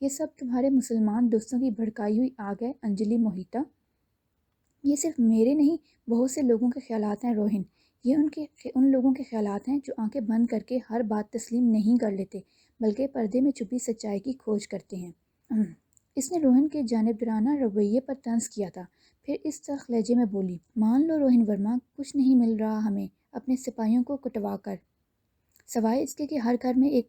یہ سب تمہارے مسلمان دوستوں کی بھڑکائی ہوئی آگ ہے انجلی موہتا۔ یہ صرف میرے نہیں، بہت سے لوگوں کے خیالات ہیں روہن۔ یہ ان لوگوں کے خیالات ہیں جو آنکھیں بند کر کے ہر بات تسلیم نہیں کر لیتے، بلکہ پردے میں چھپی سچائی کی کھوج کرتے ہیں۔ اس نے روہن کے جانبدارانہ رویے پر طنز کیا تھا، پھر اس تلخ لہجے میں بولی، مان لو روہن ورما، کچھ نہیں مل رہا ہمیں اپنے سپاہیوں کو کٹوا کر، سوائے اس کے کہ ہر گھر میں ایک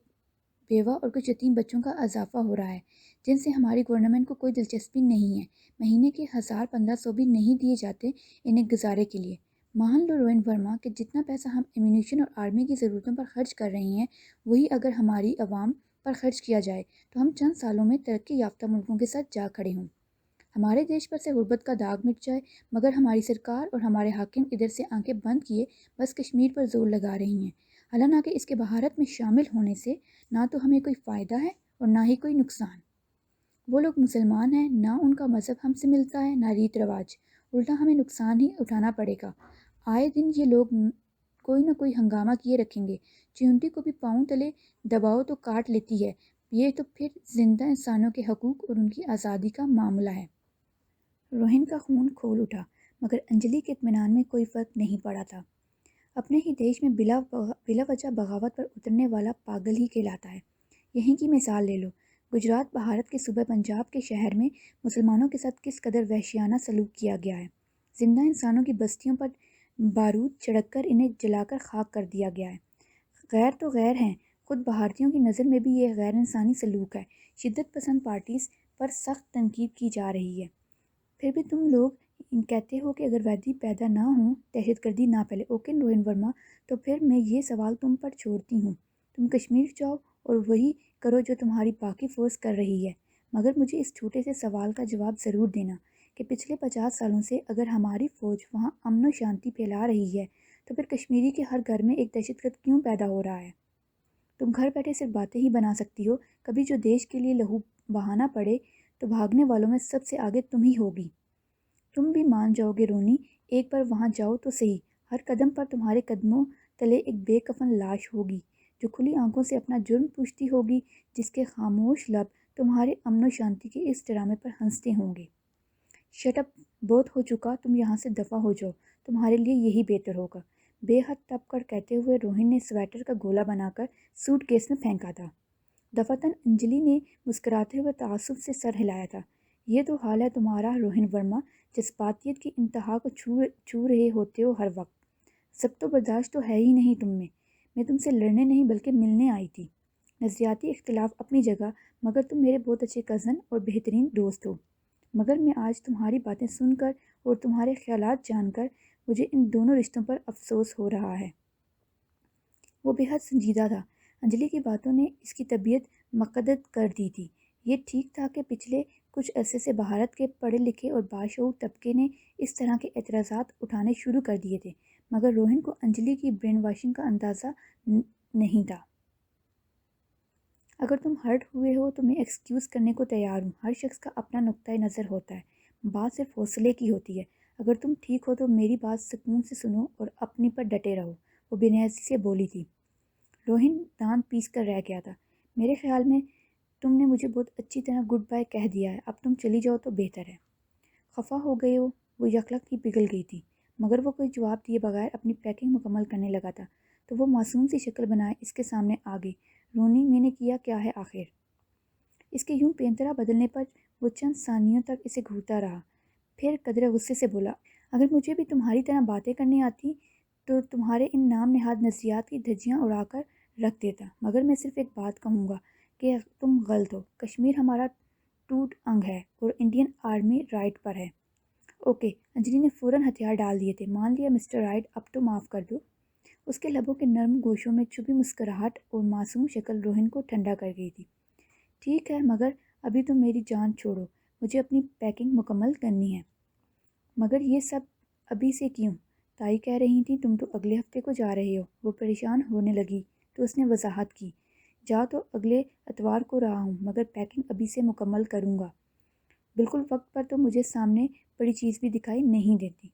بیوہ اور کچھ یتیم بچوں کا اضافہ ہو رہا ہے جن سے ہماری گورنمنٹ کو کوئی دلچسپی نہیں ہے۔ مہینے کے 1000-1500 بھی نہیں دیے جاتے انہیں گزارے کے لیے۔ مان لو روہن ورما کہ جتنا پیسہ ہم ایمونیشن اور آرمی کی ضرورتوں پر خرچ کر رہے ہیں، وہی اگر ہماری عوام پر خرچ کیا جائے تو ہم چند سالوں میں ترقی یافتہ ملکوں کے ساتھ جا کھڑے ہوں۔ ہمارے دیش پر سے غربت کا داغ مٹ جائے، مگر ہماری سرکار اور ہمارے حاکم ادھر سے آنکھیں بند کیے بس کشمیر پر زور لگا رہی ہیں، حالانکہ اس کے بھارت میں شامل ہونے سے نہ تو ہمیں کوئی فائدہ ہے اور نہ ہی کوئی نقصان۔ وہ لوگ مسلمان ہیں، نہ ان کا مذہب ہم سے ملتا ہے نہ ریت رواج، الٹا ہمیں نقصان ہی اٹھانا پڑے گا۔ آئے دن یہ لوگ کوئی نہ کوئی ہنگامہ کیے رکھیں گے، چیونٹی کو بھی پاؤں تلے دباؤ تو کاٹ لیتی ہے، یہ تو پھر زندہ انسانوں کے حقوق اور ان کی آزادی کا معاملہ ہے۔ روہن کا خون کھول اٹھا، مگر انجلی کے اطمینان میں کوئی فرق نہیں پڑا تھا۔ اپنے ہی دیش میں بلا وجہ بغاوت پر اترنے والا پاگل ہی کہلاتا ہے۔ یہیں کی مثال لے لو، گجرات بھارت کے صوبہ پنجاب کے شہر میں مسلمانوں کے ساتھ کس قدر وحشیانہ سلوک کیا گیا ہے۔ زندہ انسانوں کی بستیوں پر بارود چھڑک کر انہیں جلا کر خاک کر دیا گیا ہے۔ غیر تو غیر ہیں، خود بھارتیوں کی نظر میں بھی یہ غیر انسانی سلوک ہے۔ شدت پسند پارٹیز پر سخت تنقید کی جا رہی ہے، پھر بھی تم لوگ کہتے ہو کہ اگر ویدی پیدا نہ ہوں، دہشت گردی نہ پھیلے۔ اوکے روہن ورما، تو پھر میں یہ سوال تم پر چھوڑتی ہوں، تم کشمیر جاؤ اور وہی کرو جو تمہاری باقی فورس کر رہی ہے، مگر مجھے اس چھوٹے سے سوال کا جواب ضرور دینا کہ پچھلے 50 سالوں سے اگر ہماری فوج وہاں امن و شانتی پھیلا رہی ہے تو پھر کشمیری کے ہر گھر میں ایک دہشت گرد کیوں پیدا ہو رہا ہے؟ تم گھر بیٹھے صرف باتیں ہی بنا سکتی ہو، کبھی جو دیش کے لیے لہو بہانا پڑے تو بھاگنے والوں میں سب سے آگے تم ہی ہوگی۔ تم بھی مان جاؤ گے رونی، ایک بار وہاں جاؤ تو صحیح، ہر قدم پر تمہارے قدموں تلے ایک بے کفن لاش ہوگی جو کھلی آنکھوں سے اپنا جرم پوچھتی ہوگی، جس کے خاموش لب تمہارے امن و شانتی کے اس ڈرامے پر ہنستے ہوں گے۔ شٹ اپ، بہت ہو چکا، تم یہاں سے دفع ہو جاؤ، تمہارے لیے یہی بہتر ہوگا، بے حد تپ کر کہتے ہوئے روہن نے سویٹر کا گولا بنا کر سوٹ کیس میں پھینکا تھا۔ دفعتاً انجلی نے مسکراتے ہوئے تعصب سے سر ہلایا تھا۔ یہ تو حال ہے تمہارا روہن ورما، جذباتیت کی انتہا کو چھو رہے ہوتے ہو ہر وقت۔ سب تو برداشت تو ہے ہی نہیں تم میں تم سے لڑنے نہیں بلکہ ملنے آئی تھی۔ نظریاتی اختلاف اپنی جگہ، مگر تم میرے بہت اچھے کزن اور بہترین دوست ہو، مگر میں آج تمہاری باتیں سن کر اور تمہارے خیالات جان کر مجھے ان دونوں رشتوں پر افسوس ہو رہا ہے۔ وہ بے حد سنجیدہ تھا۔ انجلی کی باتوں نے اس کی طبیعت مقدد کر دی تھی۔ یہ ٹھیک تھا کہ پچھلے کچھ عرصے سے بھارت کے پڑھے لکھے اور باشعور طبقے نے اس طرح کے اعتراضات اٹھانے شروع کر دیے تھے، مگر روہن کو انجلی کی برین واشنگ کا اندازہ نہیں تھا۔ اگر تم ہرٹ ہوئے ہو تو میں ایکسکیوز کرنے کو تیار ہوں، ہر شخص کا اپنا نقطۂ نظر ہوتا ہے، بات صرف حوصلے کی ہوتی ہے۔ اگر تم ٹھیک ہو تو میری بات سکون سے سنو اور اپنی پر ڈٹے رہو، وہ بے نیازی سے بولی تھی۔ روہن دانت پیس کر رہ گیا تھا۔ میرے خیال میں تم نے مجھے بہت اچھی طرح گڈ بائی کہہ دیا ہے، اب تم چلی جاؤ تو بہتر ہے۔ خفا ہو گئے ہو؟ وہ یکلخت ہی پگھل گئی تھی، مگر وہ کوئی جواب دیے بغیر اپنی پیکنگ مکمل کرنے لگا تھا تو وہ معصوم سی شکل بنائے اس کے سامنے آ گئی۔ رونی، میں نے کیا کیا ہے آخر؟ اس کے یوں پینترا بدلنے پر وہ چند ثانیوں تک اسے گھورتا رہا، پھر قدرے غصے سے بولا، اگر مجھے بھی تمہاری طرح باتیں کرنی آتی تو تمہارے ان نام نہاد نظریات کی دھجیاں اڑا کر رکھ دیتا، مگر میں صرف ایک بات کہوں گا کہ تم غلط ہو۔ کشمیر ہمارا ٹوٹ انگ ہے اور انڈین آرمی رائٹ پر ہے۔ اوکے، انجلی نے فوراً ہتھیار ڈال دیے تھے۔ مان لیا مسٹر رائٹ، اب تو معاف کر دو۔ اس کے لبوں کے نرم گوشوں میں چھپی مسکراہٹ اور معصوم شکل روہن کو ٹھنڈا کر گئی تھی۔ ٹھیک ہے، مگر ابھی تم میری جان چھوڑو، مجھے اپنی پیکنگ مکمل کرنی ہے۔ مگر یہ سب ابھی سے کیوں؟ تائی کہہ رہی تھی تم تو اگلے ہفتے کو جا رہے ہو۔ وہ پریشان ہونے لگی تو اس نے وضاحت کی، جا تو اگلے اتوار کو رہا ہوں، مگر پیکنگ ابھی سے مکمل کروں گا۔ بالکل وقت پر تو مجھے سامنے بڑی چیز بھی دکھائی نہیں دیتی۔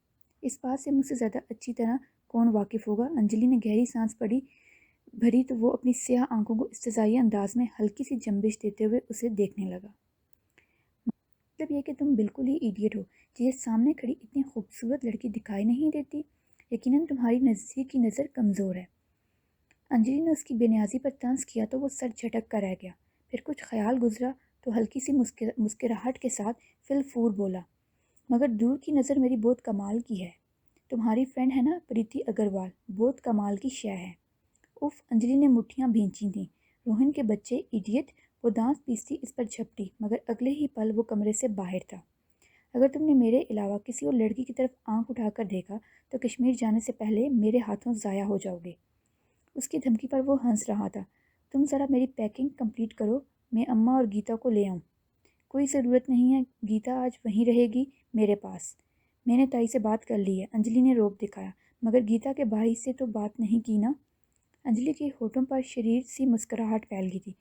اس بات سے مجھ سے زیادہ اچھی طرح کون واقف ہوگا؟ انجلی نے گہری سانس بھری تو وہ اپنی سیاہ آنکھوں کو استحزائی انداز میں ہلکی سی جنبش دیتے ہوئے اسے دیکھنے لگا۔ مطلب یہ کہ تم بالکل ہی ایڈیٹ ہو، جسے سامنے کھڑی اتنی خوبصورت لڑکی دکھائی نہیں دیتی؟ یقیناً تمہاری نظر کی نظر کمزور ہے۔ انجلی نے اس کی بے نیازی پر طنز کیا تو وہ سر جھٹک کر رہ گیا۔ پھر کچھ خیال گزرا تو ہلکی سی مسکراہٹ کے ساتھ فل فور بولا، مگر دور کی نظر میری بہت کمال کی ہے۔ تمہاری فرینڈ ہے نا پریتی اگروال، بہت کمال کی شے ہے۔ اف، انجلی نے مٹھیاں بھینچی تھیں۔ روہن کے بچے، ایڈیٹ، وہ دانت پیستی اس پر جھپٹی، مگر اگلے ہی پل وہ کمرے سے باہر تھا۔ اگر تم نے میرے علاوہ کسی اور لڑکی کی طرف آنکھ اٹھا کر دیکھا تو کشمیر جانے سے پہلے میرے ہاتھوں ضائع ہو جاؤ گے۔ اس کی دھمکی پر وہ ہنس رہا تھا۔ تم ذرا میری پیکنگ کمپلیٹ کرو، میں اماں اور گیتا کو لے آؤں۔ کوئی ضرورت نہیں ہے، گیتا آج وہیں رہے گی میرے پاس۔ میں نے تائی سے بات کر لی ہے، انجلی نے روب دکھایا۔ مگر گیتا کے بھائی سے تو بات نہیں کی نا؟ انجلی کے ہونٹوں پر شریر سی مسکراہٹ پھیل گئی تھی۔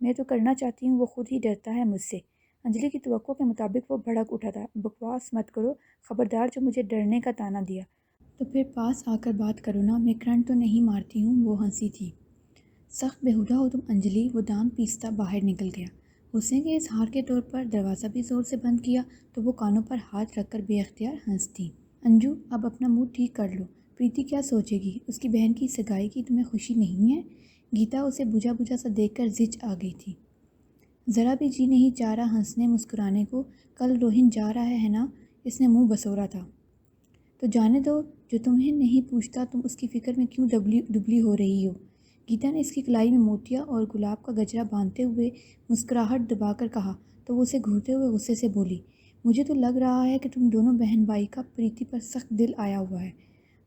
میں تو کرنا چاہتی ہوں، وہ خود ہی ڈرتا ہے مجھ سے۔ انجلی کی توقع کے مطابق وہ بھڑک اٹھا تھا۔ بکواس مت کرو، خبردار جو مجھے ڈرنے کا طعنہ دیا تو پھر پاس آ کر بات کرو نا، میں کرنٹ تو نہیں مارتی ہوں۔ وہ ہنسی تھی۔ سخت بےہودہ ہو تم انجلی، وہ دانت پیستا باہر نکل گیا۔ غصے کے اظہار کے طور پر دروازہ بھی زور سے بند کیا تو وہ کانوں پر ہاتھ رکھ کر بے اختیار ہنس دی۔ انجو، اب اپنا موڈ ٹھیک کر لو، پریتی کیا سوچے گی؟ اس کی بہن کی سگائی کی تمہیں خوشی نہیں ہے؟ گیتا اسے بجھا بجھا سا دیکھ کر زچ آ گئی تھی۔ ذرا بھی جی نہیں چاہ رہا ہنسنے مسکرانے کو۔ کل روہن جا رہا ہے نا، اس نے منہ بسورا تھا۔ تو جانے دو، جو تمہیں نہیں پوچھتا تم اس کی فکر میں کیوں دبلی ہو رہی ہو؟ گیتا نے اس کی کلائی میں موتیا اور گلاب کا گجرا باندھتے ہوئے مسکراہٹ دبا کر کہا تو وہ اسے گھورتے ہوئے غصے سے بولی، مجھے تو لگ رہا ہے کہ تم دونوں بہن بھائی کا پریتی پر سخت دل آیا ہوا ہے۔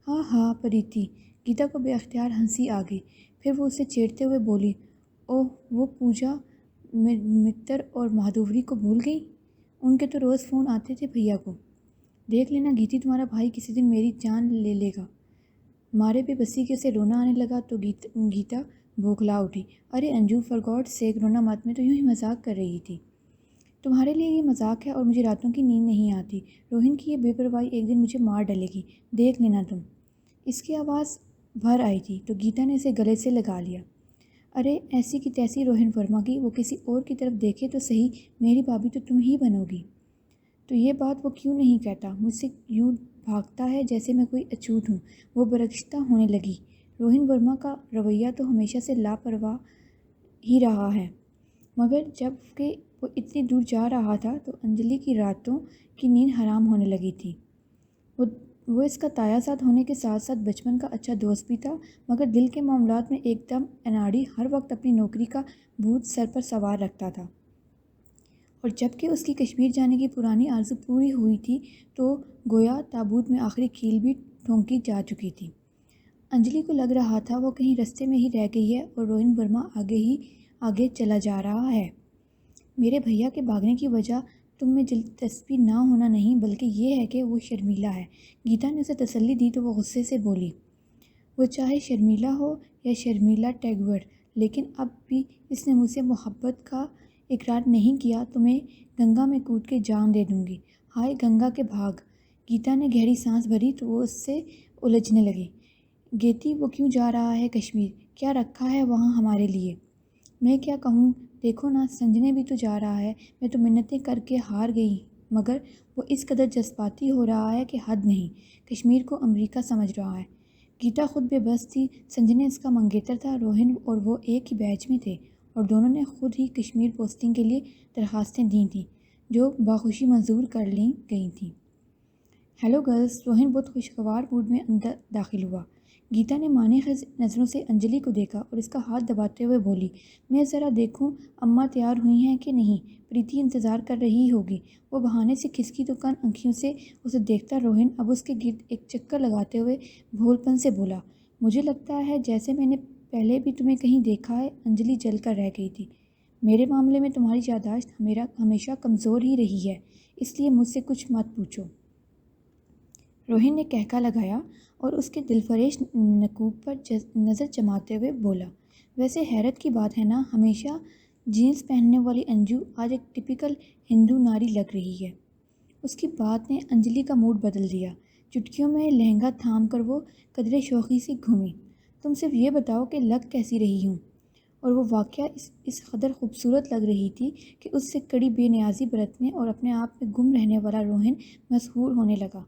ہاں ہاں پریتی، گیتا کو بے اختیار ہنسی آ گئی۔ پھر وہ اسے چیڑتے ہوئے بولی، اوہ وہ پوجا متر اور مادھوری کو بھول گئی؟ ان کے تو روز فون آتے تھے بھیا کو۔ دیکھ لینا گیتی، تمہارا بھائی کسی دن میری جان لے لے گا۔ مارے بے بسی کے اسے رونا آنے لگا تو گیتا بوکھلا اٹھی۔ ارے انجو، فار گاڈ سیک رونا مت، میں تو یوں ہی مذاق کر رہی تھی۔ تمہارے لیے یہ مذاق ہے اور مجھے راتوں کی نیند نہیں آتی۔ روہن کی یہ بے پرواہی ایک دن مجھے مار ڈالے گی، دیکھ لینا تم۔ اس کی آواز بھر آئی تھی تو گیتا نے اسے گلے سے لگا لیا۔ ارے ایسی کی تیسی روہن ورما کی، وہ کسی اور کی طرف دیکھے تو صحیح، میری بھابھی تو تم ہی بنو گی۔ تو یہ بات وہ کیوں نہیں کہتا؟ مجھ سے یوں بھاگتا ہے جیسے میں کوئی اچھوت ہوں۔ وہ برگشتہ ہونے لگی۔ روہن ورما کا رویہ تو ہمیشہ سے لاپرواہ ہی رہا ہے، مگر جب کہ وہ اتنی دور جا رہا تھا تو انجلی کی راتوں کی نیند حرام ہونے لگی تھی۔ وہ اس کا تایا ساتھ ہونے کے ساتھ ساتھ بچپن کا اچھا دوست بھی تھا، مگر دل کے معاملات میں ایک دم اناڑی، ہر وقت اپنی نوکری کا بھوت سر پر سوار رکھتا تھا۔ اور جب کہ اس کی کشمیر جانے کی پرانی آرزو پوری ہوئی تھی تو گویا تابوت میں آخری کیل بھی ٹھونکی جا چکی تھی۔ انجلی کو لگ رہا تھا وہ کہیں رستے میں ہی رہ گئی ہے اور روہن ورما آگے چلا جا رہا ہے۔ میرے بھیا کے بھاگنے کی وجہ تم میں دلچسپی نہ ہونا نہیں، بلکہ یہ ہے کہ وہ شرمیلا ہے۔ گیتا نے اسے تسلی دی تو وہ غصے سے بولی، وہ چاہے شرمیلا ہو یا شرمیلا ٹیگور، لیکن اب بھی اس نے مجھ سے محبت کا اقرار نہیں کیا تو میں گنگا میں کود کے جان دے دوں گی۔ ہائے گنگا کے بھاگ! گیتا نے گہری سانس بھری تو وہ اس سے الجھنے لگی۔ گیتی، وہ کیوں جا رہا ہے کشمیر؟ کیا رکھا ہے وہاں ہمارے لیے؟ میں کیا کہوں، دیکھو نا، سنجنے بھی تو جا رہا ہے۔ میں تو منتیں کر کے ہار گئی، مگر وہ اس قدر جذباتی ہو رہا ہے کہ حد نہیں۔ کشمیر کو امریکہ سمجھ رہا ہے۔ گیتا خود بے بس تھی۔ سنجنے اس کا منگیتر تھا، روہن اور وہ ایک ہی بیچ میں تھے اور دونوں نے خود ہی کشمیر پوسٹنگ کے لیے درخواستیں دی تھیں جو بخوشی منظور کر لی گئی تھیں۔ ہیلو گرلز، روہن بہت خوشگوار موڈ میں اندر داخل ہوا۔ گیتا نے مانے خیز نظروں سے انجلی کو دیکھا اور اس کا ہاتھ دباتے ہوئے بولی، میں ذرا دیکھوں اماں تیار ہوئی ہیں کہ نہیں، پریتی انتظار کر رہی ہوگی۔ وہ بہانے سے کھسکی تو کن آنکھیوں سے اسے دیکھتا روہن اب اس کے گرد ایک چکر لگاتے ہوئے بھول پن سے بولا، مجھے لگتا ہے جیسے میں نے پہلے بھی تمہیں کہیں دیکھا ہے۔ انجلی جل کر رہ گئی تھی۔ میرے معاملے میں تمہاری یادداشت ہمیشہ کمزور ہی رہی ہے، اس لیے مجھ سے کچھ مت پوچھو۔ روہن نے کہکا لگایا اور اس کے دلفریش نقوب پر نظر جماتے ہوئے بولا، ویسے حیرت کی بات ہے نا، ہمیشہ جینس پہننے والی انجو آج ایک ٹپیکل ہندو ناری لگ رہی ہے۔ اس کی بات نے انجلی کا موڈ بدل دیا۔ چٹکیوں میں لہنگا تھام کر وہ قدرے شوخی سے گھومی۔ تم صرف یہ بتاؤ کہ لگ کیسی رہی ہوں۔ اور وہ واقعہ اس قدر خوبصورت لگ رہی تھی کہ اس سے کڑی بے نیازی برتنے اور اپنے آپ میں گم رہنے والا روہن مسحور ہونے لگا۔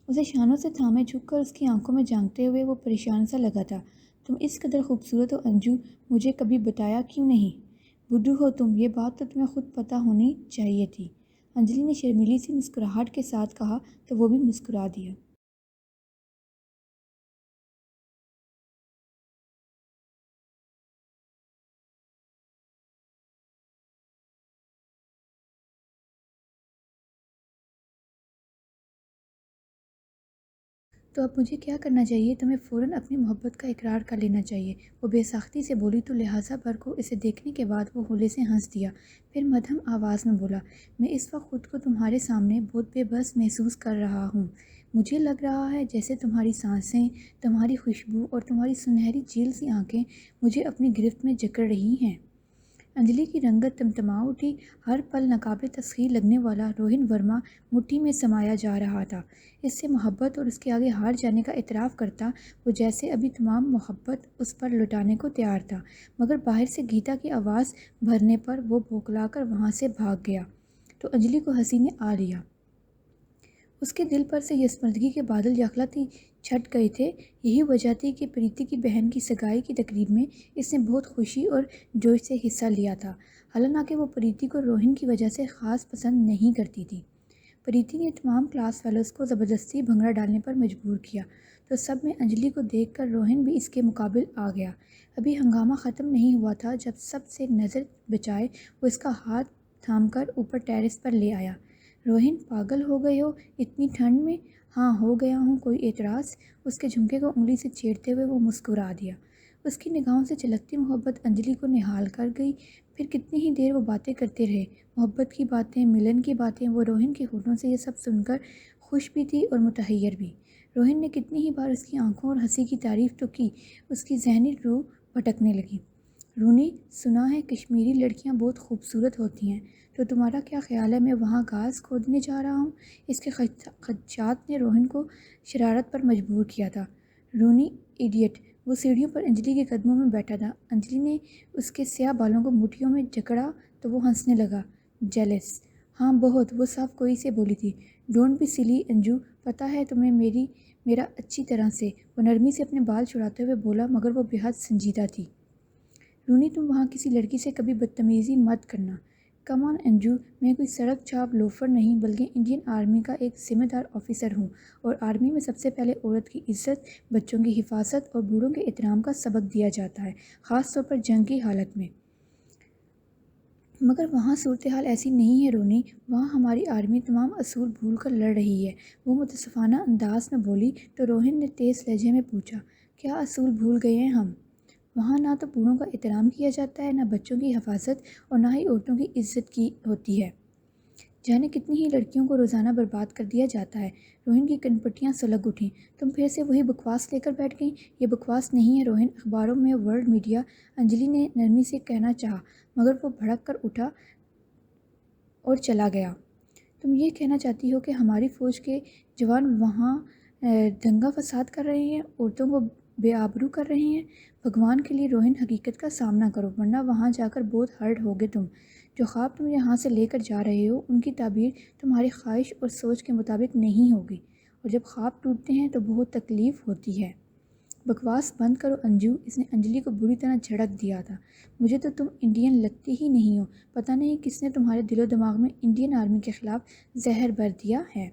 اسے شانوں سے تھامے جھک کر اس کی آنکھوں میں جھانکتے ہوئے وہ پریشان سا لگا تھا۔ تم اس قدر خوبصورت ہو انجو، مجھے کبھی بتایا کیوں نہیں؟ بدھو ہو تم، یہ بات تو تمہیں خود پتہ ہونی چاہیے تھی، انجلی نے شرمیلی سی مسکراہٹ کے ساتھ کہا تو وہ بھی مسکرا دیا۔ تو اب مجھے کیا کرنا چاہیے؟ تمہیں فوراً اپنی محبت کا اقرار کر لینا چاہیے، وہ بے ساختی سے بولی تو لہٰذا بھر کو اسے دیکھنے کے بعد وہ ہولے سے ہنس دیا، پھر مدھم آواز میں بولا، میں اس وقت خود کو تمہارے سامنے بہت بے بس محسوس کر رہا ہوں۔ مجھے لگ رہا ہے جیسے تمہاری سانسیں، تمہاری خوشبو اور تمہاری سنہری جیل سی آنکھیں مجھے اپنی گرفت میں جکڑ رہی ہیں۔ انجلی کی رنگت تمتما اٹھی، ہر پل ناقابل تسخیر لگنے والا روہن ورما مٹھی میں سمایا جا رہا تھا۔ اس سے محبت اور اس کے آگے ہار جانے کا اعتراف کرتا وہ جیسے ابھی تمام محبت اس پر لٹانے کو تیار تھا، مگر باہر سے گیتا کی آواز بھرنے پر وہ بوکھلا کر وہاں سے بھاگ گیا تو انجلی کو ہنسی نے آ لیا۔ اس کے دل پر سے یسمردگی کے بادل یکلتی چھٹ گئے تھے۔ یہی وجہ تھی کہ پریتی کی بہن کی سگائی کی تقریب میں اس نے بہت خوشی اور جوش سے حصہ لیا تھا، حالانکہ وہ پریتی کو روہن کی وجہ سے خاص پسند نہیں کرتی تھی۔ پریتی نے تمام کلاس فیلوز کو زبردستی بھنگڑا ڈالنے پر مجبور کیا تو سب میں انجلی کو دیکھ کر روہن بھی اس کے مقابل آ گیا۔ ابھی ہنگامہ ختم نہیں ہوا تھا جب سب سے نظر بچائے وہ اس کا ہاتھ تھام کر اوپر ٹیرس پر لے آیا۔ روہن، پاگل ہو گئے ہو اتنی ٹھنڈ میں؟ ہاں ہو گیا ہوں، کوئی اعتراض؟ اس کے جھمکے کو انگلی سے چھیڑتے ہوئے وہ مسکرا دیا۔ اس کی نگاہوں سے چلکتی محبت انجلی کو نہال کر گئی۔ پھر کتنی ہی دیر وہ باتیں کرتے رہے، محبت کی باتیں، ملن کی باتیں۔ وہ روہن کے ہونٹوں سے یہ سب سن کر خوش بھی تھی اور متحیر بھی۔ روہن نے کتنی ہی بار اس کی آنکھوں اور ہنسی کی تعریف تو کی، اس کی ذہنی روح بھٹکنے لگی۔ رونی، سنا ہے کشمیری لڑکیاں بہت خوبصورت ہوتی ہیں، تو تمہارا کیا خیال ہے میں وہاں گھاس کھودنے جا رہا ہوں؟ اس کے خدشات نے روہن کو شرارت پر مجبور کیا تھا۔ رونی ایڈیٹ! وہ سیڑھیوں پر انجلی کے قدموں میں بیٹھا تھا۔ انجلی نے اس کے سیاہ بالوں کو مٹھیوں میں جکڑا تو وہ ہنسنے لگا۔ جیلس؟ ہاں بہت، وہ صاف کوئی سے بولی تھی۔ ڈونٹ بی سلی انجو، پتہ ہے تمہیں میرا اچھی طرح سے، وہ نرمی سے اپنے بال چھڑاتے ہوئے بولا، مگر وہ بے حد سنجیدہ تھی۔ رونی، تم وہاں کسی لڑکی سے کبھی بدتمیزی مت کرنا۔ کم آن انجو، میں کوئی سڑک چھاپ لوفر نہیں بلکہ انڈین آرمی کا ایک ذمہ دار آفیسر ہوں، اور آرمی میں سب سے پہلے عورت کی عزت، بچوں کی حفاظت اور بوڑھوں کے احترام کا سبق دیا جاتا ہے، خاص طور پر جنگ کی حالت میں۔ مگر وہاں صورتحال ایسی نہیں ہے رونی، وہاں ہماری آرمی تمام اصول بھول کر لڑ رہی ہے، وہ متصفانہ انداز میں بولی تو روہن نے تیز لہجے میں پوچھا، کیا اصول بھول گئے ہیں ہم؟ وہاں نہ تو بوڑھوں کا احترام کیا جاتا ہے، نہ بچوں کی حفاظت، اور نہ ہی عورتوں کی عزت کی ہوتی ہے۔ جانے کتنی ہی لڑکیوں کو روزانہ برباد کر دیا جاتا ہے۔ روہن کی کنپٹیاں سلگ اٹھیں۔ تم پھر سے وہی بکواس لے کر بیٹھ گئیں؟ یہ بکواس نہیں ہے روہن، اخباروں میں، ورلڈ میڈیا، انجلی نے نرمی سے کہنا چاہا، مگر وہ بھڑک کر اٹھا اور چلا گیا۔ تم یہ کہنا چاہتی ہو کہ ہماری فوج کے جوان وہاں دنگا فساد کر رہے ہیں، عورتوں کو بے آبرو کر رہے ہیں؟ بھگوان کے لیے روہن حقیقت کا سامنا کرو، ورنہ وہاں جا کر بہت ہرٹ ہوگے تم۔ جو خواب تم یہاں سے لے کر جا رہے ہو ان کی تعبیر تمہاری خواہش اور سوچ کے مطابق نہیں ہوگی، اور جب خواب ٹوٹتے ہیں تو بہت تکلیف ہوتی ہے۔ بکواس بند کرو انجو، اس نے انجلی کو بری طرح جھڑک دیا تھا۔ مجھے تو تم انڈین لگتی ہی نہیں ہو، پتہ نہیں کس نے تمہارے دل و دماغ میں انڈین آرمی کے خلاف زہر بھر دیا ہے۔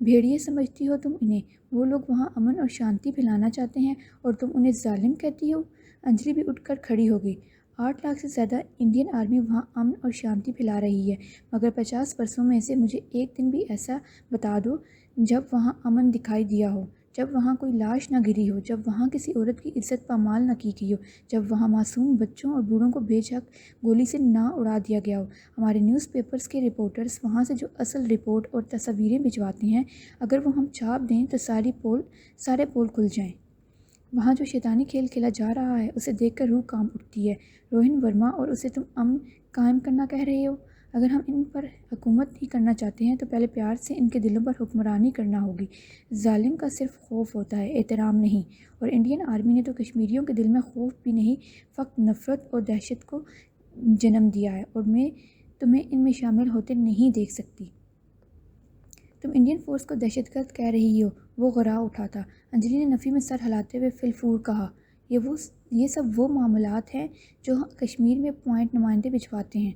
بھیڑیے سمجھتی ہو تم انہیں؟ وہ لوگ وہاں امن اور شانتی پھیلانا چاہتے ہیں اور تم انہیں ظالم کہتی ہو؟ انجلی بھی اٹھ کر کھڑی ہو گئی۔ 8 لاکھ سے زیادہ انڈین آرمی وہاں امن اور شانتی پھیلا رہی ہے، مگر 50 برسوں میں سے مجھے ایک دن بھی ایسا بتا دو جب وہاں امن دکھائی دیا ہو، جب وہاں کوئی لاش نہ گری ہو، جب وہاں کسی عورت کی عزت پامال نہ کی گئی ہو، جب وہاں معصوم بچوں اور بوڑھوں کو بے جھک گولی سے نہ اڑا دیا گیا ہو۔ ہمارے نیوز پیپرز کے رپورٹرز وہاں سے جو اصل رپورٹ اور تصاویریں بھجواتے ہیں، اگر وہ ہم چھاپ دیں تو سارے پول کھل جائیں۔ وہاں جو شیطانی کھیل کھیلا جا رہا ہے اسے دیکھ کر روح کانپ اٹھتی ہے۔ روہن ورما، اور اسے تم امن قائم کرنا کہہ رہے ہو؟ اگر ہم ان پر حکومت ہی کرنا چاہتے ہیں تو پہلے پیار سے ان کے دلوں پر حکمرانی کرنا ہوگی۔ ظالم کا صرف خوف ہوتا ہے، احترام نہیں۔ اور انڈین آرمی نے تو کشمیریوں کے دل میں خوف بھی نہیں، فقط نفرت اور دہشت کو جنم دیا ہے، اور میں تمہیں ان میں شامل ہوتے نہیں دیکھ سکتی۔ تم انڈین فورس کو دہشت گرد کہہ رہی ہو، وہ غرا اٹھا تھا۔ انجلی نے نفی میں سر ہلاتے ہوئے فی الفور کہا، یہ سب وہ معاملات ہیں جو کشمیر میں پوائنٹ نمائندے بھجواتے ہیں۔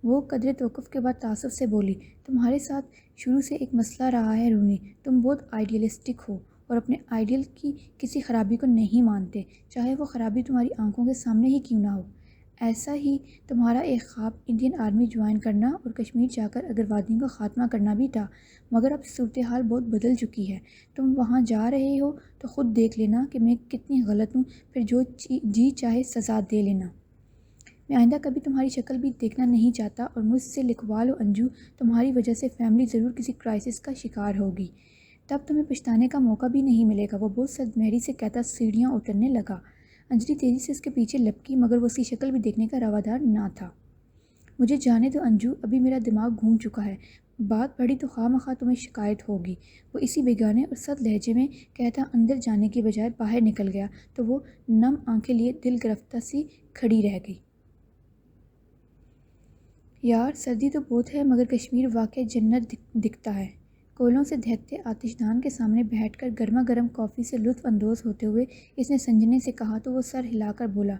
وہ قدر توقف کے بعد تعصب سے بولی، تمہارے ساتھ شروع سے ایک مسئلہ رہا ہے رونی، تم بہت آئیڈیلسٹک ہو اور اپنے آئیڈیل کی کسی خرابی کو نہیں مانتے، چاہے وہ خرابی تمہاری آنکھوں کے سامنے ہی کیوں نہ ہو۔ ایسا ہی تمہارا ایک خواب انڈین آرمی جوائن کرنا اور کشمیر جا کر اگروادیوں کا خاتمہ کرنا بھی تھا، مگر اب صورتحال بہت بدل چکی ہے۔ تم وہاں جا رہے ہو تو خود دیکھ لینا کہ میں کتنی غلط ہوں، پھر جو جی چاہے سزا دے لینا۔ میں آئندہ کبھی تمہاری شکل بھی دیکھنا نہیں چاہتا، اور مجھ سے لکھوا لو انجو، تمہاری وجہ سے فیملی ضرور کسی کرائسس کا شکار ہوگی، تب تمہیں پچھتانے کا موقع بھی نہیں ملے گا۔ وہ بہت سدمہری سے کہتا سیڑھیاں اترنے لگا۔ انجلی تیزی سے اس کے پیچھے لپکی، مگر وہ اس کی شکل بھی دیکھنے کا روادار نہ تھا۔ مجھے جانے دو انجو، ابھی میرا دماغ گھوم چکا ہے، بات بڑھی تو خواہ مخواہ تمہیں شکایت ہوگی۔ وہ اسی بیگانے اور سخت لہجے میں کہتا اندر جانے کی بجائے باہر نکل گیا، تو وہ نم آنکھیں لیے دل گرفتہ سی کھڑی رہ گئی۔ یار سردی تو بہت ہے، مگر کشمیر واقعی جنت دکھتا ہے۔ کوئلوں سے دہکتے آتش دان کے سامنے بیٹھ کر گرما گرم کافی سے لطف اندوز ہوتے ہوئے اس نے سنجنے سے کہا تو وہ سر ہلا کر بولا،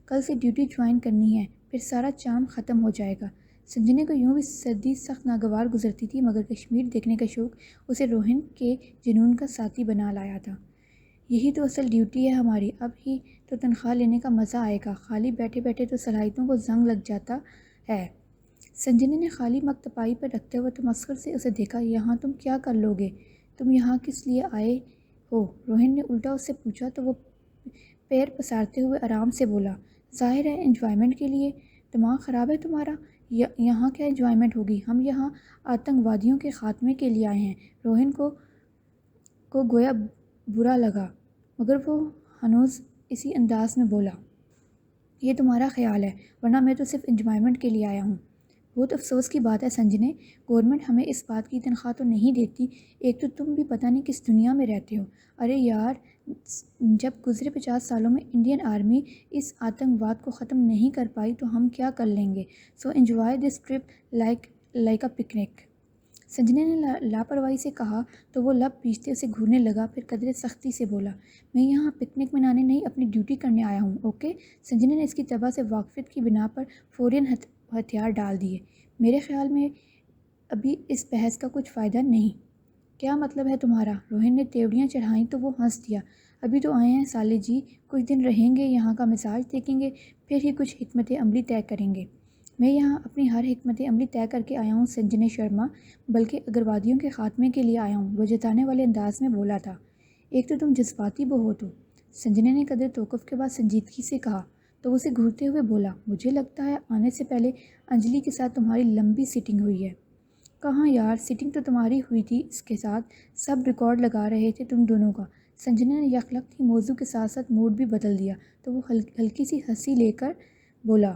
کل سے ڈیوٹی جوائن کرنی ہے، پھر سارا چام ختم ہو جائے گا۔ سنجنے کو یوں بھی سردی سخت ناگوار گزرتی تھی، مگر کشمیر دیکھنے کا شوق اسے روہن کے جنون کا ساتھی بنا لایا تھا۔ یہی تو اصل ڈیوٹی ہے ہماری، اب ہی تو تنخواہ لینے کا مزہ آئے گا، خالی بیٹھے بیٹھے تو صلاحیتوں کو زنگ لگ جاتا ہے۔ سنجنے نے خالی مگ تپائی پر رکھتے ہوئے تمسخر سے اسے دیکھا، یہاں تم کیا کر لو گے؟ تم یہاں کس لیے آئے ہو؟ روہن نے الٹا اس سے پوچھا تو وہ پیر پسارتے ہوئے آرام سے بولا، ظاہر ہے انجوائمنٹ کے لیے۔ دماغ خراب ہے تمہارا؟ یہاں کیا انجوائمنٹ ہوگی، ہم یہاں آتنکوادیوں کے خاتمے کے لیے آئے ہیں۔ روہن کو گویا برا لگا، مگر وہ ہنوز اسی انداز میں بولا، یہ تمہارا خیال ہے، ورنہ میں تو صرف انجوائمنٹ کے لیے آیا ہوں۔ بہت افسوس کی بات ہے سنجنے، گورنمنٹ ہمیں اس بات کی تنخواہ تو نہیں دیتی، ایک تو تم بھی پتہ نہیں کس دنیا میں رہتے ہو۔ ارے یار، جب گزرے 50 سالوں میں انڈین آرمی اس آتنکواد کو ختم نہیں کر پائی تو ہم کیا کر لیں گے؟ So enjoy this trip like a picnic. سنجنے نے لاپرواہی سے کہا تو وہ لب پیچھتے اسے گھورنے لگا، پھر قدرے سختی سے بولا، میں یہاں پکنک منانے نہیں اپنی ڈیوٹی کرنے آیا ہوں، اوکے؟ سنجنے نے اس کی طبع سے واقفیت کی بنا پر فوراً ہتھیار ڈال دیے، میرے خیال میں ابھی اس بحث کا کچھ فائدہ نہیں۔ کیا مطلب ہے تمہارا؟ روہن نے تیوڑیاں چڑھائیں تو وہ ہنس دیا، ابھی تو آئے ہیں سالے جی، کچھ دن رہیں گے، یہاں کا مزاج دیکھیں گے، پھر ہی کچھ حکمت عملی طے کریں گے۔ میں یہاں اپنی ہر حکمت عملی طے کر کے آیا ہوں سنجنے شرما، بلکہ اگروادیوں کے خاتمے کے لیے آیا ہوں، وہ جتانے والے انداز میں بولا تھا۔ ایک تو تم جذباتی بہت ہو، سنجنے نے قدر توقف کے بعد سنجیدگی سے کہا، تو اسے گھورتے ہوئے بولا، مجھے لگتا ہے آنے سے پہلے انجلی کے ساتھ تمہاری لمبی سیٹنگ ہوئی ہے۔ کہاں یار، سیٹنگ تو تمہاری ہوئی تھی، اس کے ساتھ سب ریکارڈ لگا رہے تھے تم دونوں کا۔ سنجنے نے یکلخت ہی موضوع کے ساتھ ساتھ موڈ بھی بدل دیا، تو وہ ہلکی سی ہنسی لے کر بولا،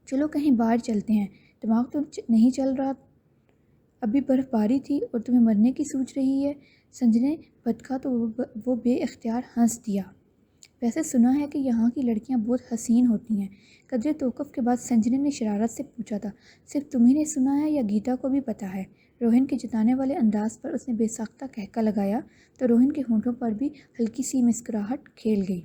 چلو کہیں باہر چلتے ہیں، دماغ تو نہیں چل رہا، ابھی برف باری تھی اور تمہیں مرنے کی سوچ رہی ہے۔ سنجنے بھدکا تو وہ بے اختیار ہنس دیا، ویسے سنا ہے کہ یہاں کی لڑکیاں بہت حسین ہوتی ہیں۔ قدرے توقف کے بعد سنجنے نے شرارت سے پوچھا تھا، صرف تمہیں نے سنا ہے یا گیتا کو بھی پتہ ہے؟ روہن کے جتانے والے انداز پر اس نے بے ساختہ کہکا لگایا تو روہن کے ہونٹوں پر بھی ہلکی سی مسکراہٹ کھیل گئی۔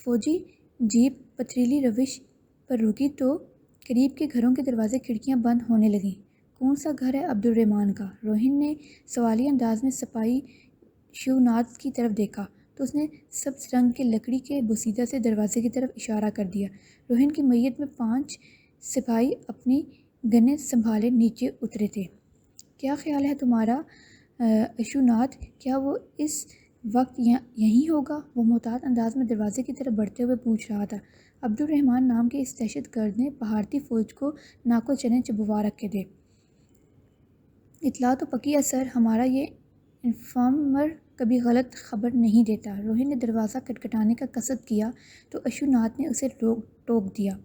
فوجی جیپ پتھریلی روش پر رکی تو قریب کے گھروں کے دروازے کھڑکیاں بند ہونے لگیں۔ کون سا گھر ہے عبد الرحمن کا؟ روہن نے سوالیہ انداز میں سپاہی شیوناتھ کی طرف دیکھا تو اس نے سبز رنگ کے لکڑی کے بوسیدہ سے دروازے کی طرف اشارہ کر دیا۔ روہن کی میت میں 5 سپاہی اپنی گنیں سنبھالے نیچے اترے تھے۔ کیا خیال ہے تمہارا اشوناتھ، کیا وہ اس وقت یہیں ہوگا؟ وہ محتاط انداز میں دروازے کی طرف بڑھتے ہوئے پوچھ رہا تھا۔ عبد الرحمن نام کے اس دہشت گرد نے بھارتی فوج کو ناکو چنے چبوا رکھے تھے۔ اطلاع تو پکی ہے سر، ہمارا یہ انفارمر کبھی غلط خبر نہیں دیتا۔ روہن نے دروازہ کھٹکھٹانے کا قصد کیا تو اشوناتھ نے اسے ٹوک دیا،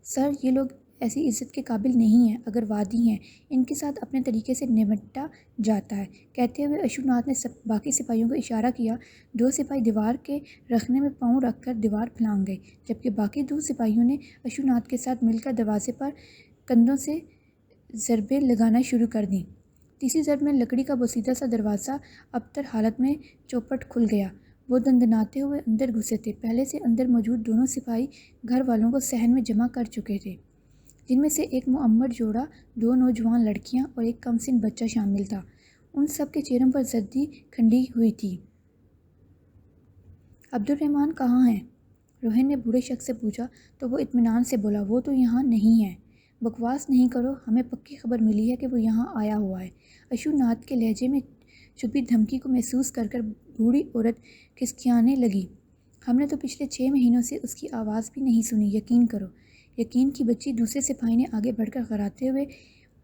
سر یہ لوگ ایسی عزت کے قابل نہیں ہیں، اگر وادی ہیں ان کے ساتھ اپنے طریقے سے نمٹا جاتا ہے۔ کہتے ہوئے اشوناتھ نے باقی سپاہیوں کو اشارہ کیا۔ 2 سپاہی دیوار کے رخنے میں پاؤں رکھ کر دیوار پھلانگ گئے، جبکہ باقی 2 سپاہیوں نے اشوناتھ کے ساتھ مل کر دروازے پر کندھوں سے ضربیں لگانا شروع کر دیں۔ تیسری ضرب میں لکڑی کا بوسیدہ سا دروازہ ابتر حالت میں چوپٹ کھل گیا۔ وہ دندناتے ہوئے اندر گھسے تھے۔ پہلے سے اندر موجود دونوں سپاہی گھر والوں کو صحن میں جمع کر چکے تھے، جن میں سے ایک معمر جوڑا، 2 نوجوان لڑکیاں اور ایک کم سن بچہ شامل تھا۔ ان سب کے چہروں پر زردی کھنڈی ہوئی تھی۔ عبدالرحمن کہاں ہیں؟ روہن نے بوڑھے شخص سے پوچھا تو وہ اطمینان سے بولا، وہ تو یہاں نہیں ہے۔ بکواس نہیں کرو، ہمیں پکی خبر ملی ہے کہ وہ یہاں آیا ہوا ہے۔ اشوناتھ کے لہجے میں چھپی دھمکی کو محسوس کر بوڑھی عورت کھسکیانے لگی۔ ہم نے تو پچھلے 6 مہینوں سے اس کی آواز بھی نہیں سنی، یقین کرو۔ یقین کی بچی، دوسرے سپاہی نے آگے بڑھ کر غراتے ہوئے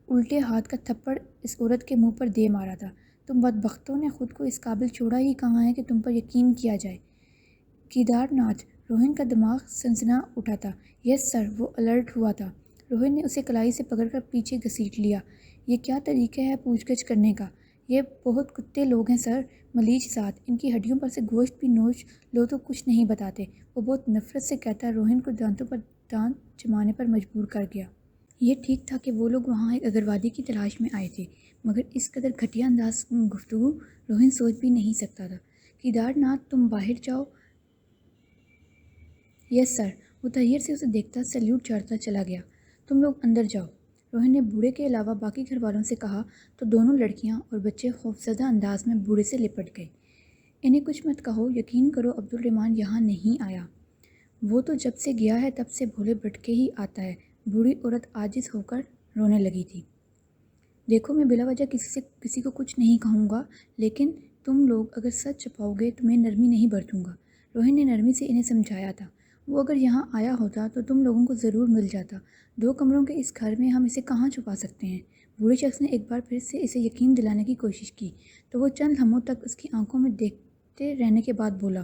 الٹے ہاتھ کا تھپڑ اس عورت کے منہ پر دے مارا تھا۔ تم بدبختوں نے خود کو اس قابل چھوڑا ہی کہاں ہے کہ تم پر یقین کیا جائے؟ کیدار ناتھ؟ روہن کا دماغ سنسنا اٹھا تھا۔ یس سر، وہ الرٹ ہوا تھا۔ روہن نے اسے کلائی سے پکڑ کر پیچھے گھسیٹ لیا۔ یہ کیا طریقہ ہے پوچھ گچھ کرنے کا؟ یہ بہت کتے لوگ ہیں سر، ملیچ ذات، ان کی ہڈیوں پر سے گوشت بھی نوچ لو تو کچھ نہیں بتاتے، وہ بہت نفرت سے کہتا روہن کو دانتوں پر دانت جمانے پر مجبور کر گیا۔ یہ ٹھیک تھا کہ وہ لوگ وہاں ایک اگروادی کی تلاش میں آئے تھے، مگر اس قدر گھٹیا انداز گفتگو روہن سوچ بھی نہیں سکتا تھا۔ کیدار ناتھ، تم باہر جاؤ۔ یس سر۔ وہ تحیر سے اسے دیکھتا سیلیوٹ چڑھتا چلا گیا۔ تم لوگ اندر جاؤ، روہن نے بوڑھے کے علاوہ باقی گھر والوں سے کہا تو دونوں لڑکیاں اور بچے خوفزدہ انداز میں بوڑھے سے لپٹ گئے۔ انہیں کچھ مت کہو، یقین کرو عبدالرحمن یہاں نہیں آیا۔ وہ تو جب سے گیا ہے تب سے بھولے بھٹکے ہی آتا ہے۔ بوڑھی عورت عاجز ہو کر رونے لگی تھی۔ دیکھو، میں بلا وجہ کسی کو کچھ نہیں کہوں گا، لیکن تم لوگ اگر سچ چھپاؤ گے تو میں نرمی نہیں برتوں گا۔ روہن نے نرمی سے انہیں سمجھایا تھا۔ وہ اگر یہاں آیا ہوتا تو تم لوگوں کو ضرور مل جاتا۔ 2 کمروں کے اس گھر میں ہم اسے کہاں چھپا سکتے ہیں؟ بوڑھے شخص نے ایک بار پھر سے اسے یقین دلانے کی کوشش کی تو وہ چند لمحوں تک اس کی آنکھوں میں دیکھتے رہنے کے بعد بولا،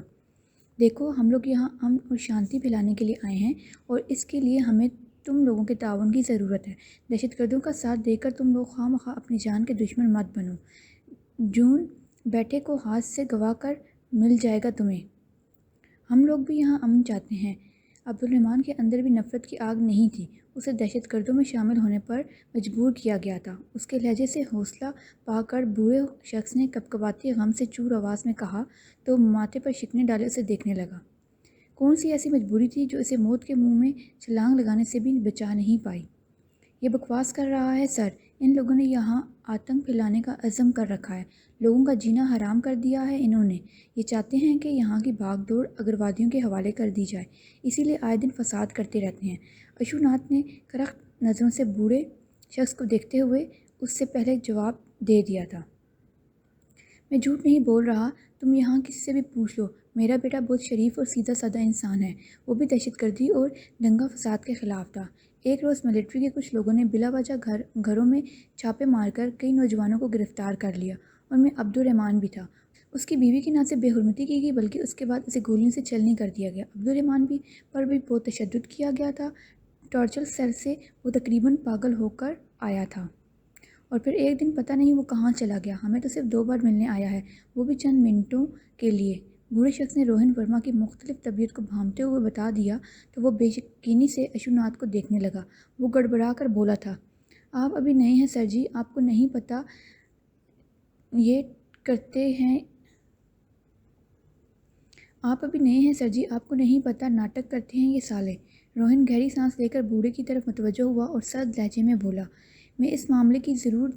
دیکھو، ہم لوگ یہاں امن اور شانتی پھیلانے کے لیے آئے ہیں اور اس کے لیے ہمیں تم لوگوں کے تعاون کی ضرورت ہے۔ دہشت گردوں کا ساتھ دے کر تم لوگ خواہ مخواہ اپنی جان کے دشمن مت بنو۔ جون بیٹے کو ہاتھ سے گوا کر مل جائے گا تمہیں۔ ہم لوگ بھی یہاں امن چاہتے ہیں۔ عبدالرحمن کے اندر بھی نفرت کی آگ نہیں تھی، اسے دہشت گردوں میں شامل ہونے پر مجبور کیا گیا تھا۔ اس کے لہجے سے حوصلہ پا کر بوڑھے شخص نے کپکپاتی غم سے چور آواز میں کہا تو ماتھے پر شکنیں ڈالے اسے دیکھنے لگا۔ کون سی ایسی مجبوری تھی جو اسے موت کے منہ میں چھلانگ لگانے سے بھی بچا نہیں پائی؟ یہ بکواس کر رہا ہے سر، ان لوگوں نے یہاں آتنک پھیلانے کا عزم کر رکھا ہے، لوگوں کا جینا حرام کر دیا ہے انہوں نے۔ یہ چاہتے ہیں کہ یہاں کی بھاگ دوڑ اگروادیوں کے حوالے کر دی جائے، اسی لیے آئے دن فساد کرتے رہتے ہیں۔ اشوناتھ نے کرخت نظروں سے بوڑھے شخص کو دیکھتے ہوئے اس سے پہلے جواب دے دیا تھا، میں جھوٹ نہیں بول رہا، تم یہاں کسی سے بھی پوچھ لو، میرا بیٹا بہت شریف اور سیدھا سادہ انسان ہے، وہ بھی دہشت گردی اور دنگا فساد کے خلاف تھا۔ ایک روز ملٹری کے کچھ لوگوں نے بلا وجہ گھروں میں چھاپے مار کر کئی نوجوانوں کو گرفتار کر لیا، ان میں عبدالرحمن بھی تھا۔ اس کی بیوی کی نہ صرف بے حرمتی کی گئی بلکہ اس کے بعد اسے گولیوں سے چھلنی کر دیا گیا۔ عبدالرحمن پر بھی بہت تشدد کیا گیا تھا۔ ٹارچر سیل سے وہ تقریباً پاگل ہو کر آیا تھا اور پھر ایک دن پتہ نہیں وہ کہاں چلا گیا، ہمیں تو صرف 2 بار ملنے آیا ہے، وہ بھی چند منٹوں کے لیے۔ بوڑھے شخص نے روہن ورما کی مختلف طبیعت کو بھانپتے ہوئے بتا دیا تو وہ بے یقینی سے اشوناتھ کو دیکھنے لگا۔ وہ گڑبڑا کر بولا تھا، آپ ابھی نئے ہیں سر جی، آپ کو نہیں پتہ یہ کرتے ہیں، آپ ابھی نئے ہیں سر جی، آپ کو نہیں پتہ ناٹک کرتے ہیں یہ سالے۔ روہن گہری سانس لے کر بوڑھے کی طرف متوجہ ہوا اور سرد لہجے میں بولا، میں اس معاملے کی ضرور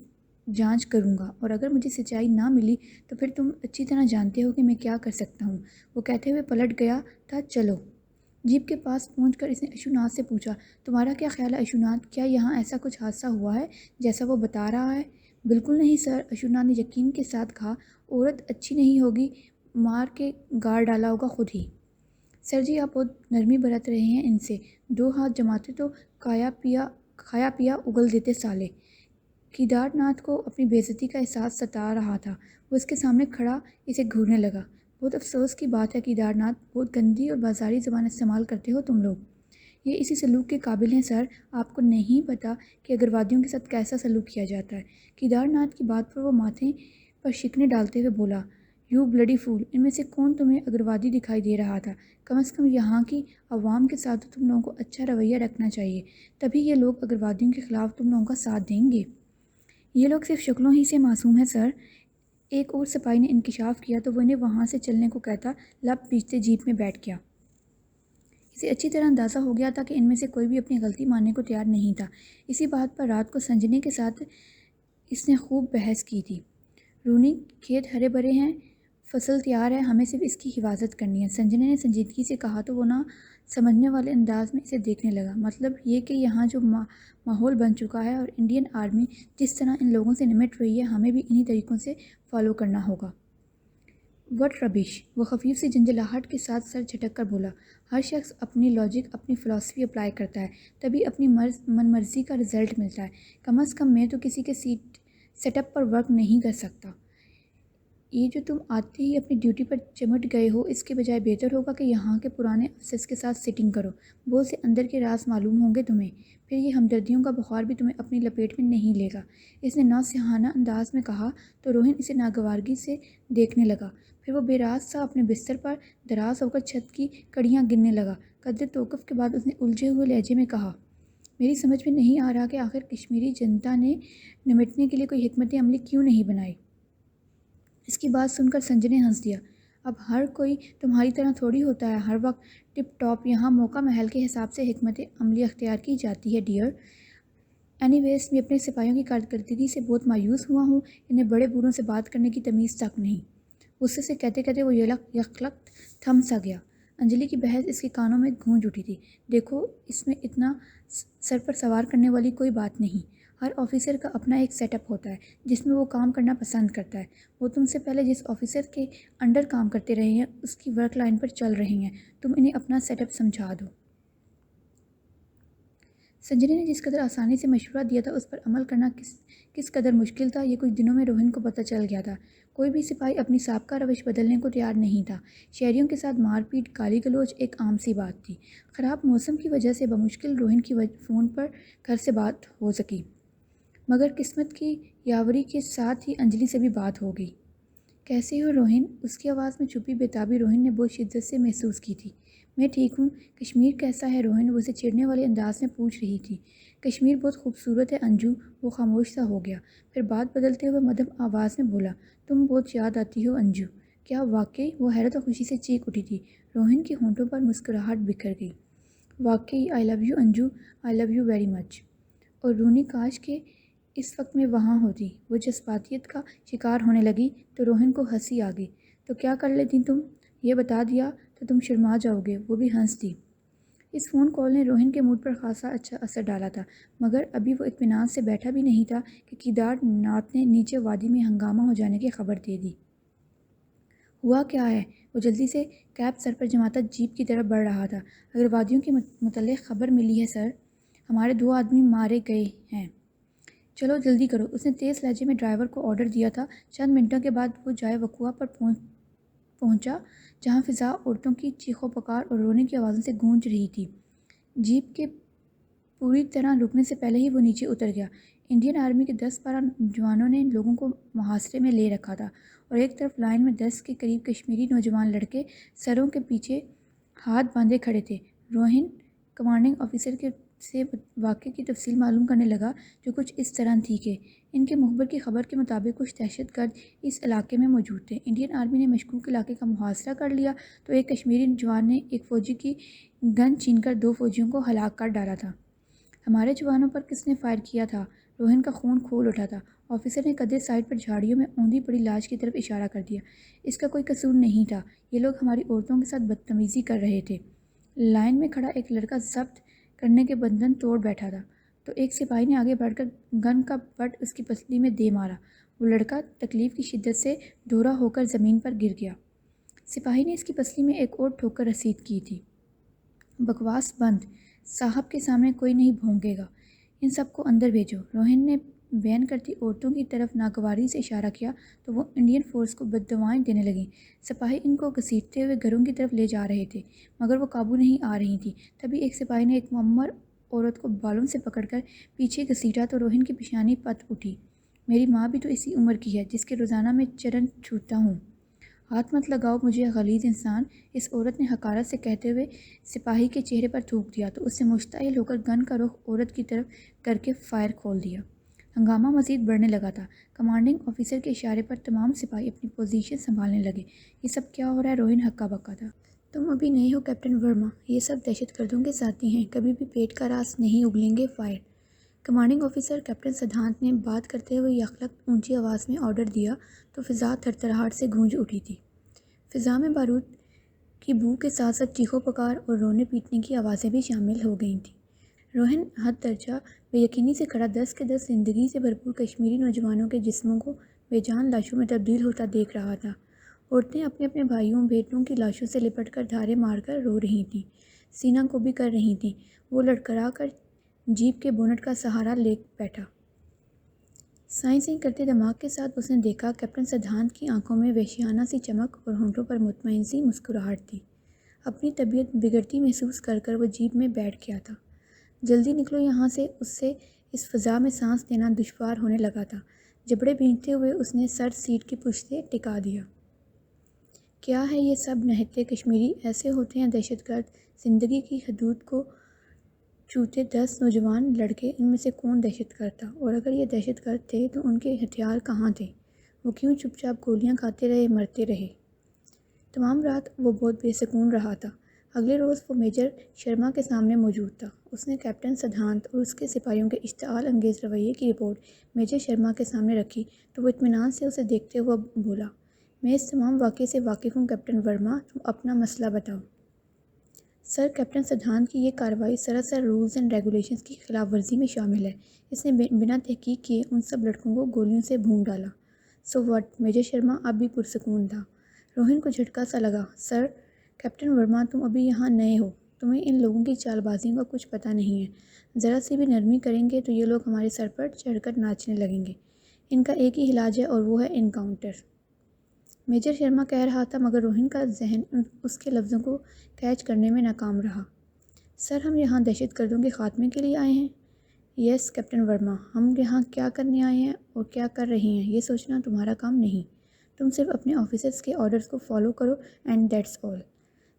جانچ کروں گا اور اگر مجھے سچائی نہ ملی تو پھر تم اچھی طرح جانتے ہو کہ میں کیا کر سکتا ہوں۔ وہ کہتے ہوئے پلٹ گیا تھا۔ چلو۔ جیپ کے پاس پہنچ کر اس نے اشوناتھ سے پوچھا، تمہارا کیا خیال ہے اشوناتھ، کیا یہاں ایسا کچھ حادثہ ہوا ہے جیسا وہ بتا رہا ہے؟ بالکل نہیں سر، اشوناتھ نے یقین کے ساتھ کہا، عورت اچھی نہیں ہوگی، مار کے گاڑ ڈالا ہوگا خود ہی۔ سر جی، آپ بہت نرمی برت رہے ہیں ان سے، 2 ہاتھ جماتے تو کھایا پیا اگل دیتے سالے۔ کیدار ناتھ کو اپنی بے عزتی کا احساس ستا رہا تھا، وہ اس کے سامنے کھڑا اسے گھورنے لگا۔ بہت افسوس کی بات ہے کیدار ناتھ، بہت گندی اور بازاری زبان استعمال کرتے ہو تم لوگ۔ یہ اسی سلوک کے قابل ہیں سر. آپ کو نہیں پتہ کہ اگروادیوں کے ساتھ کیسا سلوک کیا جاتا ہے. کیدار ناتھ کی بات پر وہ ماتھے پر شکنیں ڈالتے ہوئے بولا. یو بلڈی فول. ان میں سے کون تمہیں اگروادی دکھائی دے رہا تھا؟ کم از کم یہاں کی عوام کے ساتھ تو تم لوگوں کو اچھا رویہ رکھنا چاہیے، تبھی یہ لوگ اگروادیوں کے خلاف تم لوگوں کا ساتھ دیں گے. یہ لوگ صرف شکلوں ہی سے معصوم ہیں سر. ایک اور سپاہی نے انکشاف کیا تو وہ انہیں وہاں سے چلنے کو کہتا لب پیچھتے جیپ میں بیٹھ گیا. اسے اچھی طرح اندازہ ہو گیا تھا کہ ان میں سے کوئی بھی اپنی غلطی ماننے کو تیار نہیں تھا. اسی بات پر رات کو سنجنے کے ساتھ اس نے خوب بحث کی تھی. رونی، کھیت ہرے بھرے ہیں، فصل تیار ہے، ہمیں صرف اس کی حفاظت کرنی ہے. سنجنا نے سنجیدگی سے کہا تو وہ نہ سمجھنے والے انداز میں اسے دیکھنے لگا. مطلب یہ کہ یہاں جو ماحول بن چکا ہے اور انڈین آرمی جس طرح ان لوگوں سے نمٹ رہی ہے، ہمیں بھی انہی طریقوں سے فالو کرنا ہوگا. وٹ ربش. وہ خفیف سی جھنجھلاہٹ کے ساتھ سر جھٹک کر بولا. ہر شخص اپنی لاجک، اپنی فلسفی اپلائی کرتا ہے، تبھی اپنی من مرضی کا رزلٹ ملتا ہے. کم از کم میں تو کسی کے سیٹ اپ پر ورک نہیں کر سکتا. یہ جو تم آتے ہی اپنی ڈیوٹی پر چمٹ گئے ہو، اس کے بجائے بہتر ہوگا کہ یہاں کے پرانے افسرز کے ساتھ سیٹنگ کرو. بہت سے اندر کے راز معلوم ہوں گے تمہیں، پھر یہ ہمدردیوں کا بخار بھی تمہیں اپنی لپیٹ میں نہیں لے گا. اس نے ناصحانہ انداز میں کہا تو روہن اسے ناگوارگی سے دیکھنے لگا. پھر وہ بے راز سا اپنے بستر پر دراز ہو کر چھت کی کڑیاں گننے لگا. قدر توقف کے بعد اس نے الجھے ہوئے لہجے میں کہا، میری سمجھ میں نہیں آ رہا کہ آخر کشمیری جنتا نے نمٹنے کے لیے کوئی حکمت عملی کیوں نہیں بنائی. اس کی بات سن کر سنجے نے ہنس دیا. اب ہر کوئی تمہاری طرح تھوڑی ہوتا ہے، ہر وقت ٹپ ٹاپ. یہاں موقع محل کے حساب سے حکمت عملی اختیار کی جاتی ہے ڈیئر. اینی ویز میں اپنے سپاہیوں کی کارکردگی سے بہت مایوس ہوا ہوں. انہیں بڑے بوڑھوں سے بات کرنے کی تمیز تک نہیں. غصے سے کہتے کہتے وہ یکلخت تھم سا گیا. انجلی کی بحث اس کے کانوں میں گونج اٹھی تھی. دیکھو، اس میں اتنا سر پر سوار کرنے والی کوئی بات نہیں. ہر آفیسر کا اپنا ایک سیٹ اپ ہوتا ہے جس میں وہ کام کرنا پسند کرتا ہے. وہ تم سے پہلے جس آفیسر کے انڈر کام کرتے رہے ہیں اس کی ورک لائن پر چل رہے ہیں. تم انہیں اپنا سیٹ اپ سمجھا دو. سنجنا نے جس قدر آسانی سے مشورہ دیا تھا اس پر عمل کرنا کس قدر مشکل تھا، یہ کچھ دنوں میں روہن کو پتہ چل گیا تھا. کوئی بھی سپاہی اپنی سابقہ روش بدلنے کو تیار نہیں تھا. شہریوں کے ساتھ مار پیٹ، گالی گلوچ ایک عام سی بات تھی. خراب موسم کی وجہ سے بمشکل روہن کی فون پر گھر سے بات ہو سکی، مگر قسمت کی یاوری کے ساتھ ہی انجلی سے بھی بات ہو گئی. کیسے ہو روہن؟ اس کی آواز میں چھپی بےتابی روہن نے بہت شدت سے محسوس کی تھی. میں ٹھیک ہوں. کشمیر کیسا ہے روہن؟ وہ اسے چڑھنے والے انداز میں پوچھ رہی تھی. کشمیر بہت خوبصورت ہے انجو. وہ خاموش سا ہو گیا، پھر بات بدلتے ہوئے مدھم آواز میں بولا، تم بہت یاد آتی ہو انجو. کیا واقعی؟ وہ حیرت و خوشی سے چیخ اٹھی تھی. روہن کے ہونٹوں پر مسکراہٹ بکھر گئی. واقعی. آئی لو یو انجو. آئی لو یو ویری مچ. اور رونی کاش کہ اس وقت میں وہاں ہوتی. وہ جذباتیت کا شکار ہونے لگی تو روہن کو ہنسی آ گئی. تو کیا کر لیتی تم؟ یہ بتا دیا تو تم شرما جاؤ گے. وہ بھی ہنس دی. اس فون کال نے روہن کے موڈ پر خاصا اچھا اثر ڈالا تھا، مگر ابھی وہ اطمینان سے بیٹھا بھی نہیں تھا کہ کیدار ناتھ نے نیچے وادی میں ہنگامہ ہو جانے کی خبر دے دی. ہوا کیا ہے؟ وہ جلدی سے کیپ سر پر جماتا جیپ کی طرف بڑھ رہا تھا. اگروادیوں کے متعلق خبر ملی ہے سر. ہمارے 2 آدمی مارے گئے ہیں. چلو جلدی کرو. اس نے تیز لہجے میں ڈرائیور کو آرڈر دیا تھا. چند منٹوں کے بعد وہ جائے وقوع پر پہنچا جہاں فضا عورتوں کی چیخو پکار اور رونے کی آوازوں سے گونج رہی تھی. جیپ کے پوری طرح رکنے سے پہلے ہی وہ نیچے اتر گیا. انڈین آرمی کے 10-12 جوانوں نے لوگوں کو محاصرے میں لے رکھا تھا اور ایک طرف لائن میں 10 کے قریب کشمیری نوجوان لڑکے سروں کے پیچھے ہاتھ باندھے کھڑے تھے. روہن کمانڈنگ آفیسر سے واقعے کی تفصیل معلوم کرنے لگا، جو کچھ اس طرح تھی کہ ان کے مخبر کی خبر کے مطابق کچھ دہشت گرد اس علاقے میں موجود تھے. انڈین آرمی نے مشکوک علاقے کا محاصرہ کر لیا تو ایک کشمیری جوان نے ایک فوجی کی گن چھین کر 2 فوجیوں کو ہلاک کر ڈالا تھا. ہمارے جوانوں پر کس نے فائر کیا تھا؟ روہن کا خون کھول اٹھا تھا. آفیسر نے قدرے سائڈ پر جھاڑیوں میں اوندھی پڑی لاش کی طرف اشارہ کر دیا. اس کا کوئی قصور نہیں تھا. یہ لوگ ہماری عورتوں کے ساتھ بدتمیزی کر رہے تھے. لائن میں کھڑا ایک لڑکا ضبط کرنے کے بندھن توڑ بیٹھا تھا تو ایک سپاہی نے آگے بڑھ کر گن کا بٹ اس کی پسلی میں دے مارا. وہ لڑکا تکلیف کی شدت سے دھورا ہو کر زمین پر گر گیا. سپاہی نے اس کی پسلی میں ایک اور ٹھوکر رسید کی تھی. بکواس بند. صاحب کے سامنے کوئی نہیں بھونکے گا. ان سب کو اندر بھیجو. روہن نے بیان کرتی عورتوں کی طرف ناگواری سے اشارہ کیا تو وہ انڈین فورس کو بددعائیں دینے لگیں۔ سپاہی ان کو گھسیٹتے ہوئے گھروں کی طرف لے جا رہے تھے مگر وہ قابو نہیں آ رہی تھیں۔ تبھی ایک سپاہی نے ایک معمر عورت کو بالوں سے پکڑ کر پیچھے گھسیٹا تو روہن کی پیشانی پت اٹھی۔ میری ماں بھی تو اسی عمر کی ہے جس کے روزانہ میں چرن چھوتا ہوں۔ ہاتھ مت لگاؤ مجھے غلیظ انسان، اس عورت نے حقارت سے کہتے ہوئے سپاہی کے چہرے پر تھوک دیا تو اس سے مشتعل ہو کر گن کا رخ عورت کی طرف کر کے فائر کھول دیا۔ ہنگامہ مزید بڑھنے لگا تھا۔ کمانڈنگ آفیسر کے اشارے پر تمام سپاہی اپنی پوزیشن سنبھالنے لگے۔ یہ سب کیا ہو رہا ہے؟ روہن ہکا بکا تھا۔ تم ابھی نئے ہو کیپٹن ورما، یہ سب دہشت گردوں کے ساتھی ہیں، کبھی بھی پیٹ کا راز نہیں اگلیں گے۔ Fire! Commanding officer captain Siddhant نے بات کرتے ہوئے یکلخت اونچی آواز میں آرڈر دیا تو فضا تھرتھراہٹ سے گونج اٹھی تھی۔ فضا میں بارود کی بو کے ساتھ ساتھ چیخو پکار اور رونے پیٹنے کی آوازیں بھی شامل ہو گئی تھیں۔ روہن حد درجہ بے یقینی سے کھڑا 10 کے 10 زندگی سے بھرپور کشمیری نوجوانوں کے جسموں کو بے جان لاشوں میں تبدیل ہوتا دیکھ رہا تھا۔ عورتیں اپنے اپنے بھائیوں بیٹوں کی لاشوں سے لپٹ کر دھارے مار کر رو رہی تھیں، سینہ کو بھی کر رہی تھیں۔ وہ لڑکھڑا کر جیپ کے بونٹ کا سہارا لے بیٹھا۔ سائیں سائیں کرتے دماغ کے ساتھ اس نے دیکھا کیپٹن سدھانت کی آنکھوں میں وحشیانہ سی چمک اور ہونٹوں پر مطمئن سی مسکراہٹ تھی۔ اپنی طبیعت بگڑتی محسوس کر کر وہ جیپ میں بیٹھ گیا تھا۔ جلدی نکلو یہاں سے، اس سے اس فضا میں سانس لینا دشوار ہونے لگا تھا۔ جبڑے بھینچتے ہوئے اس نے سر سیٹ کی پشت سے ٹکا دیا۔ کیا ہے یہ سب نہتے کشمیری ایسے ہوتے ہیں دہشت گرد، زندگی کی حدود کو چھوتے 10 نوجوان لڑکے، ان میں سے کون دہشت گرد تھا؟ اور اگر یہ دہشت گرد تھے تو ان کے ہتھیار کہاں تھے؟ وہ کیوں چپ چاپ گولیاں کھاتے رہے، مرتے رہے؟ تمام رات وہ بہت بے سکون رہا تھا۔ اگلے روز وہ میجر شرما کے سامنے موجود تھا۔ اس نے کیپٹن سدھانت اور اس کے سپاہیوں کے اشتعال انگیز رویے کی رپورٹ میجر شرما کے سامنے رکھی تو وہ اطمینان سے اسے دیکھتے ہوا بولا، میں اس تمام واقعے سے واقف ہوں کیپٹن ورما، تم اپنا مسئلہ بتاؤ۔ سر، کیپٹن سدھانت کی یہ کارروائی سراسر رولز اینڈ ریگولیشنز کی خلاف ورزی میں شامل ہے۔ اس نے بنا تحقیق کیے ان سب لڑکوں کو گولیوں سے بھون ڈالا۔ So what? میجر شرما اب بھی پرسکون تھا۔ روہن کو جھٹکا سا لگا۔ سر، کیپٹن ورما تم ابھی یہاں نئے ہو، تمہیں ان لوگوں کی چال بازیوں کا کچھ پتہ نہیں ہے۔ ذرا سی بھی نرمی کریں گے تو یہ لوگ ہمارے سر پر چڑھ کر ناچنے لگیں گے۔ ان کا ایک ہی علاج ہے اور وہ ہے انکاؤنٹر۔ میجر شرما کہہ رہا تھا مگر روہن کا ذہن اس کے لفظوں کو کیچ کرنے میں ناکام رہا۔ سر، ہم یہاں دہشت گردوں کے خاتمے کے لیے آئے ہیں۔ یس کیپٹن ورما، ہم یہاں کیا کرنے آئے ہیں اور کیا کر رہے ہیں یہ سوچنا تمہارا کام نہیں۔ تم صرف اپنے آفیسرز کے آرڈرز کو فالو کرو and that's all.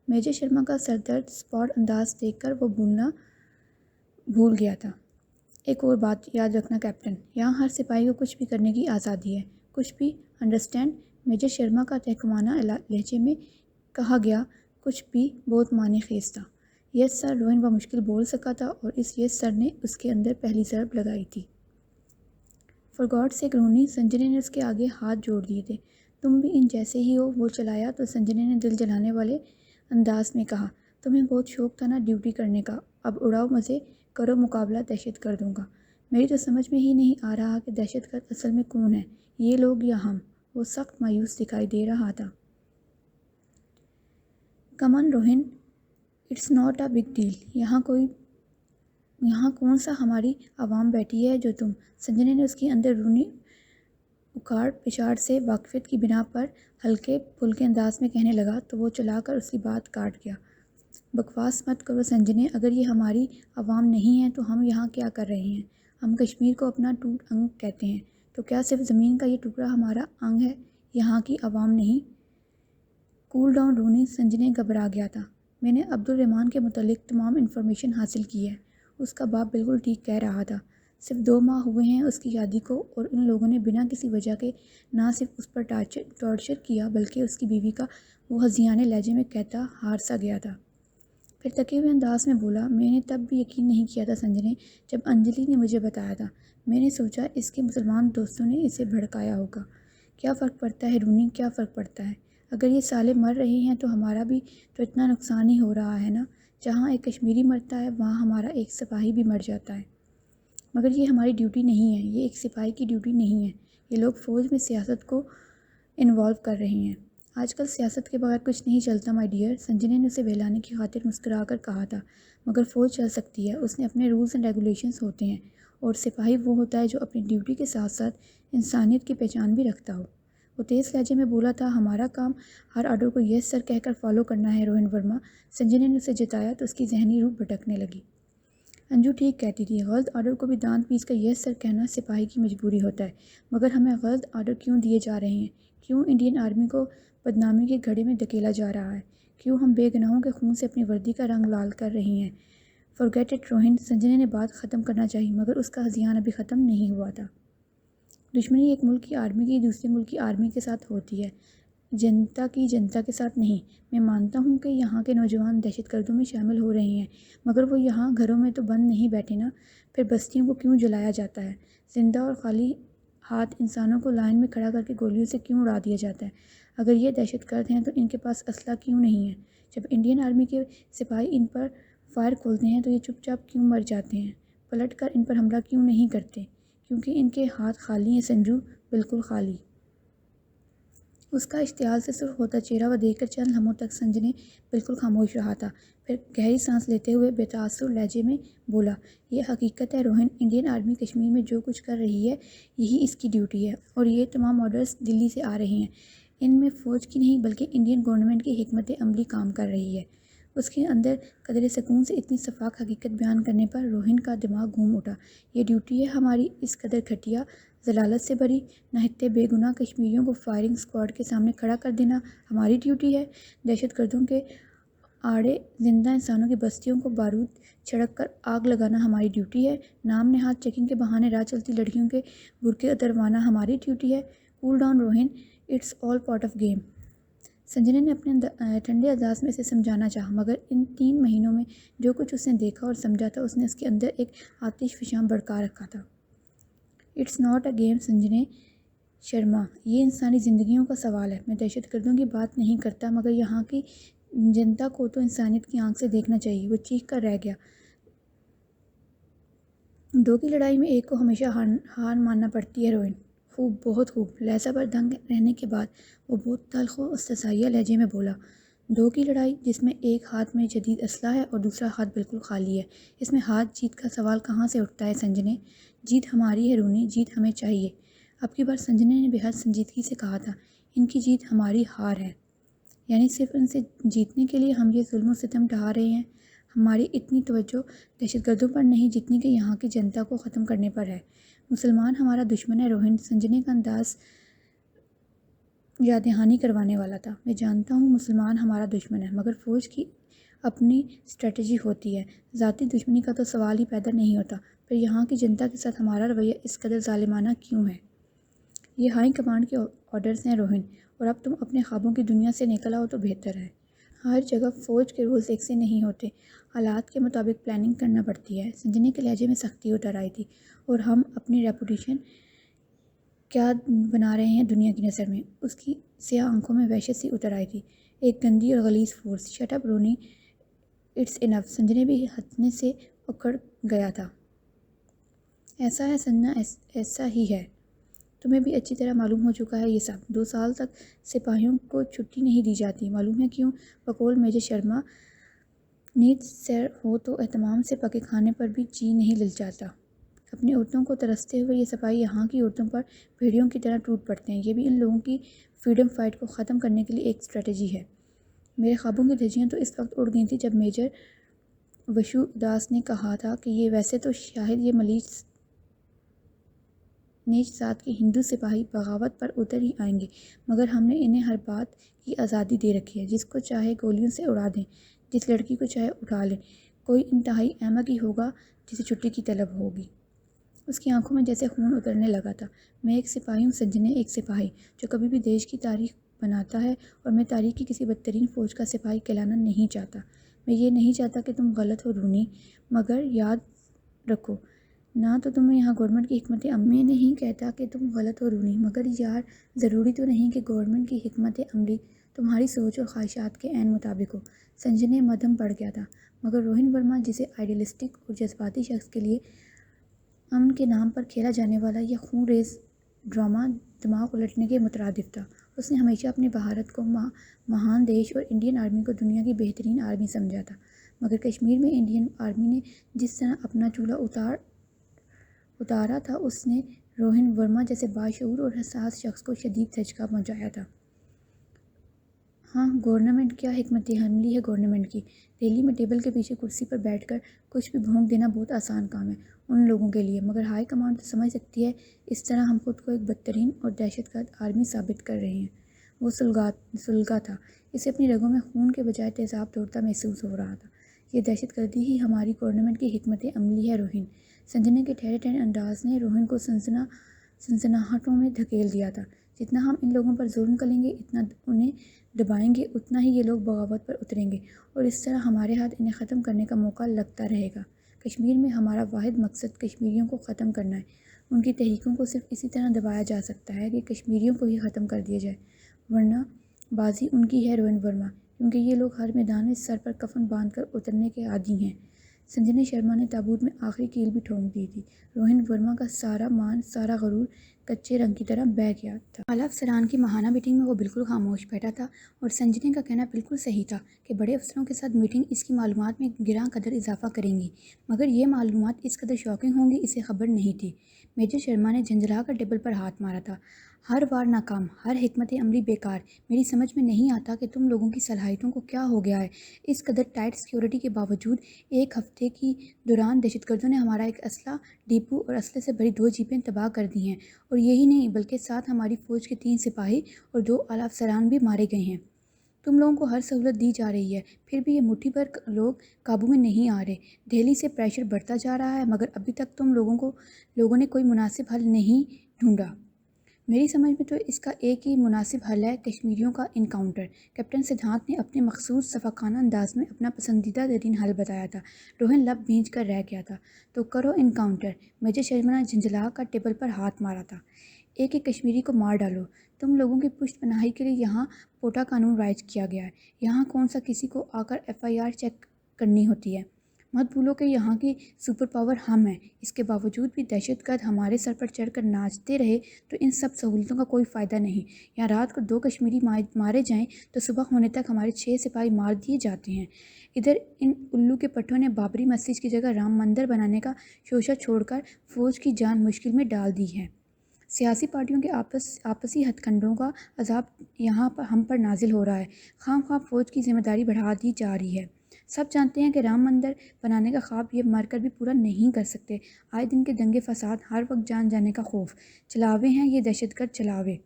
Major Sharma کا سردرد سپاٹ انداز دیکھ کر وہ بولنا بھول گیا تھا۔ ایک اور بات یاد رکھنا کیپٹن، یہاں ہر سپاہی کو کچھ بھی کرنے کی آزادی ہے، کچھ بھی، انڈرسٹینڈ؟ میجر شرما کا تحکمانہ لہجے میں کہا گیا کچھ بھی بہت معنی خیز تھا۔ یس سر، روہن بمشکل بول سکا تھا اور اس یس سر نے اس کے اندر پہلی ضرب لگائی تھی۔ فار گاڈ سیک رونی، سنجنے نے اس کے آگے ہاتھ جوڑ دیے تھے۔ تم بھی ان جیسے ہی ہو؟ وہ چلایا تو سنجنے نے دل جلانے والے انداز میں کہا، تمہیں بہت شوق تھا نا ڈیوٹی کرنے کا، اب اڑاؤ مزے، کرو مقابلہ دہشت گردوں کا۔ میری تو سمجھ میں ہی نہیں آ رہا کہ دہشت گرد اصل میں کون ہے، یہ لوگ یا ہم؟ وہ سخت مایوس دکھائی دے رہا تھا۔ Come on Rohan, it's not a big deal, یہاں کون سا ہماری عوام بیٹھی ہے جو تم؟ سنجنے نے اس کی اندر رونی اکھاڑ پچھاڑ سے واقفیت کی بنا پر ہلکے پھلکے انداز میں کہنے لگا تو وہ چلا کر اس کی بات کاٹ گیا۔ بکواس مت کرو سنجنے، اگر یہ ہماری عوام نہیں ہے تو ہم یہاں کیا کر رہے ہیں؟ ہم کشمیر کو اپنا ٹوٹ انگ کہتے ہیں، تو کیا صرف زمین کا یہ ٹکڑا ہمارا انگ ہے، یہاں کی عوام نہیں؟ کول ڈاؤن رونی، سنجنے گھبرا گیا تھا۔ میں نے عبدالرحمن کے متعلق تمام انفارمیشن حاصل کی ہے، اس کا باپ بالکل ٹھیک کہہ رہا تھا۔ صرف 2 ماہ ہوئے ہیں اس کی شادی کو اور ان لوگوں نے بنا کسی وجہ کے نہ صرف اس پر ٹارچر کیا بلکہ اس کی بیوی کا، وہ ہذیانے لہجے میں کہتا ہار سا گیا تھا۔ پھر تکے ہوئے انداز میں بولا، میں نے تب بھی یقین نہیں کیا تھا سنجنے، جب انجلی نے مجھے بتایا تھا۔ میں نے سوچا اس کے مسلمان دوستوں نے اسے بھڑکایا ہوگا۔ کیا فرق پڑتا ہے رونی، کیا فرق پڑتا ہے؟ اگر یہ سالے مر رہے ہیں تو ہمارا بھی تو اتنا نقصان ہی ہو رہا ہے نا۔ جہاں ایک کشمیری مرتا ہے وہاں ہمارا ایک سپاہی بھی مر جاتا ہے۔ مگر یہ ہماری ڈیوٹی نہیں ہے، یہ ایک سپاہی کی ڈیوٹی نہیں ہے۔ یہ لوگ فوج میں سیاست کو انوالو کر رہے ہیں۔ آج کل سیاست کے بغیر کچھ نہیں چلتا مائی ڈیئر، سنجنے نے اسے بہلانے کی خاطر مسکرا کر کہا تھا۔ مگر فوج چل سکتی ہے، اس نے اپنے رولز اینڈ ریگولیشنز ہوتے ہیں اور سپاہی وہ ہوتا ہے جو اپنی ڈیوٹی کے ساتھ ساتھ انسانیت کی پہچان بھی رکھتا ہو۔ وہ تیز لہجے میں بولا تھا، ہمارا کام ہر آرڈر کو یس سر کہہ کر فالو کرنا ہے روہن ورما۔ سنجنا نے اسے جتایا تو اس کی ذہنی روح بھٹکنے لگی۔ انجو ٹھیک کہتی تھی، غلط آرڈر کو بھی دانت پیس کر یس سر کہنا سپاہی کی مجبوری ہوتا ہے، مگر ہمیں غلط آرڈر کیوں دیے جا رہے ہیں؟ کیوں انڈین آرمی کو بدنامی کے گھڑے میں دھکیلا جا رہا ہے؟ کیوں ہم بے گناہوں کے خون سے اپنی وردی کا رنگ لال کر رہی ہیں؟ فورگیٹ اٹ روہن، سنجنا نے بات ختم کرنا چاہی مگر اس کا ہذیان ابھی ختم نہیں ہوا تھا۔ دشمنی ایک ملک کی آرمی کی دوسرے ملک کی آرمی کے ساتھ ہوتی ہے، جنتا کی جنتا کے ساتھ نہیں۔ میں مانتا ہوں کہ یہاں کے نوجوان دہشت گردوں میں شامل ہو رہے ہیں، مگر وہ یہاں گھروں میں تو بند نہیں بیٹھے نا، پھر بستیوں کو کیوں جلایا جاتا ہے؟ زندہ اور خالی ہاتھ انسانوں کو لائن میں کھڑا کر کے گولیوں سے کیوں اڑا دیا جاتا ہے؟ اگر یہ دہشت گرد ہیں تو ان کے پاس اسلحہ کیوں نہیں ہے؟ جب انڈین آرمی کے سپاہی ان پر فائر کھولتے ہیں تو یہ چپ چاپ کیوں مر جاتے ہیں؟ پلٹ کر ان پر حملہ کیوں نہیں کرتے؟ کیونکہ ان کے ہاتھ خالی ہیں سنجو، بالکل خالی۔ اس کا اشتعال سے سرخ ہوتا چہرہ وہ دیکھ کر چند لمحوں تک سنجنا بالکل خاموش رہا تھا، پھر گہری سانس لیتے ہوئے بے تاثر لہجے میں بولا، یہ حقیقت ہے روہن، انڈین آرمی کشمیر میں جو کچھ کر رہی ہے یہی اس کی ڈیوٹی ہے، اور یہ تمام آرڈرز دلی سے آ رہے ہیں۔ ان میں فوج کی نہیں بلکہ انڈین گورنمنٹ کی حکمت عملی کام کر رہی ہے۔ اس کے اندر قدرے سکون سے اتنی شفاف حقیقت بیان کرنے پر روہن کا دماغ گھوم اٹھا۔ یہ ڈیوٹی ہے ہماری، اس قدر گھٹیا، ضلالت سے بھری، نہتے بے گناہ کشمیریوں کو فائرنگ اسکواڈ کے سامنے کھڑا کر دینا ہماری ڈیوٹی ہے؟ دہشت گردوں کے آڑے زندہ انسانوں کی بستیوں کو بارود چھڑک کر آگ لگانا ہماری ڈیوٹی ہے؟ نام نہاد چیکنگ کے بہانے راہ چلتی لڑکیوں کے برقعے اتروانا ہماری ڈیوٹی ہے؟ Cool down Rohan, it's all part of game. Sanjana نے اپنے ٹھنڈے انداز میں اسے سمجھانا چاہا، مگر ان 3 مہینوں میں جو کچھ اس نے دیکھا اور سمجھا تھا، اس نے اس کے اندر ایک آتش فشاں بھڑکا رکھا تھا۔ It's not a game Sanjana Sharma, یہ انسانی زندگیوں کا سوال ہے۔ میں دہشت گردوں کی بات نہیں کرتا، مگر یہاں کی جنتا کو تو انسانیت کی آنکھ سے دیکھنا چاہیے۔ وہ چیخ کر رہ گیا، 2 کی لڑائی میں ایک کو ہمیشہ ہار ماننا پڑتی ہے روہن۔ خوب، بہت خوب، لہجہ پر دنگ رہنے کے بعد وہ بہت تلخ و استثنائیہ لہجے میں بولا، 2 کی لڑائی جس میں ایک ہاتھ میں جدید اسلحہ ہے اور دوسرا ہاتھ بالکل خالی ہے، اس میں ہاتھ جیت کا سوال کہاں سے اٹھتا ہے سنجنا؟ جیت ہماری ہے رونی، جیت ہمیں چاہیے۔ اب کی بار سنجنا نے بے حد سنجیدگی سے کہا تھا، ان کی جیت ہماری ہار ہے، یعنی صرف ان سے جیتنے کے لیے ہم یہ ظلم و ستم ڈھا رہے ہیں۔ ہماری اتنی توجہ دہشت گردوں پر نہیں جتنی کہ یہاں کی جنتا کو ختم کرنے پر ہے۔ مسلمان ہمارا دشمن ہے روہن، سنجنا کا انداز یاد دہانی کروانے والا تھا۔ میں جانتا ہوں مسلمان ہمارا دشمن ہے، مگر فوج کی اپنی اسٹریٹجی ہوتی ہے، ذاتی دشمنی کا تو سوال ہی پیدا نہیں ہوتا۔ پھر یہاں کی جنتا کے ساتھ ہمارا رویہ اس قدر ظالمانہ کیوں ہے؟ یہ ہائی کمانڈ کے آرڈرز ہیں روہن، اور اب تم اپنے خوابوں کی دنیا سے نکل آؤ تو بہتر ہے۔ ہر جگہ فوج کے رولز ایک سے نہیں ہوتے، حالات کے مطابق پلاننگ کرنا پڑتی ہے۔ سنجنا کے لہجے میں سختی اتر آئی تھی، اور ہم اپنی ریپوٹیشن کیا بنا رہے ہیں دنیا کی نظر میں؟ اس کی سیاہ آنکھوں میں وحشت سی اتر آئی تھی، ایک گندی اور غلیظ force. Shut up Ronnie, it's enough. Sanjana بھی ہنسنے سے اکڑ گیا تھا۔ ایسا ہے سنجنا، ایسا ہی ہے، تمہیں بھی اچھی طرح معلوم ہو چکا ہے یہ سب۔ 2 سال تک سپاہیوں کو چھٹی نہیں دی جاتی، معلوم ہے کیوں؟ بقول میجر شرما، نیند سیر ہو تو اہتمام سے پکے کھانے پر بھی جی نہیں للچاتا۔ اپنی عورتوں کو ترستے ہوئے یہ سپاہی یہاں کی عورتوں پر بھیڑیوں کی طرح ٹوٹ پڑتے ہیں۔ یہ بھی ان لوگوں کی فریڈم فائٹ کو ختم کرنے کے لیے ایک اسٹریٹجی ہے۔ میرے خوابوں کی دھجیاں تو اس وقت اڑ گئی تھیں جب میجر وشو داس نے کہا تھا کہ یہ ویسے تو شاید یہ نیچ ذات کے ہندو سپاہی بغاوت پر اتر ہی آئیں گے، مگر ہم نے انہیں ہر بات کی آزادی دے رکھی ہے، جس کو چاہے گولیوں سے اڑا دیں، جس لڑکی کو چاہے اٹھا لیں، کوئی انتہائی احمق ہی ہوگا جسے چھٹی کی طلب ہوگی۔ اس کی آنکھوں میں جیسے خون اترنے لگا تھا۔ میں ایک سپاہی ہوں سنجنا، ایک سپاہی جو کبھی بھی دیش کی تاریخ بناتا ہے، اور میں تاریخ کی کسی بدترین فوج کا سپاہی کہلانا نہیں چاہتا۔ میں یہ نہیں چاہتا کہ تم غلط ہو رونی، مگر یاد رکھو، نہ تو تمہیں یہاں گورنمنٹ کی حکمت عملی، میں نہیں کہتا کہ تم غلط ہو رونی، مگر یار ضروری تو نہیں کہ گورنمنٹ کی حکمت عملی تمہاری سوچ اور خواہشات کے عین مطابق ہو۔ سنجنا مدھم پڑ گیا تھا، مگر روہن ورما جسے آئیڈیلسٹک اور جذباتی شخص کے لیے امن کے نام پر کھیلا جانے والا یہ خون ریز ڈرامہ دماغ الٹنے کے مترادف تھا۔ اس نے ہمیشہ اپنے بھارت کو مہان دیش اور انڈین آرمی کو دنیا کی بہترین آرمی سمجھا تھا، مگر کشمیر میں انڈین آرمی نے جس طرح اپنا چولہا اتارا تھا اس نے روہن ورما جیسے باشعور اور حساس شخص کو شدید دھچکا پہنچایا تھا۔ ہاں، گورنمنٹ کیا حکمت عملی ہے گورنمنٹ کی۔ دہلی میں ٹیبل کے پیچھے کرسی پر بیٹھ کر کچھ بھی بھونک دینا بہت آسان کام ہے ان لوگوں کے لیے، مگر ہائی کمانڈ تو سمجھ سکتی ہے اس طرح ہم خود کو ایک بدترین اور دہشت گرد آرمی ثابت کر رہے ہیں۔ وہ سلگا تھا، اسے اپنی رگوں میں خون کے بجائے تیزاب دوڑتا محسوس ہو رہا تھا۔ یہ دہشت گردی ہی ہماری گورنمنٹ کی حکمت عملی ہے روہن۔ سنجنے کے ٹھہرے ٹھہرے انداز نے روہن کو سنسناہٹوں میں دھکیل دیا تھا۔ جتنا ہم ان لوگوں پر ظلم کریں گے، اتنا انہیں دبائیں گے، اتنا ہی یہ لوگ بغاوت پر اتریں گے اور اس طرح ہمارے ہاتھ انہیں ختم کرنے کا موقع لگتا رہے گا۔ کشمیر میں ہمارا واحد مقصد کشمیریوں کو ختم کرنا ہے۔ ان کی تحریکوں کو صرف اسی طرح دبایا جا سکتا ہے کہ کشمیریوں کو ہی ختم کر دیا جائے، ورنہ بازی ان کی ہے روہن ورما، کیونکہ یہ لوگ ہر میدان میں سر پر کفن باندھ کر اترنے کے عادی ہیں۔ سنجنا شرما نے تابوت میں آخری کیل بھی ٹھونک دی تھی۔ روہن ورما کا سارا مان، سارا غرور کچے رنگ کی طرح بہہ گیا تھا۔ اعلیٰ افسران کی ماہانہ میٹنگ میں وہ بالکل خاموش بیٹھا تھا اور سنجنا کا کہنا بالکل صحیح تھا کہ بڑے افسروں کے ساتھ میٹنگ اس کی معلومات میں گراں قدر اضافہ کریں گی، مگر یہ معلومات اس قدر شاکنگ ہوں گی اسے خبر نہیں تھی۔ میجر شرما نے جھنجھلا کر ٹیبل پر ہاتھ مارا تھا۔ ہر وار ناکام، ہر حکمت عملی بیکار۔ میری سمجھ میں نہیں آتا کہ تم لوگوں کی صلاحیتوں کو کیا ہو گیا ہے۔ اس قدر ٹائٹ سیکیورٹی کے باوجود ایک ہفتے کی دوران دہشت گردوں نے ہمارا ایک اسلحہ ڈپو اور اسلحے سے بھری 2 جیپیں تباہ کر دی ہیں، اور یہی نہیں بلکہ ساتھ ہماری فوج کے 3 سپاہی اور 2 اعلیٰ افسران بھی مارے گئے ہیں۔ تم لوگوں کو ہر سہولت دی جا رہی ہے، پھر بھی یہ مٹھی بھر لوگ قابو میں نہیں آ رہے۔ دہلی سے پریشر بڑھتا جا رہا ہے، مگر ابھی تک تم لوگوں نے کوئی مناسب حل نہیں ڈھونڈا۔ میری سمجھ میں تو اس کا ایک ہی مناسب حل ہے، کشمیریوں کا انکاؤنٹر۔ کیپٹن سدھانت نے اپنے مخصوص شفقانہ انداز میں اپنا پسندیدہ ترین حل بتایا تھا۔ روہن لب بھینچ کر رہ گیا تھا۔ تو کرو انکاؤنٹر۔ میجر شرما نے جھنجھلا کر ٹیبل پر ہاتھ مارا تھا۔ ایک ایک کشمیری کو مار ڈالو۔ تم لوگوں کی پشت پناہی کے لیے یہاں پوٹا قانون رائج کیا گیا ہے۔ یہاں کون سا کسی کو آ کر FIR چیک کرنی ہوتی ہے۔ مت بھولو کہ یہاں کی سپر پاور ہم ہیں۔ اس کے باوجود بھی دہشت گرد ہمارے سر پر چڑھ کر ناچتے رہے تو ان سب سہولتوں کا کوئی فائدہ نہیں۔ یہاں رات کو 2 کشمیری مارے جائیں تو صبح ہونے تک ہمارے 6 سپاہی مار دیے جاتے ہیں۔ ادھر ان الو کے پٹھوں نے بابری مسجد کی جگہ رام مندر بنانے کا شوشہ چھوڑ کر فوج کی جان مشکل میں ڈال دی ہے۔ سیاسی پارٹیوں کے آپسی ہتھ کنڈوں کا عذاب یہاں پر ہم پر نازل ہو رہا ہے۔ خواہ خواہ فوج کی ذمہ داری بڑھا دی جا رہی ہے۔ سب جانتے ہیں کہ رام مندر بنانے کا خواب یہ مر کر بھی پورا نہیں کر سکتے۔ آئے دن کے دنگے فساد، ہر وقت جان جانے کا خوف، چلاوے ہیں یہ دہشت گرد چلاوے۔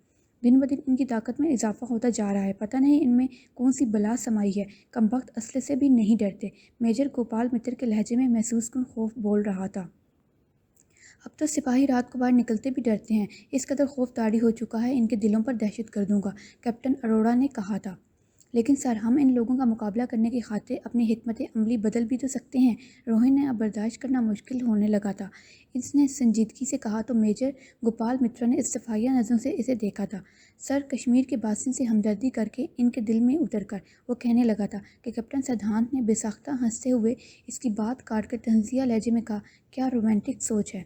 دن بدن ان کی طاقت میں اضافہ ہوتا جا رہا ہے۔ پتہ نہیں ان میں کون سی بلا سمائی ہے، کمبخت اسلحے سے بھی نہیں ڈرتے۔ میجر گوپال متر کے لہجے میں محسوس کن خوف بول رہا تھا۔ اب تو سپاہی رات کو باہر نکلتے بھی ڈرتے ہیں، اس قدر خوف طاری ہو چکا ہے ان کے دلوں پر دہشت گردوں کا، کیپٹن اروڑا نے کہا تھا۔ لیکن سر، ہم ان لوگوں کا مقابلہ کرنے کی خاطر اپنی حکمت عملی بدل بھی تو سکتے ہیں۔ روہن نے اب برداشت کرنا مشکل ہونے لگا تھا۔ اس نے سنجیدگی سے کہا تو میجر گوپال مترا نے استفائیہ نظروں سے اسے دیکھا تھا۔ سر، کشمیر کے باشند سے ہمدردی کر کے ان کے دل میں اتر کر وہ کہنے لگا تھا کہ کیپٹن سدھانت نے بے ساختہ ہنستے ہوئے اس کی بات کاٹ کر طنزیہ لہجے میں کہا، کیا رومانٹک سوچ ہے۔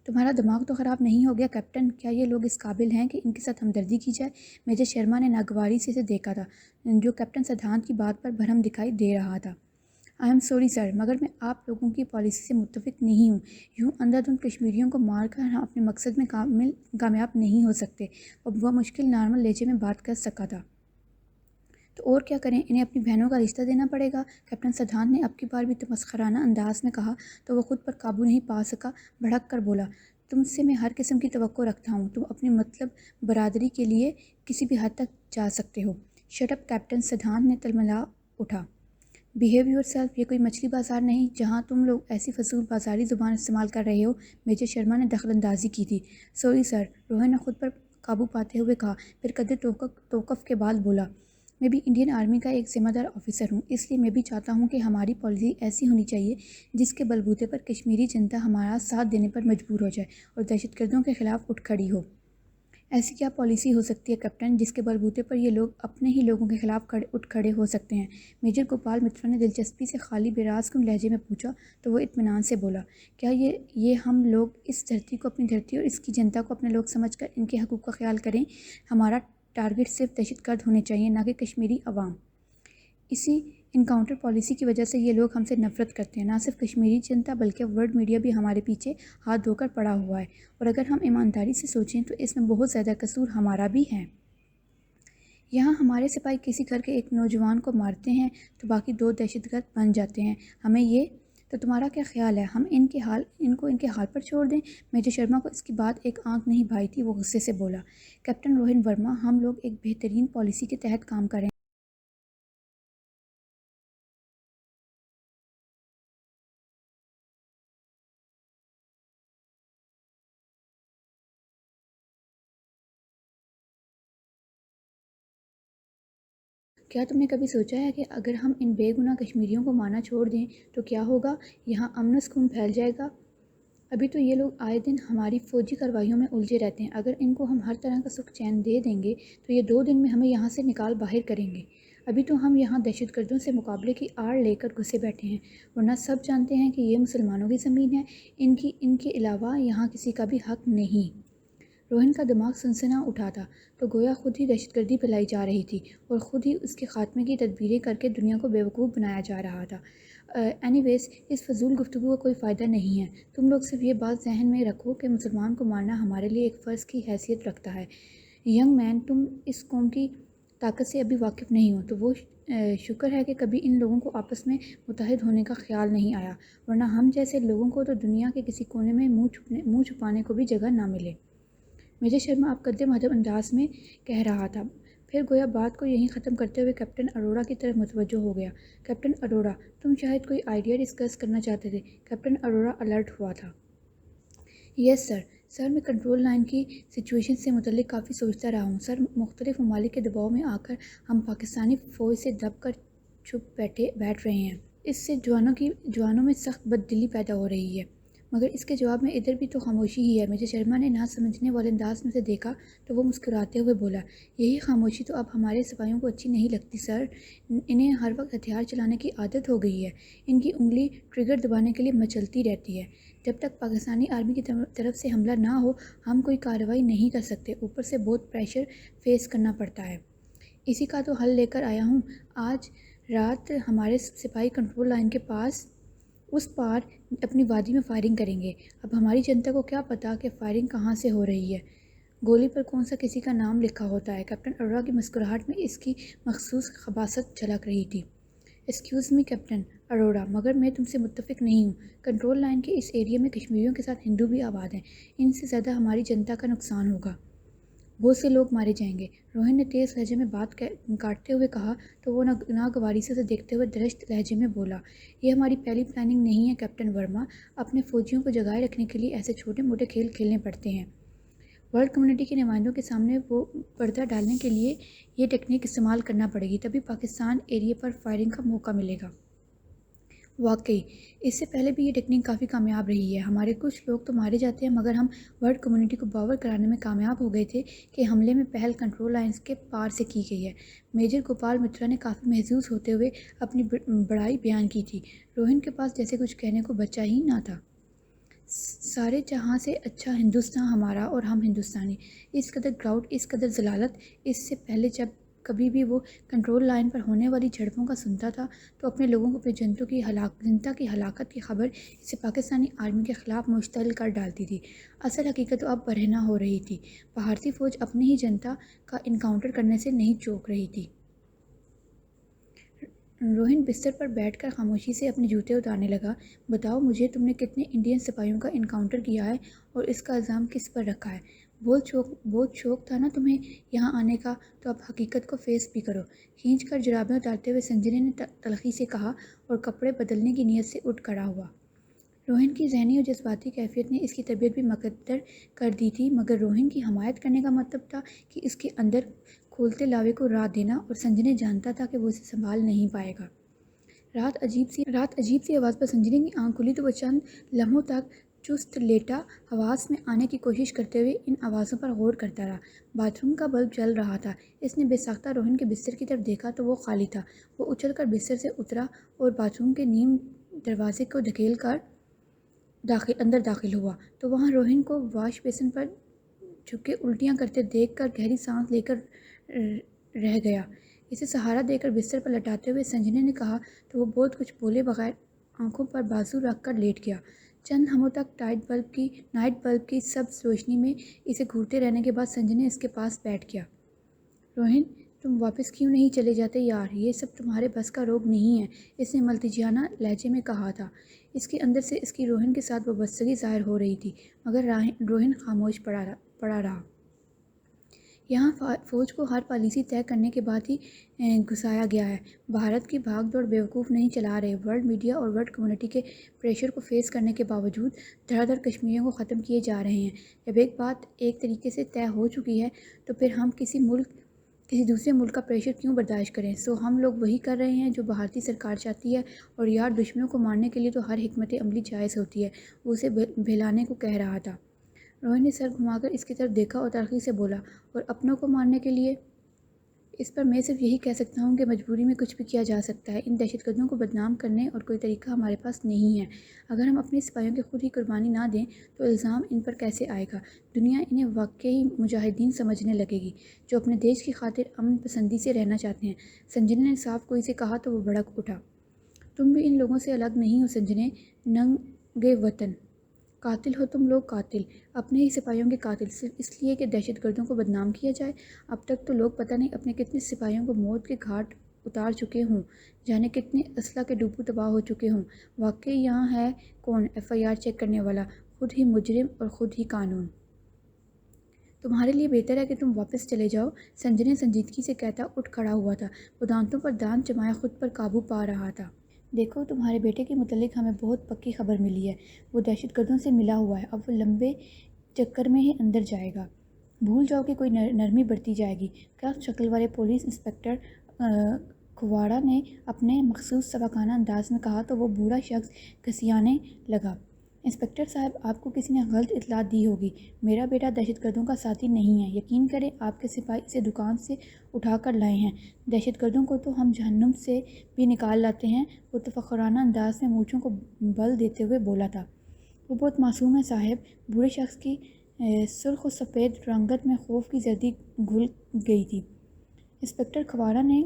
تمہارا دماغ تو خراب نہیں ہو گیا کیپٹن؟ کیا یہ لوگ اس قابل ہیں کہ ان کے ساتھ ہمدردی کی جائے؟ میجر شرما نے ناگواری سے اسے دیکھا تھا، جو کیپٹن سدھانت کی بات پر بھرم دکھائی دے رہا تھا۔ آئی ایم سوری سر، مگر میں آپ لوگوں کی پالیسی سے متفق نہیں ہوں۔ یوں اندھا دھند کشمیریوں کو مار کر ہم اپنے مقصد میں کامیاب نہیں ہو سکتے۔ وہ مشکل نارمل لہجے میں بات کر سکا تھا۔ تو اور کیا کریں، انہیں اپنی بہنوں کا رشتہ دینا پڑے گا۔ کیپٹن سدھانت نے اب کی بار بھی تمسخرانہ انداز میں کہا تو وہ خود پر قابو نہیں پا سکا، بھڑک کر بولا، تم سے میں ہر قسم کی توقع رکھتا ہوں، تم اپنی مطلب برادری کے لیے کسی بھی حد تک جا سکتے ہو۔ شٹ اپ کیپٹن سدھانت نے تلملا اٹھا۔ بیہیو یور سیلف، یہ کوئی مچھلی بازار نہیں جہاں تم لوگ ایسی فضول بازاری زبان استعمال کر رہے ہو۔ میجر شرما نے دخل اندازی کی تھی۔ سوری سر، روہن نے خود پر قابو پاتے ہوئے کہا، پھر قدر توقف کے بعد بولا، میں بھی انڈین آرمی کا ایک ذمہ دار آفیسر ہوں، اس لیے میں بھی چاہتا ہوں کہ ہماری پالیسی ایسی ہونی چاہیے جس کے بلبوتے پر کشمیری جنتا ہمارا ساتھ دینے پر مجبور ہو جائے اور دہشت گردوں کے خلاف اٹھ کھڑی ہو۔ ایسی کیا پالیسی ہو سکتی ہے کیپٹن جس کے بلبوتے پر یہ لوگ اپنے ہی لوگوں کے خلاف اٹھ کھڑے ہو سکتے ہیں؟ میجر گوپال مترا نے دلچسپی سے خالی بیراز کن لہجے میں پوچھا تو وہ اطمینان سے بولا، کیا یہ ہم لوگ اس دھرتی کو اپنی دھرتی اور اس کی جنتا کو اپنے لوگ سمجھ کر ان کے حقوق کا خیال کریں؟ ہمارا ٹارگٹ صرف دہشت گرد ہونے چاہیے، نہ کہ کشمیری عوام۔ انکاؤنٹر پالیسی کی وجہ سے یہ لوگ ہم سے نفرت کرتے ہیں. نہ صرف کشمیری جنتا بلکہ ورلڈ میڈیا بھی ہمارے پیچھے ہاتھ دھو کر پڑا ہوا ہے. اور اگر ہم ایمانداری سے سوچیں تو اس میں بہت زیادہ قصور ہمارا بھی ہے. یہاں ہمارے سپاہی کسی گھر کے ایک نوجوان کو مارتے ہیں تو باقی 2 دہشت گرد بن جاتے ہیں. ہمیں یہ تو تمہارا کیا خیال ہے؟ ہم ان کو ان کے حال پر چھوڑ دیں؟ میجر شرما کو اس کی بات ایک آنکھ نہیں بھائی تھی. وہ غصے سے بولا. کیپٹن روہن ورما، ہم لوگ ایک بہترین پالیسی کے تحت کام کر رہے ہیں. کیا تم نے کبھی سوچا ہے کہ اگر ہم ان بے گناہ کشمیریوں کو مارنا چھوڑ دیں تو کیا ہوگا؟ یہاں امن و سکون پھیل جائے گا. ابھی تو یہ لوگ آئے دن ہماری فوجی کارروائیوں میں الجھے رہتے ہیں. اگر ان کو ہم ہر طرح کا سکھ چین دے دیں گے تو یہ 2 دن میں ہمیں یہاں سے نکال باہر کریں گے. ابھی تو ہم یہاں دہشت گردوں سے مقابلے کی آڑ لے کر گھسے بیٹھے ہیں، ورنہ سب جانتے ہیں کہ یہ مسلمانوں کی زمین ہے. ان کے علاوہ یہاں کسی کا بھی حق نہیں. روہن کا دماغ سنسنا اٹھا تھا تو گویا خود ہی دہشت گردی پھیلائی جا رہی تھی اور خود ہی اس کے خاتمے کی تدبیریں کر کے دنیا کو بیوقوف بنایا جا رہا تھا. اینی ویز، اس فضول گفتگو کا کوئی فائدہ نہیں ہے. تم لوگ صرف یہ بات ذہن میں رکھو کہ مسلمان کو مارنا ہمارے لیے ایک فرض کی حیثیت رکھتا ہے. ینگ مین، تم اس قوم کی طاقت سے ابھی واقف نہیں ہو تو وہ شکر ہے کہ کبھی ان لوگوں کو آپس میں متحد ہونے کا خیال نہیں آیا، ورنہ ہم جیسے لوگوں کو تو دنیا کے کسی کونے میں منہ چھپانے کو بھی جگہ نہ ملے. میجر شرما اب قد مہذب انداز میں کہہ رہا تھا. پھر گویا بات کو یہیں ختم کرتے ہوئے کیپٹن اروڑا کی طرف متوجہ ہو گیا. کیپٹن اروڑا، تم شاید کوئی آئیڈیا ڈسکس کرنا چاہتے تھے. کیپٹن اروڑا الرٹ ہوا تھا. یس سر. سر، میں کنٹرول لائن کی سچویشن سے متعلق کافی سوچتا رہا ہوں. سر، مختلف ممالک کے دباؤ میں آ کر ہم پاکستانی فوج سے دب کر چھپ بیٹھ رہے ہیں. اس سے جوانوں میں سخت بددلی پیدا ہو رہی ہے. مگر اس کے جواب میں ادھر بھی تو خاموشی ہی ہے. میجر شرما نے نہ سمجھنے والے انداز میں اسے دیکھا تو وہ مسکراتے ہوئے بولا. یہی خاموشی تو اب ہمارے سپاہیوں کو اچھی نہیں لگتی سر. انہیں ہر وقت ہتھیار چلانے کی عادت ہو گئی ہے. ان کی انگلی ٹریگر دبانے کے لیے مچلتی رہتی ہے. جب تک پاکستانی آرمی کی طرف سے حملہ نہ ہو ہم کوئی کارروائی نہیں کر سکتے. اوپر سے بہت پریشر فیس کرنا پڑتا ہے. اسی کا تو حل لے کر آیا ہوں. آج رات ہمارے سپاہی کنٹرول لائن کے پاس اس پار اپنی وادی میں فائرنگ کریں گے. اب ہماری جنتا کو کیا پتا کہ فائرنگ کہاں سے ہو رہی ہے. گولی پر کون سا کسی کا نام لکھا ہوتا ہے. کیپٹن اروڑا کی مسکراہٹ میں اس کی مخصوص خباثت جھلک رہی تھی. ایکسکیوز می کیپٹن اروڑا، مگر میں تم سے متفق نہیں ہوں. کنٹرول لائن کے اس ایریا میں کشمیریوں کے ساتھ ہندو بھی آباد ہیں. ان سے زیادہ ہماری جنتا کا نقصان ہوگا. بہت سے لوگ مارے جائیں گے. روہن نے تیز لہجے میں بات کاٹتے ہوئے کہا تو وہ ناگواری سے اسے دیکھتے ہوئے درشت لہجے میں بولا. یہ ہماری پہلی پلاننگ نہیں ہے کیپٹن ورما. اپنے فوجیوں کو جگائے رکھنے کے لیے ایسے چھوٹے موٹے کھیل کھیلنے پڑتے ہیں. ورلڈ کمیونٹی کے نمائندوں کے سامنے وہ پردہ ڈالنے کے لیے یہ ٹیکنیک استعمال کرنا پڑے گی. تبھی پاکستان ایریا پر فائرنگ کا موقع ملے گا. واقعی اس سے پہلے بھی یہ ٹیکنیک کافی کامیاب رہی ہے. ہمارے کچھ لوگ تو مارے جاتے ہیں مگر ہم ورلڈ کمیونٹی کو باور کرانے میں کامیاب ہو گئے تھے کہ حملے میں پہل کنٹرول لائنز کے پار سے کی گئی ہے. میجر گوپال مترا نے کافی محظوظ ہوتے ہوئے اپنی بڑائی بیان کی تھی. روہن کے پاس جیسے کچھ کہنے کو بچا ہی نہ تھا. سارے جہاں سے اچھا ہندوستان ہمارا اور ہم ہندوستانی. اس قدر گراؤٹ، اس قدر ذلالت. اس سے پہلے جب کبھی بھی وہ کنٹرول لائن پر ہونے والی جھڑپوں کا سنتا تھا تو اپنے لوگوں کو اپنی جنتا کی ہلاکت کی خبر اسے پاکستانی آرمی کے خلاف مشتعل کر ڈالتی تھی. اصل حقیقت تو اب برہنہ ہو رہی تھی. بھارتی فوج اپنی ہی جنتا کا انکاؤنٹر کرنے سے نہیں چوک رہی تھی. روہن بستر پر بیٹھ کر خاموشی سے اپنے جوتے اتارنے لگا. بتاؤ مجھے، تم نے کتنے انڈین سپاہیوں کا انکاؤنٹر کیا ہے اور اس کا الزام کس پر رکھا ہے؟ بہت شوق تھا نا تمہیں یہاں آنے کا، تو اب حقیقت کو فیس بھی کرو. کھینچ کر جرابیں اتارتے ہوئے سنجنے نے تلخی سے کہا اور کپڑے بدلنے کی نیت سے اٹھ کھڑا ہوا. روہن کی ذہنی اور جذباتی کیفیت نے اس کی طبیعت بھی مکدر کر دی تھی، مگر روہن کی حمایت کرنے کا مطلب تھا کہ اس کے اندر کھولتے لاوے کو راہ دینا، اور سنجنے جانتا تھا کہ وہ اسے سنبھال نہیں پائے گا. رات عجیب سی آواز پر سنجنے کی آنکھ کھلی تو وہ چند لمحوں تک چست لیٹا حواس میں آنے کی کوشش کرتے ہوئے ان آوازوں پر غور کرتا رہا. باتھ روم کا بلب جل رہا تھا. اس نے بے ساختہ روہن کے بستر کی طرف دیکھا تو وہ خالی تھا. وہ اچھل کر بستر سے اترا اور باتھ روم کے نیم دروازے کو دھکیل کر اندر داخل ہوا تو وہاں روہن کو واش بیسن پر جھک کے الٹیاں کرتے دیکھ کر گہری سانس لے کر رہ گیا. اسے سہارا دے کر بستر پر لٹاتے ہوئے سنجنے نے کہا تو وہ بہت کچھ بولے بغیر آنکھوں پر بازو رکھ کر لیٹ گیا۔ چند ہموں تک نائٹ بلب کی سبز روشنی میں اسے گھورتے رہنے کے بعد سنجنے اس کے پاس بیٹھ گیا۔ روہن، تم واپس کیوں نہیں چلے جاتے یار؟ یہ سب تمہارے بس کا روگ نہیں ہے، اس نے ملتجیانہ لہجے میں کہا تھا۔ اس کے اندر سے اس کی روہن کے ساتھ وابستگی ظاہر ہو رہی تھی، مگر روہن خاموش پڑا رہا۔ یہاں فوج کو ہر پالیسی طے کرنے کے بعد ہی گھسایا گیا ہے۔ بھارت کی بھاگ دوڑ بیوقوف نہیں چلا رہے۔ ورلڈ میڈیا اور ورلڈ کمیونٹی کے پریشر کو فیس کرنے کے باوجود دھڑا دھڑ کشمیریوں کو ختم کیے جا رہے ہیں۔ جب ایک بات ایک طریقے سے طے ہو چکی ہے تو پھر ہم کسی دوسرے ملک کا پریشر کیوں برداشت کریں؟ ہم لوگ وہی کر رہے ہیں جو بھارتی سرکار چاہتی ہے، اور یار دشمنوں کو مارنے کے لیے تو ہر حکمت عملی جائز ہوتی ہے، وہ اسے بھیلانے کو کہہ رہا تھا۔ روہن نے سر گھما کر اس کی طرف دیکھا اور تلخی سے بولا، اور اپنوں کو مارنے کے لیے؟ اس پر میں صرف یہی کہہ سکتا ہوں کہ مجبوری میں کچھ بھی کیا جا سکتا ہے۔ ان دہشت گردوں کو بدنام کرنے اور کوئی طریقہ ہمارے پاس نہیں ہے۔ اگر ہم اپنے سپاہیوں کی خود ہی قربانی نہ دیں تو الزام ان پر کیسے آئے گا؟ دنیا انہیں واقعی مجاہدین سمجھنے لگے گی جو اپنے دیش کی خاطر امن پسندی سے رہنا چاہتے ہیں۔ سنجنے نے صاف کوئی سے کہا تو وہ بھڑک اٹھا۔ تم بھی ان لوگوں سے الگ نہیں ہو سنجنے، ننگے وطن۔ قاتل ہو تم لوگ، قاتل، اپنے ہی سپاہیوں کے قاتل، صرف اس لیے کہ دہشت گردوں کو بدنام کیا جائے۔ اب تک تو لوگ پتہ نہیں اپنے کتنے سپاہیوں کو موت کے گھاٹ اتار چکے ہوں، جانے کتنے اسلحہ کے ڈبو تباہ ہو چکے ہوں۔ واقعی یہاں ہے کون FIR چیک کرنے والا؟ خود ہی مجرم اور خود ہی قانون۔ تمہارے لیے بہتر ہے کہ تم واپس چلے جاؤ، سنجنے سنجیدگی سے کہتا اٹھ کھڑا ہوا تھا۔ وہ دانتوں پر دانت جمائے خود پر قابو پا رہا تھا۔ دیکھو، تمہارے بیٹے کے متعلق ہمیں بہت پکی خبر ملی ہے۔ وہ دہشت گردوں سے ملا ہوا ہے، اب وہ لمبے چکر میں ہی اندر جائے گا۔ بھول جاؤ کہ کوئی نرمی برتی جائے گی۔ کیا شکل والے پولیس انسپکٹر کھواڑا نے اپنے مخصوص سبکانہ انداز میں کہا تو وہ بوڑھا شخص گھسیانے لگا۔ انسپکٹر صاحب، آپ کو کسی نے غلط اطلاع دی ہوگی۔ میرا بیٹا دہشت گردوں کا ساتھی نہیں ہے۔ یقین کریں، آپ کے سپاہی اسے دکان سے اٹھا کر لائے ہیں۔ دہشت گردوں کو تو ہم جہنم سے بھی نکال لاتے ہیں۔ وہ تفکرانہ انداز میں مونچھوں کو بل دیتے ہوئے بولا تھا۔ وہ بہت معصوم ہے صاحب۔ بوڑھے شخص کی سرخ و سفید رنگت میں خوف کی زردی گھل گئی تھی۔ انسپکٹر کھواڑا نے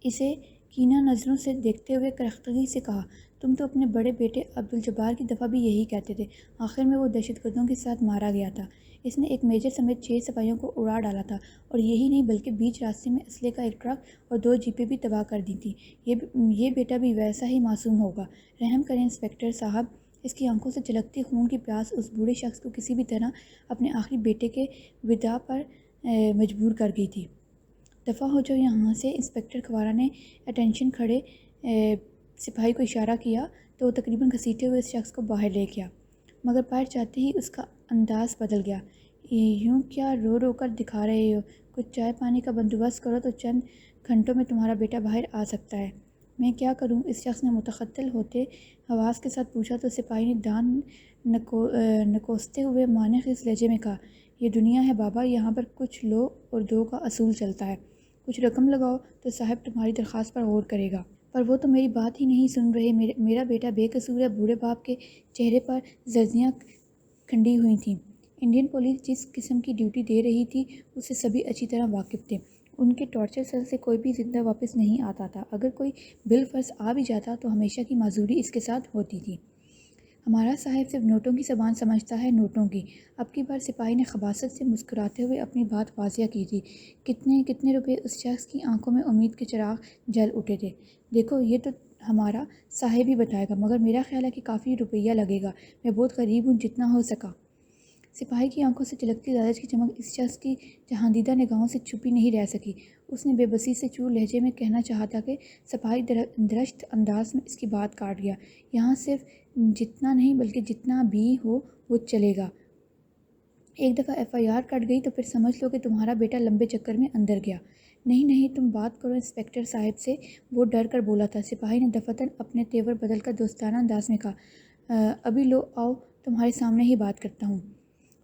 اسے کینہ نظروں سے دیکھتے ہوئے کرختگی سے کہا، تم تو اپنے بڑے بیٹے عبدالجبار کی دفعہ بھی یہی کہتے تھے۔ آخر میں وہ دہشت گردوں کے ساتھ مارا گیا تھا۔ اس نے ایک میجر سمیت 6 سپاہیوں کو اڑا ڈالا تھا، اور یہی نہیں بلکہ بیچ راستے میں اسلحے کا ایک ٹرک اور 2 جیپیں بھی تباہ کر دی تھیں۔ یہ بیٹا بھی ویسا ہی معصوم ہوگا۔ رحم کریں انسپکٹر صاحب۔ اس کی آنکھوں سے جھلکتی خون کی پیاس اس بوڑھے شخص کو کسی بھی طرح اپنے آخری بیٹے کے وداع پر مجبور کر گئی تھی۔ دفع ہو جاؤ یہاں سے۔ انسپکٹر کھواڑا نے اٹینشن کھڑے سپاہی کو اشارہ کیا تو وہ تقریباً گھسیٹتے ہوئے اس شخص کو باہر لے گیا، مگر باہر جاتے ہی اس کا انداز بدل گیا۔ یوں کیا رو رو کر دکھا رہے ہو؟ کچھ چائے پانی کا بندوبست کرو تو چند گھنٹوں میں تمہارا بیٹا باہر آ سکتا ہے۔ میں کیا کروں؟ اس شخص نے متختل ہوتے حواس کے ساتھ پوچھا تو سپاہی نے دانت نکوستے ہوئے معنی خیز لہجے میں کہا، یہ دنیا ہے بابا، یہاں پر کچھ لو اور دو کا اصول چلتا ہے۔ کچھ رقم لگاؤ تو صاحب تمہاری درخواست پر غور کرے گا۔ پر وہ تو میری بات ہی نہیں سن رہے۔ میرا بیٹا بے قصور ہے۔ بوڑھے باپ کے چہرے پر زرزیاں کھنڈی ہوئی تھیں۔ انڈین پولیس جس قسم کی ڈیوٹی دے رہی تھی اس سے سبھی اچھی طرح واقف تھے۔ ان کے ٹارچر سیل سے کوئی بھی زندہ واپس نہیں آتا تھا۔ اگر کوئی بالفرض آ بھی جاتا تو ہمیشہ کی معذوری اس کے ساتھ ہوتی تھی۔ ہمارا صاحب صرف نوٹوں کی زبان سمجھتا ہے، نوٹوں کی۔ اب کی بار سپاہی نے خباثت سے مسکراتے ہوئے اپنی بات واضح کی تھی۔ کتنے روپے؟ اس شخص کی آنکھوں میں امید کے چراغ جل اٹھے تھے۔ دیکھو، یہ تو ہمارا صاحب ہی بتائے گا، مگر میرا خیال ہے کہ کافی روپیہ لگے گا۔ میں بہت غریب ہوں، جتنا ہو سکا۔ سپاہی کی آنکھوں سے جھلکتی لالچ کی چمک اس شخص کی جہاندیدہ نگاہوں سے چھپی نہیں رہ سکی۔ اس نے بے بسی سے چور لہجے میں کہنا چاہا تھا کہ سپاہی درشت انداز میں اس کی بات کاٹ گیا، یہاں صرف جتنا نہیں بلکہ جتنا بھی ہو وہ چلے گا۔ ایک دفعہ FIR کٹ گئی تو پھر سمجھ لو کہ تمہارا بیٹا لمبے چکر میں اندر گیا۔ نہیں، تم بات کرو انسپکٹر صاحب سے، وہ ڈر کر بولا تھا۔ سپاہی نے دفعتاً اپنے تیور بدل کر دوستانہ انداز میں کہا، ابھی لو آؤ، تمہارے سامنے ہی بات کرتا ہوں۔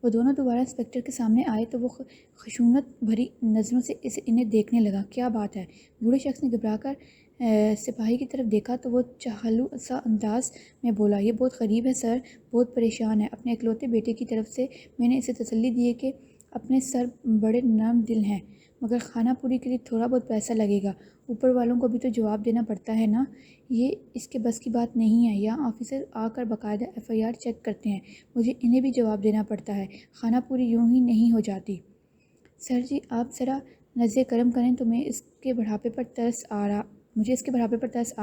وہ دونوں دوبارہ انسپکٹر کے سامنے آئے تو وہ خشونت بھری نظروں سے انہیں دیکھنے لگا۔ کیا بات ہے؟ بوڑھے شخص نے گھبرا کر سپاہی کی طرف دیکھا تو وہ چہلو سا انداز میں بولا، یہ بہت غریب ہے سر، بہت پریشان ہے۔ اپنے اکلوتے بیٹے کی طرف سے میں نے اسے تسلی دی ہے کہ اپنے سر بڑے نرم دل ہیں، مگر خانہ پوری کے لیے تھوڑا بہت پیسہ لگے گا، اوپر والوں کو بھی تو جواب دینا پڑتا ہے نا۔ یہ اس کے بس کی بات نہیں ہے، یہاں آفیسر آ کر باقاعدہ FIR چیک کرتے ہیں، مجھے انہیں بھی جواب دینا پڑتا ہے، خانہ پوری یوں ہی نہیں ہو جاتی۔ سر جی آپ ذرا نظر کرم کریں تو مجھے اس کے بڑھاپے پر ترس آ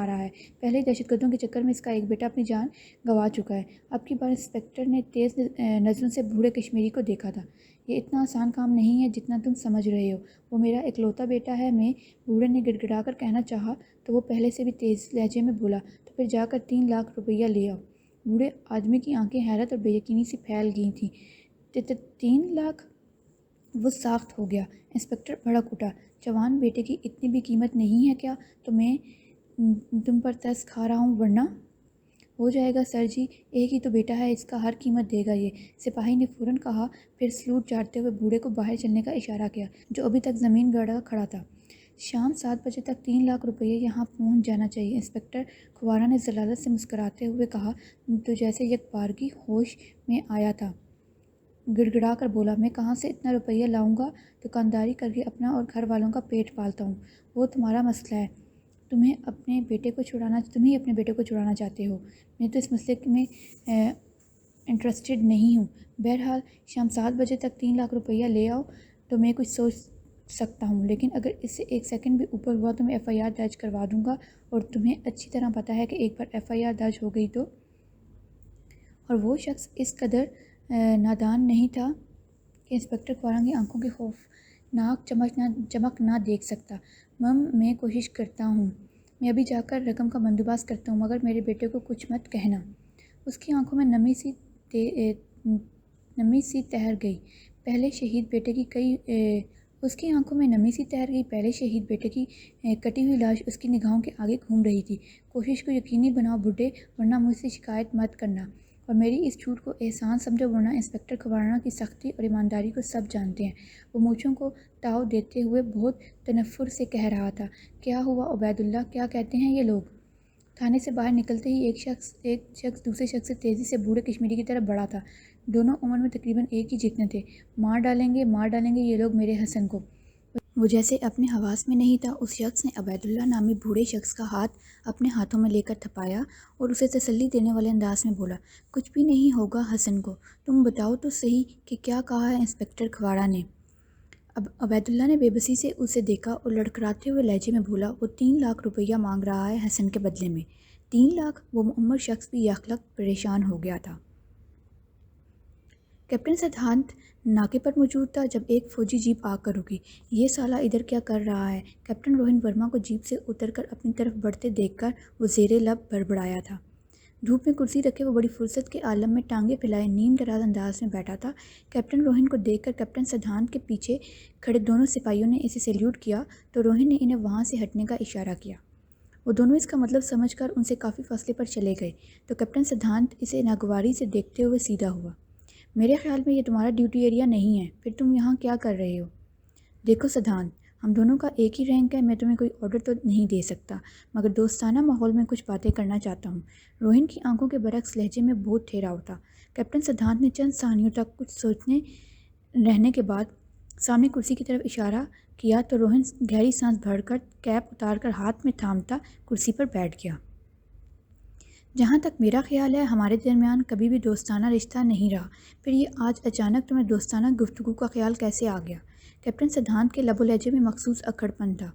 رہا ہے۔ پہلے ہی دہشت گردوں کے چکر میں اس کا ایک بیٹا اپنی جان گنوا چکا ہے۔ اب کی بار انسپکٹر نے تیز نظروں سے بوڑھے کشمیری کو دیکھا تھا۔ یہ اتنا آسان کام نہیں ہے جتنا تم سمجھ رہے ہو، وہ میرا اکلوتا بیٹا ہے۔ میں بوڑھے نے گڑ گڑا کر کہنا چاہا تو وہ پہلے سے بھی تیز لہجے میں بولا، تو پھر جا کر 3 لاکھ روپیہ لے آؤ۔ بوڑھے آدمی کی آنکھیں حیرت اور بے یقینی سے پھیل گئی تھیں۔ 3 لاکھ؟ وہ ساخت ہو گیا۔ انسپکٹر بھڑک اٹھا، جوان بیٹے کی اتنی بھی قیمت نہیں ہے کیا؟ تو میں تم پر ترس کھا رہا ہوں، ورنہ ہو جائے گا سر جی، ایک ہی تو بیٹا ہے، اس کا ہر قیمت دے گا یہ، سپاہی نے فوراً کہا، پھر سلوٹ چاٹتے ہوئے بوڑھے کو باہر چلنے کا اشارہ کیا، جو ابھی تک زمین گڑا کھڑا تھا۔ شام 7 بجے تک 3 لاکھ روپیہ یہاں پہنچ جانا چاہیے، انسپکٹر کھوارا نے ذلالت سے مسکراتے ہوئے کہا، تو جیسے یک بارگی ہوش میں آیا تھا، گڑ گڑا کر بولا، میں کہاں سے اتنا روپیہ لاؤں گا؟ دکانداری کر کے اپنا اور گھر والوں کا پیٹ پالتا ہوں، وہ تمہارا مسئلہ ہے، تمہیں اپنے بیٹے کو چھڑانا چاہتے ہو، میں تو اس مسئلے میں انٹرسٹڈ نہیں ہوں۔ بہرحال شام 7 بجے تک 3 لاکھ روپیہ لے آؤ تو میں کچھ سوچ سکتا ہوں، لیکن اگر اس سے 1 سیکنڈ بھی اوپر ہوا تو میں FIR درج کروا دوں گا، اور تمہیں اچھی طرح پتہ ہے کہ ایک بار FIR درج ہو گئی تو۔ اور وہ شخص اس قدر نادان نہیں تھا کہ انسپکٹر کھوارا کی آنکھوں کی خوفناک چمک نہ دیکھ سکتا۔ میں کوشش کرتا ہوں، میں ابھی جا کر رقم کا بندوبست کرتا ہوں، مگر میرے بیٹے کو کچھ مت کہنا۔ اس کی آنکھوں میں نمی سی تہر گئی، پہلے شہید بیٹے کی کٹی ہوئی لاش اس کی نگاہوں کے آگے گھوم رہی تھی۔ کوشش کو یقینی بناؤ بڈھے، ورنہ مجھ سے شکایت مت کرنا، اور میری اس جھوٹ کو احسان سمجھو، ورنہ انسپکٹر کھوارا کی سختی اور ایمانداری کو سب جانتے ہیں۔ وہ مونچھوں کو تاؤ دیتے ہوئے بہت تنفر سے کہہ رہا تھا، کیا ہوا عبید اللہ، کیا کہتے ہیں یہ لوگ؟ تھانے سے باہر نکلتے ہی ایک شخص دوسرے شخص سے تیزی سے بوڑھے کشمیری کی طرف بڑھا تھا۔ دونوں عمر میں تقریباً ایک ہی جتنے تھے۔ مار ڈالیں گے یہ لوگ میرے حسن کو۔ وہ جیسے اپنے حواس میں نہیں تھا، اس شخص نے عبید اللہ نامی بوڑھے شخص کا ہاتھ اپنے ہاتھوں میں لے کر تھپایا اور اسے تسلی دینے والے انداز میں بولا، کچھ بھی نہیں ہوگا حسن کو، تم بتاؤ تو صحیح کہ کیا کہا ہے انسپکٹر کھوارا نے۔ اب عبید اللہ نے بے بسی سے اسے دیکھا اور لڑکھڑاتے ہوئے لہجے میں بولا، وہ 3 لاکھ روپیہ مانگ رہا ہے حسن کے بدلے میں۔ 3 لاکھ؟ وہ معمر شخص بھی یکلخت پریشان ہو گیا تھا۔ کیپٹن سدھانت ناکے پر موجود تھا جب ایک فوجی جیپ آ کر رکی۔ یہ سالہ ادھر کیا کر رہا ہے؟ کیپٹن روہن ورما کو جیپ سے اتر کر اپنی طرف بڑھتے دیکھ کر وہ زیر لب بڑبڑایا تھا۔ دھوپ میں کرسی رکھے وہ بڑی فرصت کے عالم میں ٹانگیں پھیلائے نیم دراز انداز میں بیٹھا تھا۔ کیپٹن روہن کو دیکھ کر کیپٹن سدھانت کے پیچھے کھڑے دونوں سپاہیوں نے اسے سیلیوٹ کیا تو روہن نے انہیں وہاں سے ہٹنے کا اشارہ کیا۔ وہ دونوں اس کا مطلب سمجھ کر ان سے کافی فاصلے پر چلے گئے تو کیپٹن سدھانت اسے ناگواری سے دیکھتے ہوئے سیدھا ہوا، میرے خیال میں یہ تمہارا ڈیوٹی ایریا نہیں ہے، پھر تم یہاں کیا کر رہے ہو؟ دیکھو سدھانت، ہم دونوں کا ایک ہی رینک ہے، میں تمہیں کوئی آرڈر تو نہیں دے سکتا، مگر دوستانہ ماحول میں کچھ باتیں کرنا چاہتا ہوں۔ روہن کی آنکھوں کے برعکس لہجے میں بہت ٹھہراؤ تھا۔ کیپٹن سدھانت نے چند ثانیوں تک کچھ سوچنے رہنے کے بعد سامنے کرسی کی طرف اشارہ کیا تو روہن گہری سانس بھر کر کیپ اتار کر ہاتھ میں تھامتا کرسی پر بیٹھ گیا۔ جہاں تک میرا خیال ہے ہمارے درمیان کبھی بھی دوستانہ رشتہ نہیں رہا، پھر یہ آج اچانک تمہیں دوستانہ گفتگو کا خیال کیسے آ گیا؟ کیپٹن سدھانت کے لب و لہجے میں مخصوص اکڑ پن تھا۔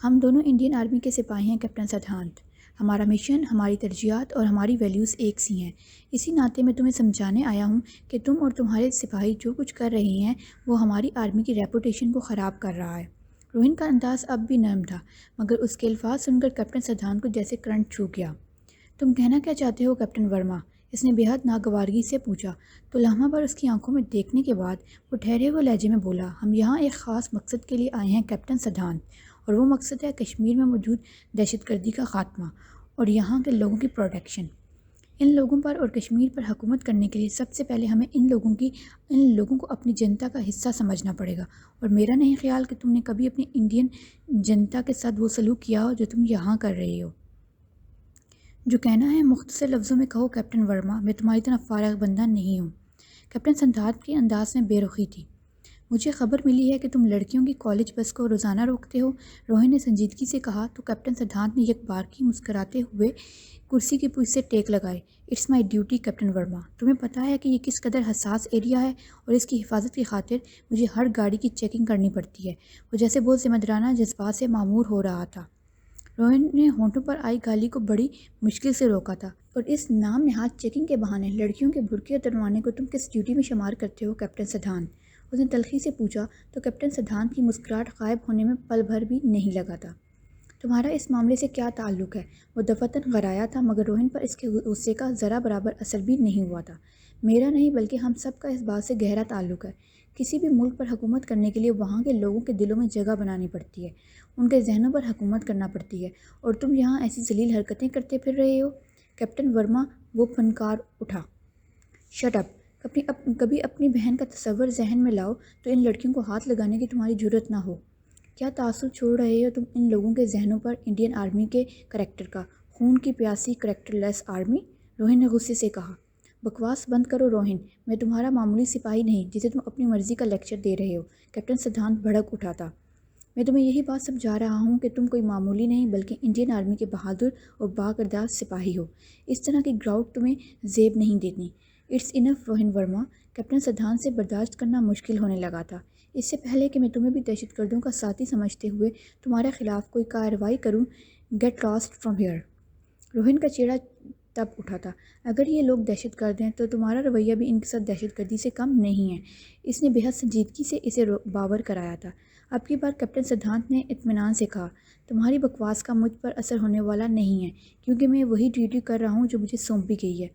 ہم دونوں انڈین آرمی کے سپاہی ہیں کیپٹن سدھانت، ہمارا مشن، ہماری ترجیحات اور ہماری ویلیوز ایک سی ہیں، اسی ناطے میں تمہیں سمجھانے آیا ہوں کہ تم اور تمہارے سپاہی جو کچھ کر رہے ہیں وہ ہماری آرمی کی ریپوٹیشن کو خراب کر رہا ہے۔ روہن کا انداز اب بھی نرم تھا، مگر اس کے الفاظ سن کر کیپٹن سدھانت کو جیسے کرنٹ چھو گیا۔ تم کہنا کیا چاہتے ہو کیپٹن ورما؟ اس نے بے حد ناگوارگی سے پوچھا تو لمحہ بھر اس کی آنکھوں میں دیکھنے کے بعد وہ ٹھہرے ہوئے لہجے میں بولا، ہم یہاں ایک خاص مقصد کے لیے آئے ہیں کیپٹن سدھانت، اور وہ مقصد ہے کشمیر میں موجود دہشت گردی کا خاتمہ اور یہاں کے لوگوں کی پروٹیکشن۔ ان لوگوں پر اور کشمیر پر حکومت کرنے کے لیے سب سے پہلے ہمیں ان لوگوں کو اپنی جنتا کا حصہ سمجھنا پڑے گا، اور میرا نہیں خیال کہ تم نے کبھی اپنی انڈین جنتا کے ساتھ وہ سلوک کیا ہو جو تم یہاں کر رہے ہو۔ جو کہنا ہے مختصر لفظوں میں کہو کیپٹن ورما، میں تمہاری طرح فارغ بندہ نہیں ہوں۔ کیپٹن سدھانت کے انداز میں بے رخی تھی۔ مجھے خبر ملی ہے کہ تم لڑکیوں کی کالج بس کو روزانہ روکتے ہو، روہن نے سنجیدگی سے کہا تو کیپٹن سدھانت نے یک بار کی مسکراتے ہوئے کرسی کی پوچھ سے ٹیک لگائے۔ It's my duty captain Verma, تمہیں پتہ ہے کہ یہ کس قدر حساس ایریا ہے اور اس کی حفاظت کی خاطر مجھے ہر گاڑی کی چیکنگ کرنی پڑتی ہے۔ وہ جیسے بہت ذمہ دارانہ جذبات سے معمور ہو رہا تھا۔ روہن نے ہونٹوں پر آئی گالی کو بڑی مشکل سے روکا تھا۔ اور اس نام نہاد چیکنگ کے بہانے لڑکیوں کے برقعے اتروانے کو تم کس ڈیوٹی میں شمار کرتے ہو کیپٹن سدھانت؟ اس نے تلخی سے پوچھا تو کیپٹن سدھانت کی مسکراہٹ غائب ہونے میں پل بھر بھی نہیں لگا تھا۔ تمہارا اس معاملے سے کیا تعلق ہے؟ وہ دفتن غرایا تھا مگر روہن پر اس کے غصے کا ذرا برابر اثر بھی نہیں ہوا تھا۔ میرا نہیں بلکہ ہم سب کا اس بات سے گہرا تعلق ہے۔ کسی بھی ملک پر حکومت کرنے کے لیے وہاں کے لوگوں کے دلوں میں جگہ بنانی پڑتی ہے، ان کے ذہنوں پر حکومت کرنا پڑتی ہے، اور تم یہاں ایسی ذلیل حرکتیں کرتے پھر رہے ہو۔ کیپٹن ورما وہ فنکار اٹھا۔ Shut up! کبھی اپنی بہن کا تصور ذہن میں لاؤ تو ان لڑکیوں کو ہاتھ لگانے کی تمہاری جرت نہ ہو۔ کیا تاثر چھوڑ رہے ہو تم ان لوگوں کے ذہنوں پر انڈین آرمی کے کریکٹر کا، خون کی پیاسی کریکٹر لیس آرمی؟ روہن نے غصے سے کہا۔ بکواس بند کرو روہن، میں تمہارا معمولی سپاہی نہیں جسے تم اپنی مرضی کا لیکچر دے رہے ہو۔ کیپٹن سدھانت بھڑک اٹھا تھا۔ میں تمہیں یہی بات سمجھا رہا ہوں کہ تم کوئی معمولی نہیں بلکہ انڈین آرمی کے بہادر اور باکردار سپاہی ہو۔ اس طرح کی گراؤٹ تمہیں زیب نہیں دیتی۔ It's enough Rohan Verma, captain Siddhant سے برداشت کرنا مشکل ہونے لگا تھا۔ اس سے پہلے کہ میں تمہیں بھی دہشت گردوں کا ساتھی سمجھتے ہوئے تمہارے خلاف کوئی کارروائی کروں، get lost from here. Rohan کا چہرہ تب اٹھا تھا۔ اگر یہ لوگ دہشت گرد ہیں تو تمہارا رویہ بھی ان کے ساتھ دہشت گردی سے کم نہیں ہے۔ اس نے بے حد سنجیدگی سے اسے باور کرایا تھا۔ اب کی بار کیپٹن سدھانت نے اطمینان سے کہا، تمہاری بکواس کا مجھ پر اثر ہونے والا نہیں ہے کیونکہ میں وہی ڈیوٹی کر رہا ہوں جو مجھے سونپی گئی ہے۔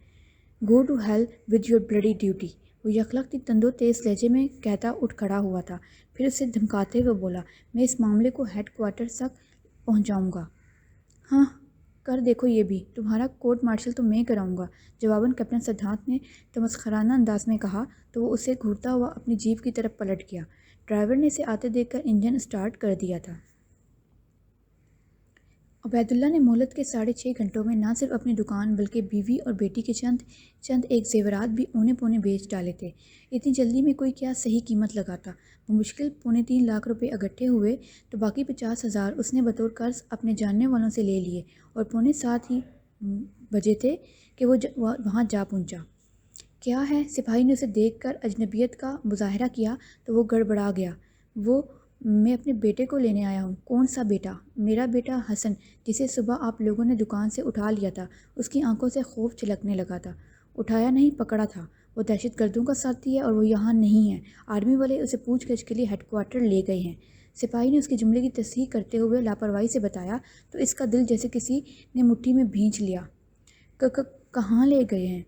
Go to hell with your bloody duty, وہ یکلختی تندو تیز لہجے میں کہتا اٹھ کھڑا ہوا تھا، پھر اسے دھمکاتے ہوئے بولا، میں اس معاملے کو ہیڈ کوارٹر تک پہنچاؤں گا۔ ہاں کر دیکھو یہ بھی، تمہارا کورٹ مارشل تو میں کراؤں گا، جواباً کیپٹن سدھانت نے تمسخرانہ انداز میں کہا تو وہ اسے گھورتا ہوا اپنی جیپ کی طرف پلٹ گیا۔ ڈرائیور نے اسے آتے دیکھ کر انجن اسٹارٹ کر دیا تھا۔ عبیداللہ نے مہلت کے 6.5 گھنٹوں میں نہ صرف اپنی دکان بلکہ بیوی اور بیٹی کے چند ایک زیورات بھی اونے پونے بیچ ڈالے تھے۔ اتنی جلدی میں کوئی کیا صحیح قیمت لگاتا؟ بمشکل 3.25 لاکھ روپے اکٹھے ہوئے تو باقی 50,000 اس نے بطور قرض اپنے جاننے والوں سے لے لیے، اور 6:45 ہی بجے تھے کہ وہ وہاں جا پہنچا۔ کیا ہے؟ سپاہی نے اسے دیکھ کر اجنبیت کا مظاہرہ کیا تو وہ گڑبڑا گیا۔ میں اپنے بیٹے کو لینے آیا ہوں۔ کون سا بیٹا؟ میرا بیٹا حسن، جسے صبح آپ لوگوں نے دکان سے اٹھا لیا تھا۔ اس کی آنکھوں سے خوف چھلکنے لگا تھا۔ اٹھایا نہیں، پکڑا تھا۔ وہ دہشت گردوں کا ساتھی ہے اور وہ یہاں نہیں ہے۔ آرمی والے اسے پوچھ گچھ کے لیے ہیڈ کوارٹر لے گئے ہیں۔ سپاہی نے اس کے جملے کی تصحیح کرتے ہوئے لاپرواہی سے بتایا تو اس کا دل جیسے کسی نے مٹھی میں بھینچ لیا۔ کہاں لے گئے ہیں؟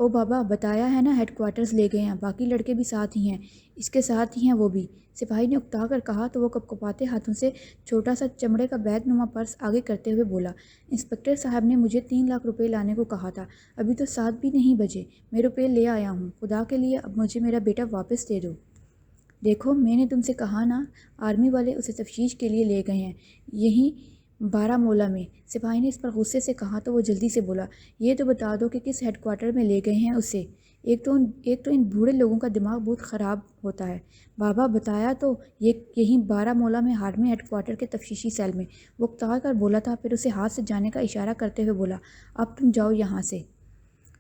او بابا، بتایا ہے نا، ہیڈ کوارٹرز لے گئے ہیں، باقی لڑکے بھی ساتھ ہی ہیں، اس کے ساتھ ہی ہیں وہ بھی، سپاہی نے اکتا کر کہا تو وہ کپکپاتے ہاتھوں سے چھوٹا سا چمڑے کا بیگ نما پرس آگے کرتے ہوئے بولا، انسپکٹر صاحب نے مجھے 3 لاکھ روپے لانے کو کہا تھا، ابھی تو 7 بھی نہیں بجے، میں روپے لے آیا ہوں، خدا کے لیے اب مجھے میرا بیٹا واپس دے دو۔ دیکھو میں نے تم سے کہا نا، آرمی والے اسے تفتیش کے لیے لے گئے ہیں، یہیں بارہمولہ میں۔ سپاہی نے اس پر غصے سے کہا تو وہ جلدی سے بولا، یہ تو بتا دو کہ کس ہیڈ کوارٹر میں لے گئے ہیں اسے، ایک تو ان بوڑھے لوگوں کا دماغ بہت خراب ہوتا ہے۔ بابا بتایا تو، یہیں بارہمولہ میں آرمی ہیڈ کوارٹر کے تفتیشی سیل میں، وہ اکتا کر بولا تھا، پھر اسے ہاتھ سے جانے کا اشارہ کرتے ہوئے بولا، اب تم جاؤ یہاں سے۔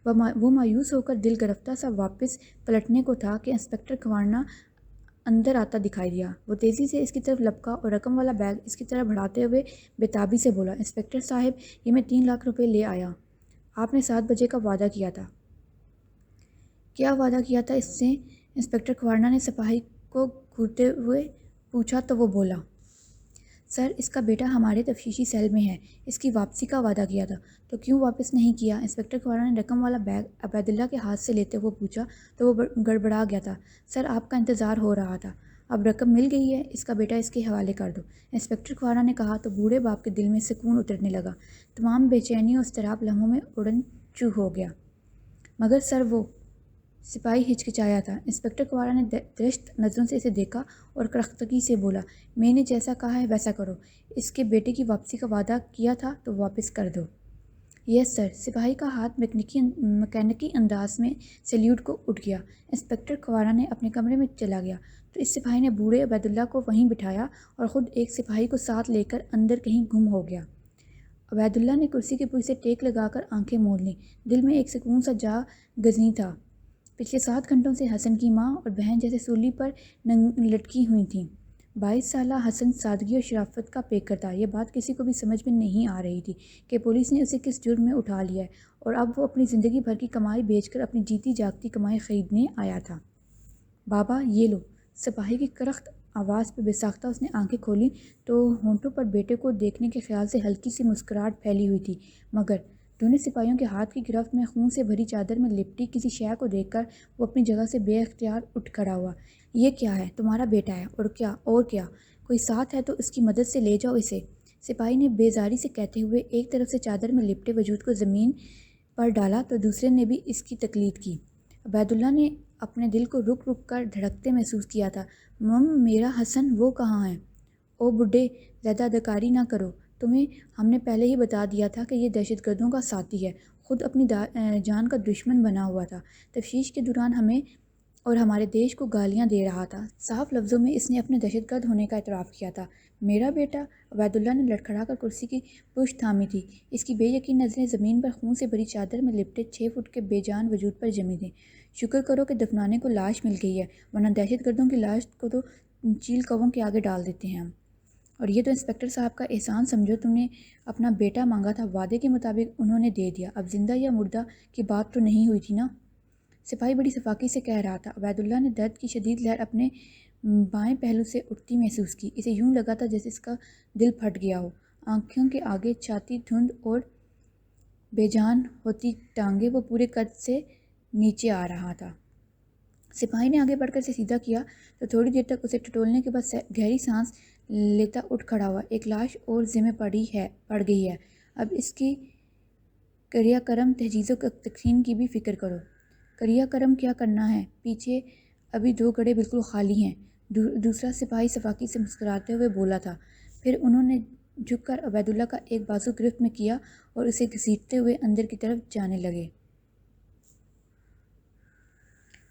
وہ مایوس ہو کر دل گرفتہ سا واپس پلٹنے کو تھا کہ انسپکٹر کھوارنا اندر آتا دکھائی دیا۔ وہ تیزی سے اس کی طرف لپکا اور رقم والا بیگ اس کی طرف بڑھاتے ہوئے بےتابی سے بولا، انسپکٹر صاحب یہ میں 3 لاکھ روپے لے آیا، آپ نے 7 بجے کا وعدہ کیا تھا۔ کیا وعدہ کیا تھا اس سے؟ انسپکٹر کھوارنا نے سپاہی کو گھورتے ہوئے پوچھا تو وہ بولا، سر اس کا بیٹا ہمارے تفتیشی سیل میں ہے، اس کی واپسی کا وعدہ کیا تھا، تو کیوں واپس نہیں کیا؟ انسپکٹر کھوارنا نے رقم والا بیگ عبیداللہ کے ہاتھ سے لیتے ہوئے پوچھا تو وہ گڑبڑا گیا تھا، سر آپ کا انتظار ہو رہا تھا، اب رقم مل گئی ہے، اس کا بیٹا اس کے حوالے کر دو، انسپکٹر کھوارنا نے کہا تو بوڑھے باپ کے دل میں سکون اترنے لگا، تمام بے چینی اور اضطراب لمحوں میں اڑن چو ہو گیا۔ مگر سر وہ، سپاہی ہچکچایا تھا۔ انسپکٹر کھوارنا نے درشت نظروں سے اسے دیکھا اور کرختگی سے بولا، میں نے جیسا کہا ہے ویسا کرو، اس کے بیٹے کی واپسی کا وعدہ کیا تھا تو واپس کر دو۔ یس سر، سپاہی کا ہاتھ مکینکی انداز میں سیلیوٹ کو اٹھ گیا۔ انسپکٹر کوارا نے اپنے کمرے میں چلا گیا تو اس سپاہی نے بوڑھے عبید اللہ کو وہیں بٹھایا اور خود ایک سپاہی کو ساتھ لے کر اندر کہیں گم ہو گیا۔ عبید اللہ نے کرسی کی پشت سے ٹیک لگا کر آنکھیں موڑ لیں۔ دل میں ایک سکون سا جا گزین تھا۔ پچھلے 7 گھنٹوں سے حسن کی ماں اور بہن جیسے سولی پر لٹکی ہوئی تھیں۔ 22 سالہ حسن سادگی اور شرافت کا پیکر تھا۔ یہ بات کسی کو بھی سمجھ میں نہیں آ رہی تھی کہ پولیس نے اسے کس جرم میں اٹھا لیا ہے اور اب وہ اپنی زندگی بھر کی کمائی بیچ کر اپنی جیتی جاگتی کمائی خریدنے آیا تھا۔ بابا یہ لو۔ سپاہی کی کرخت آواز پہ بے ساختہ اس نے آنکھیں کھولیں تو ہونٹوں پر بیٹے کو دیکھنے کے خیال سے ہلکی سی مسکراہٹ پھیلی ہوئی تھی، مگر دونوں سپاہیوں کے ہاتھ کی گرفت میں خون سے بھری چادر میں لپٹی کسی شے کو دیکھ کر وہ اپنی جگہ سے بے اختیار اٹھ کھڑا ہوا۔ یہ کیا ہے؟ تمہارا بیٹا ہے، اور کیا کوئی ساتھ ہے تو اس کی مدد سے لے جاؤ اسے، سپاہی نے بیزاری سے کہتے ہوئے ایک طرف سے چادر میں لپٹے وجود کو زمین پر ڈالا تو دوسرے نے بھی اس کی تقلید کی۔ عبید اللہ نے اپنے دل کو رک رک کر دھڑکتے محسوس کیا تھا۔ میرا حسن وہ کہاں ہے؟ او بڈھے، زیادہ اداکاری نہ کرو، تمہیں ہم نے پہلے ہی بتا دیا تھا کہ یہ دہشت گردوں کا ساتھی ہے، خود اپنی جان کا دشمن بنا ہوا تھا، تفتیش کے دوران ہمیں اور ہمارے دیش کو گالیاں دے رہا تھا۔ صاف لفظوں میں اس نے اپنے دہشت گرد ہونے کا اعتراف کیا تھا۔ میرا بیٹا؟ عبید اللہ نے لڑکھڑا کر کرسی کی پشت تھامی تھی۔ اس کی بے یقین نظریں زمین پر خون سے بھری چادر میں لپٹے 6 فٹ کے بے جان وجود پر جمی تھیں۔ شکر کرو کہ دفنانے کو لاش مل گئی ہے، ورنہ دہشت گردوں کی لاش کو تو چیل کووں کے آگے ڈال دیتے ہیں ہم۔ اور یہ تو انسپکٹر صاحب کا احسان سمجھو، تم نے اپنا بیٹا مانگا تھا، وعدے کے مطابق انہوں نے دے دیا، اب زندہ یا مردہ کی بات تو نہیں ہوئی تھی نا؟ سپاہی بڑی صفاقی سے کہہ رہا تھا۔ عبید اللہ نے درد کی شدید لہر اپنے بائیں پہلو سے اٹھتی محسوس کی۔ اسے یوں لگا تھا جیسے اس کا دل پھٹ گیا ہو۔ آنکھوں کے آگے چھاتی دھند اور بے جان ہوتی ٹانگیں وہ پورے قد سے نیچے آ رہا تھا۔ سپاہی نے آگے بڑھ کر اسے سیدھا کیا تو تھوڑی دیر تک اسے ٹٹولنے کے بعد گہری سانس لیتا اٹھ کھڑا ہوا۔ ایک لاش اور ذمہ پڑ گئی ہے، اب اس کی کریا کرم تجہیز و تکفین کی بھی فکر کرو۔ کریا کرم کیا کرنا ہے؟ پیچھے ابھی 2 گڑھے بالکل خالی ہیں، دوسرا سپاہی صفاقی سے مسکراتے ہوئے بولا تھا۔ پھر انہوں نے جھک کر عبید اللہ کا ایک بازو گرفت میں کیا اور اسے گھسیٹتے ہوئے اندر کی طرف جانے لگے۔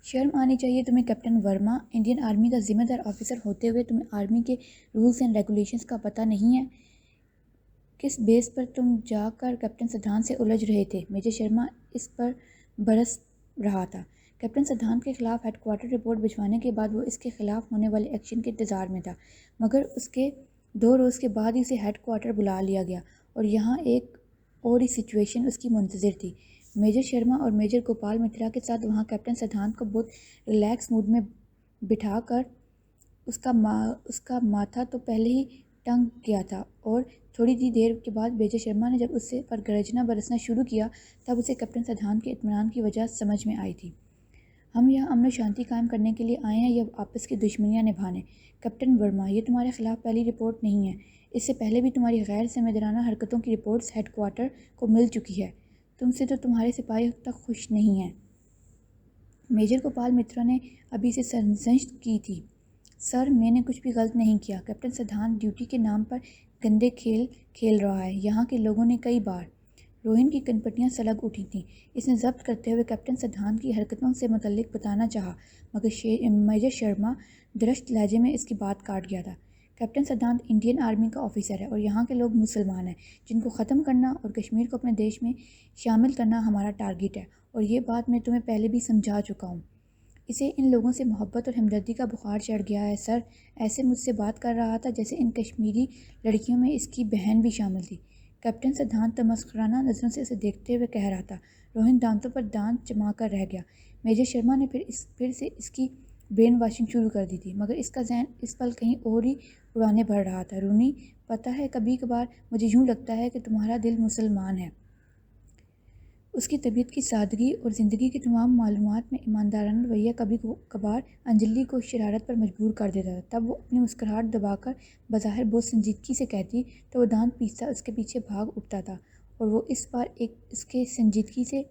شرم آنی چاہیے تمہیں کیپٹن ورما، انڈین آرمی کا ذمہ دار آفیسر ہوتے ہوئے تمہیں آرمی کے رولز اینڈ ریگولیشنز کا پتہ نہیں ہے؟ کس بیس پر تم جا کر کیپٹن سدھانت سے الجھ رہے تھے؟ میجر شرما اس پر برس رہا تھا۔ کیپٹن سدھانت کے خلاف ہیڈ کوارٹر رپورٹ بھجوانے کے بعد وہ اس کے خلاف ہونے والے ایکشن کے انتظار میں تھا، مگر اس کے 2 روز کے بعد ہی اسے ہیڈ کوارٹر بلا لیا گیا اور یہاں ایک اور ہی سچویشن اس کی منتظر تھی۔ میجر شرما اور میجر گوپال مترا کے ساتھ وہاں کیپٹن سدھانت کو بہت ریلیکس موڈ میں بٹھا کر اس کا ماتھا تو پہلے ہی ٹنگ گیا تھا اور تھوڑی دی دیر کے بعد میجر شرما نے جب اس پر گرجنا برسنا شروع کیا تب اسے کیپٹن سدھانت کے اطمینان کی وجہ سمجھ میں آئی تھی۔ ہم یہاں امن و شانتی قائم کرنے کے لیے آئے ہیں یا آپس کی دشمنیاں نبھانے؟ کیپٹن ورما، یہ تمہارے خلاف پہلی رپورٹ نہیں ہے، اس سے پہلے بھی تمہاری غیر ذمہ دارانہ حرکتوں کی رپورٹس ہیڈ کوارٹر کو مل چکی ہے، تم سے تو تمہارے سپاہی تک خوش نہیں ہیں۔ میجر گوپال مترا نے ابھی سے سرزنش کی تھی۔ سر، میں نے کچھ بھی غلط نہیں کیا، کیپٹن سدھانت ڈیوٹی کے نام پر گندے کھیل کھیل رہا ہے، یہاں کے لوگوں نے کئی بار۔ روہن کی کنپٹیاں سلگ اٹھی تھیں۔ اس نے ضبط کرتے ہوئے کیپٹن سدھانت کی حرکتوں سے متعلق بتانا چاہا، مگر میجر شرما درشت لہجے میں اس کی بات کاٹ گیا تھا۔ کیپٹن سدھانت انڈین آرمی کا آفیسر ہے اور یہاں کے لوگ مسلمان ہیں جن کو ختم کرنا اور کشمیر کو اپنے دیش میں شامل کرنا ہمارا ٹارگٹ ہے، اور یہ بات میں تمہیں پہلے بھی سمجھا چکا ہوں۔ اسے ان لوگوں سے محبت اور ہمدردی کا بخار چڑھ گیا ہے سر، ایسے مجھ سے بات کر رہا تھا جیسے ان کشمیری لڑکیوں میں اس کی بہن بھی شامل تھی۔ کیپٹن سدھانت تمسخرانہ نظروں سے اسے دیکھتے ہوئے کہہ رہا تھا۔ روہن دانتوں پر دانت جما کر رہ گیا۔ میجر شرما نے پھر سے اس کی برین واشنگ شروع کر دی تھی، مگر اس کا ذہن اس پل کہیں اور ہی اڑانے بھر رہا تھا۔ رونی، پتہ ہے کبھی کبھار مجھے یوں لگتا ہے کہ تمہارا دل مسلمان ہے۔ اس کی طبیعت کی سادگی اور زندگی کی تمام معلومات میں ایماندارانہ رویہ کبھی کبھار انجلی کو شرارت پر مجبور کر دیتا تھا۔ تب وہ اپنی مسکراہٹ دبا کر بظاہر بہت سنجیدگی سے کہتی تو وہ دانت پیستا اس کے پیچھے بھاگ اٹھتا تھا، اور وہ اس بار اس کے سنجیدگی سے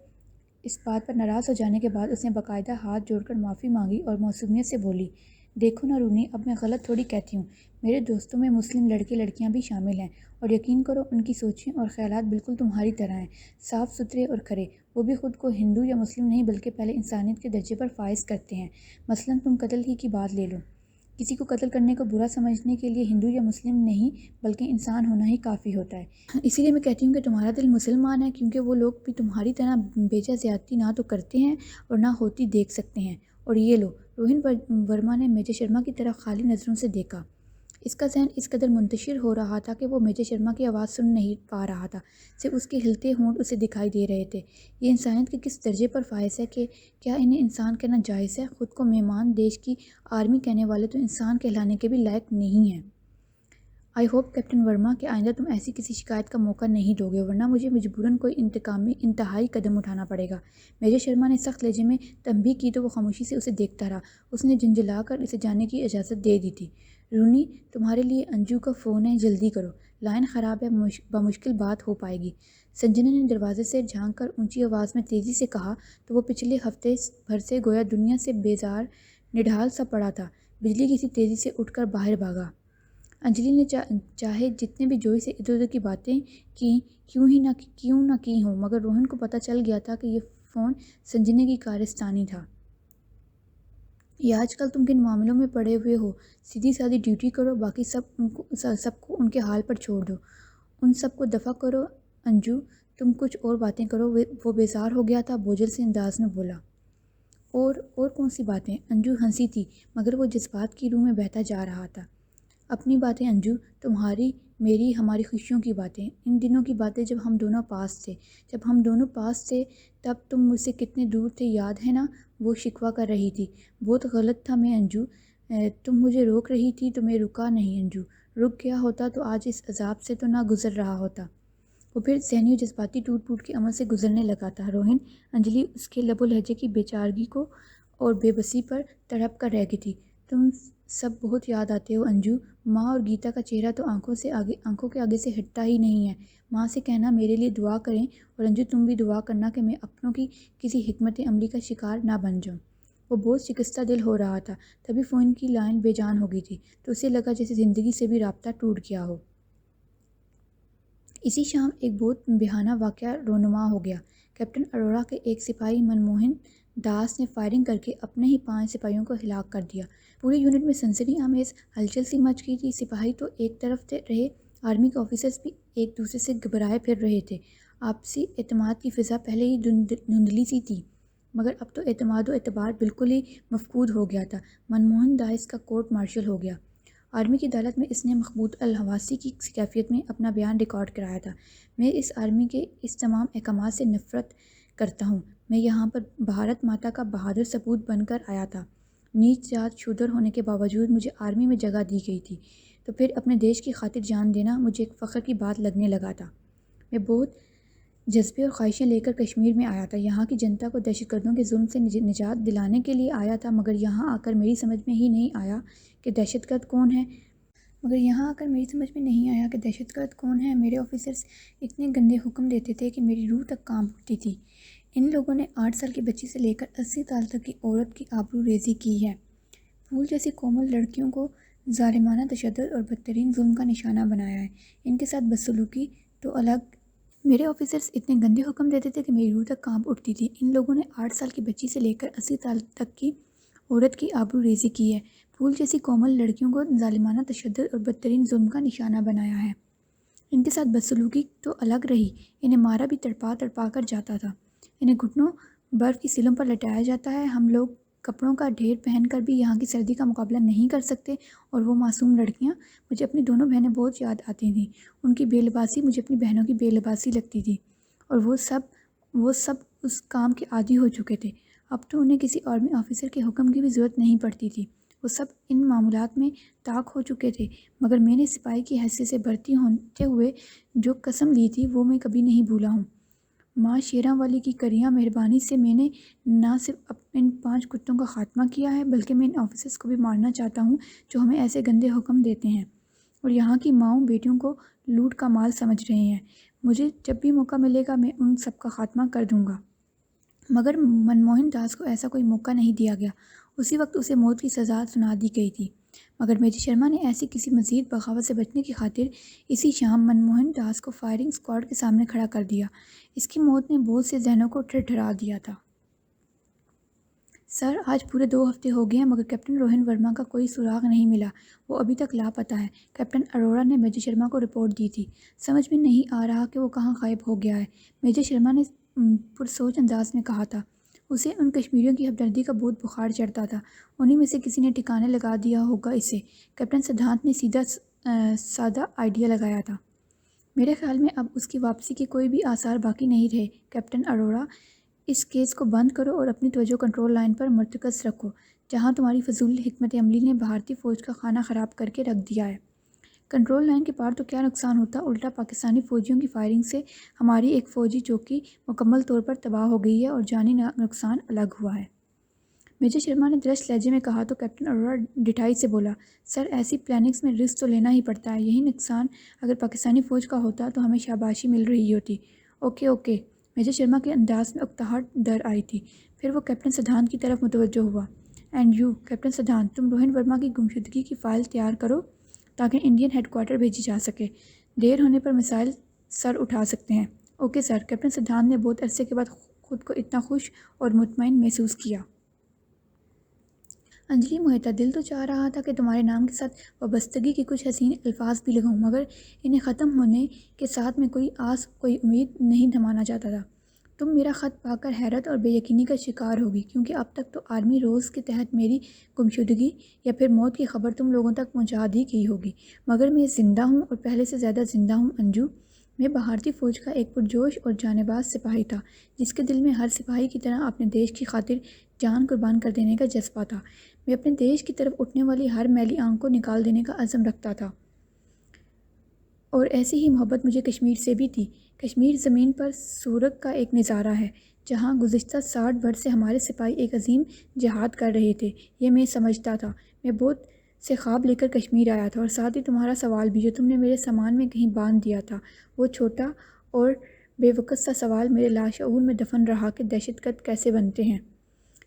اس بات پر ناراض ہو جانے کے بعد اس نے باقاعدہ ہاتھ جوڑ کر معافی مانگی اور معصومیت سے بولی، دیکھو نا رونی، اب میں غلط تھوڑی کہتی ہوں، میرے دوستوں میں مسلم لڑکے لڑکیاں بھی شامل ہیں، اور یقین کرو ان کی سوچیں اور خیالات بالکل تمہاری طرح ہیں، صاف ستھرے اور کھرے۔ وہ بھی خود کو ہندو یا مسلم نہیں بلکہ پہلے انسانیت کے درجے پر فائز کرتے ہیں۔ مثلاً تم قتل ہی کی بات لے لو، کسی کو قتل کرنے کو برا سمجھنے کے لیے ہندو یا مسلم نہیں بلکہ انسان ہونا ہی کافی ہوتا ہے۔ اسی لیے میں کہتی ہوں کہ تمہارا دل مسلمان ہے، کیونکہ وہ لوگ بھی تمہاری طرح بیجا زیادتی نہ تو کرتے ہیں اور نہ ہوتی دیکھ سکتے ہیں۔ اور یہ لو، روہن ورما نے میجر شرما کی طرف خالی نظروں سے دیکھا۔ اس کا ذہن اس قدر منتشر ہو رہا تھا کہ وہ میجر شرما کی آواز سن نہیں پا رہا تھا، صرف اس کے ہلتے ہونٹ اسے دکھائی دے رہے تھے۔ یہ انسانیت کے کس درجے پر فائز ہے کہ کیا انہیں انسان کہنا جائز ہے؟ خود کو مہمان دیش کی آرمی کہنے والے تو انسان کہلانے کے بھی لائق نہیں ہیں۔ آئی ہوپ کیپٹن ورما کہ آئندہ تم ایسی کسی شکایت کا موقع نہیں دو گے، ورنہ مجھے مجبوراً کوئی انتقامی انتہائی قدم اٹھانا پڑے گا۔ میجر شرما نے سخت لہجے میں تنبیہ کی تو وہ خاموشی سے اسے دیکھتا رہا۔ اس نے جھنجھلا کر اسے جانے کی اجازت دے دی تھی۔ رونی، تمہارے لیے انجو کا فون ہے، جلدی کرو، لائن خراب ہے، بمشکل بات ہو پائے گی۔ سنجنا نے دروازے سے جھانک کر اونچی آواز میں تیزی سے کہا تو وہ پچھلے ہفتے بھر سے گویا دنیا سے بیزار نڈھال سا پڑا تھا، بجلی کسی تیزی سے اٹھ کر باہر بھاگا۔ انجلی نے چاہے جتنے بھی جوئی سے ادھر ادھر کی باتیں کیوں نہ کی ہوں، مگر روہن کو پتہ چل گیا تھا کہ یہ فون سنجنا کی کارستانی تھا۔ یہ آج کل تم کن معاملوں میں پڑے ہوئے ہو؟ سیدھی سادھی ڈیوٹی کرو، باقی سب کو ان کے حال پر چھوڑ دو، ان سب کو دفع کرو۔ انجو، تم کچھ اور باتیں کرو۔ وہ بیزار ہو گیا تھا، بوجھل سے انداز میں بولا۔ اور کون سی باتیں؟ انجو ہنسی تھی، مگر وہ جذبات کی روح میں بہتا جا رہا تھا۔ اپنی باتیں انجو، تمہاری، میری، ہماری خوشیوں کی باتیں، ان دنوں کی باتیں جب ہم دونوں پاس تھے تب تم مجھ سے کتنے دور تھے، یاد ہے نا؟ وہ شکوہ کر رہی تھی۔ بہت غلط تھا میں انجو، تم مجھے روک رہی تھی تو میں رکا نہیں انجو، رک گیا ہوتا تو آج اس عذاب سے تو نہ گزر رہا ہوتا۔ وہ پھر ذہنی و جذباتی ٹوٹ کے عمل سے گزرنے لگا تھا۔ روہن، انجلی اس کے لب و لہجے کی بے چارگی کو اور بے بسی پر تڑپ کر رہ گئی تھی۔ تم سب بہت یاد آتے ہو انجو، ماں اور گیتا کا چہرہ تو آنکھوں کے آگے سے ہٹتا ہی نہیں ہے۔ ماں سے کہنا میرے لیے دعا کریں، اور انجو تم بھی دعا کرنا کہ میں اپنوں کی کسی حکمت عملی کا شکار نہ بن جاؤں۔ وہ بہت شکستہ دل ہو رہا تھا، تبھی فون کی لائن بے جان ہو گئی تھی تو اسے لگا جیسے زندگی سے بھی رابطہ ٹوٹ گیا ہو۔ اسی شام ایک بہت بہانہ واقعہ رونما ہو گیا۔ کیپٹن اروڑا کے ایک سپاہی منموہن داس نے فائرنگ کر کے اپنے ہی 5 سپاہیوں کو ہلاک کر دیا۔ پورے یونٹ میں سنسنی آمیز ہلچل سی مچ گئی تھی۔ سپاہی تو ایک طرف رہے، آرمی کے آفیسرز بھی ایک دوسرے سے گھبرائے پھر رہے تھے۔ آپسی اعتماد کی فضا پہلے ہی دھندلی سی تھی، مگر اب تو اعتماد و اعتبار بالکل ہی مفقود ہو گیا تھا۔ منموہن داس کا کورٹ مارشل ہو گیا۔ آرمی کی عدالت میں اس نے مخبوط الحواسی کی کیفیت میں اپنا بیان ریکارڈ کرایا تھا۔ میں اس آرمی کے اس تمام احکامات سے نفرت کرتا ہوں۔ میں یہاں پر بھارت ماتا کا بہادر سپوت بن کر آیا تھا۔ نیچ جات شودر ہونے کے باوجود مجھے آرمی میں جگہ دی گئی تھی، تو پھر اپنے دیش کی خاطر جان دینا مجھے ایک فخر کی بات لگنے لگا تھا۔ میں بہت جذبے اور خواہشیں لے کر کشمیر میں آیا تھا، یہاں کی جنتا کو دہشت گردوں کے ظلم سے نجات دلانے کے لیے آیا تھا، مگر یہاں آ کر میری سمجھ میں ہی نہیں آیا کہ دہشت گرد کون ہے۔ میرے آفیسرز اتنے گندے حکم دیتے تھے کہ میری روح تک کانپ اٹھتی تھی۔ ان لوگوں نے 8 سال کی بچی سے لے کر 80 سال تک کی عورت کی آبرو ریزی کی ہے، پھول جیسی کومل لڑکیوں کو ظالمانہ تشدد اور بدترین ظلم کا نشانہ بنایا ہے۔ ان کے ساتھ بدسلوکی تو الگ۔ میرے آفیسرز اتنے گندے حکم دیتے تھے کہ میری روح تک کانپ اٹھتی تھی۔ ان لوگوں نے 8 سال کی بچی سے لے کر 80 سال تک کی عورت کی آبرو ریزی کی ہے، پھول جیسی کومل لڑکیوں کو ظالمانہ تشدد اور بدترین ظلم کا نشانہ بنایا ہے۔ ان کے ساتھ بدسلوکی تو الگ رہی، انہیں مارا بھی تڑپا کر جاتا تھا، انہیں گھٹنوں برف کی سیلوں پر لٹایا جاتا ہے۔ ہم لوگ کپڑوں کا ڈھیر پہن کر بھی یہاں کی سردی کا مقابلہ نہیں کر سکتے، اور وہ معصوم لڑکیاں، مجھے اپنی دونوں بہنیں بہت یاد آتی تھیں۔ ان کی بے لباسی مجھے اپنی بہنوں کی بے لباسی لگتی تھی، اور وہ سب اس کام کے عادی ہو چکے تھے۔ اب تو انہیں کسی آرمی آفیسر کے حکم کی بھی ضرورت نہیں پڑتی تھی، وہ سب ان معاملات میں طاق ہو چکے تھے، مگر میں نے سپاہی کی حیثیت سے بھرتی ہوتے ہوئے جو قسم لی تھی وہ میں کبھی نہیں بھولا ہوں۔ ماں شیراں والی کی کریاں مہربانی سے میں نے نہ صرف ان 5 کتوں کا خاتمہ کیا ہے، بلکہ میں ان آفیسرز کو بھی مارنا چاہتا ہوں جو ہمیں ایسے گندے حکم دیتے ہیں اور یہاں کی ماؤں بیٹیوں کو لوٹ کا مال سمجھ رہے ہیں۔ مجھے جب بھی موقع ملے گا میں ان سب کا خاتمہ کر دوں گا۔ مگر منموہن داس کو ایسا کوئی موقع نہیں دیا گیا۔ اسی وقت اسے موت کی سزا سنا دی گئی تھی، مگر میجر شرما نے ایسی کسی مزید بغاوت سے بچنے کی خاطر اسی شام منموہن داس کو فائرنگ اسکواڈ کے سامنے کھڑا کر دیا۔ اس کی موت نے بہت سے ذہنوں کو ٹھٹھرا دیا تھا۔ سر، آج پورے 2 ہفتے ہو گئے ہیں مگر کیپٹن روہن ورما کا کوئی سراغ نہیں ملا۔ وہ ابھی تک لاپتہ ہے، کیپٹن اروڑا نے میجر شرما کو رپورٹ دی تھی۔ سمجھ میں نہیں آ رہا کہ وہ کہاں غائب ہو گیا ہے، میجر شرما نے پرسوچ انداز میں کہا تھا۔ اسے ان کشمیریوں کی ہمدردی کا بہت بخار چڑھتا تھا، انہی میں سے کسی نے ٹھکانے لگا دیا ہوگا اسے۔ کیپٹن سدھانت نے سادہ آئیڈیا لگایا تھا۔ میرے خیال میں اب اس کی واپسی کے کوئی بھی آثار باقی نہیں رہے۔ کیپٹن اروڑا، اس کیس کو بند کرو اور اپنی توجہ کنٹرول لائن پر مرتکز رکھو، جہاں تمہاری فضول حکمت عملی نے بھارتی فوج کا کھانا خراب کر کے رکھ دیا ہے۔ کنٹرول لائن کے پار تو کیا نقصان ہوتا، الٹا پاکستانی فوجیوں کی فائرنگ سے ہماری ایک فوجی چوکی مکمل طور پر تباہ ہو گئی ہے اور جانی نقصان الگ ہوا ہے۔ میجر شرما نے درشت لہجے میں کہا تو کیپٹن اروڑا ڈٹائی سے بولا، سر ایسی پلاننگز میں رسک تو لینا ہی پڑتا ہے، یہی نقصان اگر پاکستانی فوج کا ہوتا تو ہمیں شاباشی مل رہی ہوتی۔ اوکے اوکے، میجر شرما کے انداز میں اکتاہٹ در آئی تھی۔ پھر وہ کیپٹن سدھانت کی طرف متوجہ ہوا۔ اینڈ یو کیپٹن سدھانت، تم روہن ورما کی گمشدگی کی فائل تیار کرو تاکہ انڈین ہیڈ کوارٹر بھیجی جا سکے، دیر ہونے پر مسائل سر اٹھا سکتے ہیں۔ اوکے سر، کیپٹن سدھانت نے بہت عرصے کے بعد خود کو اتنا خوش اور مطمئن محسوس کیا۔ انجلی موہتا، دل تو چاہ رہا تھا کہ تمہارے نام کے ساتھ وابستگی کے کچھ حسین الفاظ بھی لگاؤں، مگر انہیں ختم ہونے کے ساتھ میں کوئی آس کوئی امید نہیں تھمانا چاہتا تھا۔ تم میرا خط پا کر حیرت اور بے یقینی کا شکار ہوگی، کیونکہ اب تک تو آرمی رولز کے تحت میری گمشدگی یا پھر موت کی خبر تم لوگوں تک پہنچا دی گئی ہوگی، مگر میں زندہ ہوں اور پہلے سے زیادہ زندہ ہوں انجو۔ میں بھارتی فوج کا ایک پرجوش اور جانباز سپاہی تھا، جس کے دل میں ہر سپاہی کی طرح اپنے دیش کی خاطر جان قربان کر دینے کا جذبہ تھا۔ میں اپنے دیش کی طرف اٹھنے والی ہر میلی آنکھ کو نکال دینے کا عزم رکھتا تھا، اور ایسی ہی محبت مجھے کشمیر سے بھی تھی۔ کشمیر زمین پر سورگ کا ایک نظارہ ہے، جہاں گزشتہ 60 برس سے ہمارے سپاہی ایک عظیم جہاد کر رہے تھے، یہ میں سمجھتا تھا۔ میں بہت سے خواب لے کر کشمیر آیا تھا، اور ساتھ ہی تمہارا سوال بھی جو تم نے میرے سامان میں کہیں باندھ دیا تھا، وہ چھوٹا اور بے وقت سا سوال میرے لاشعور میں دفن رہا کہ دہشت گرد کیسے بنتے ہیں۔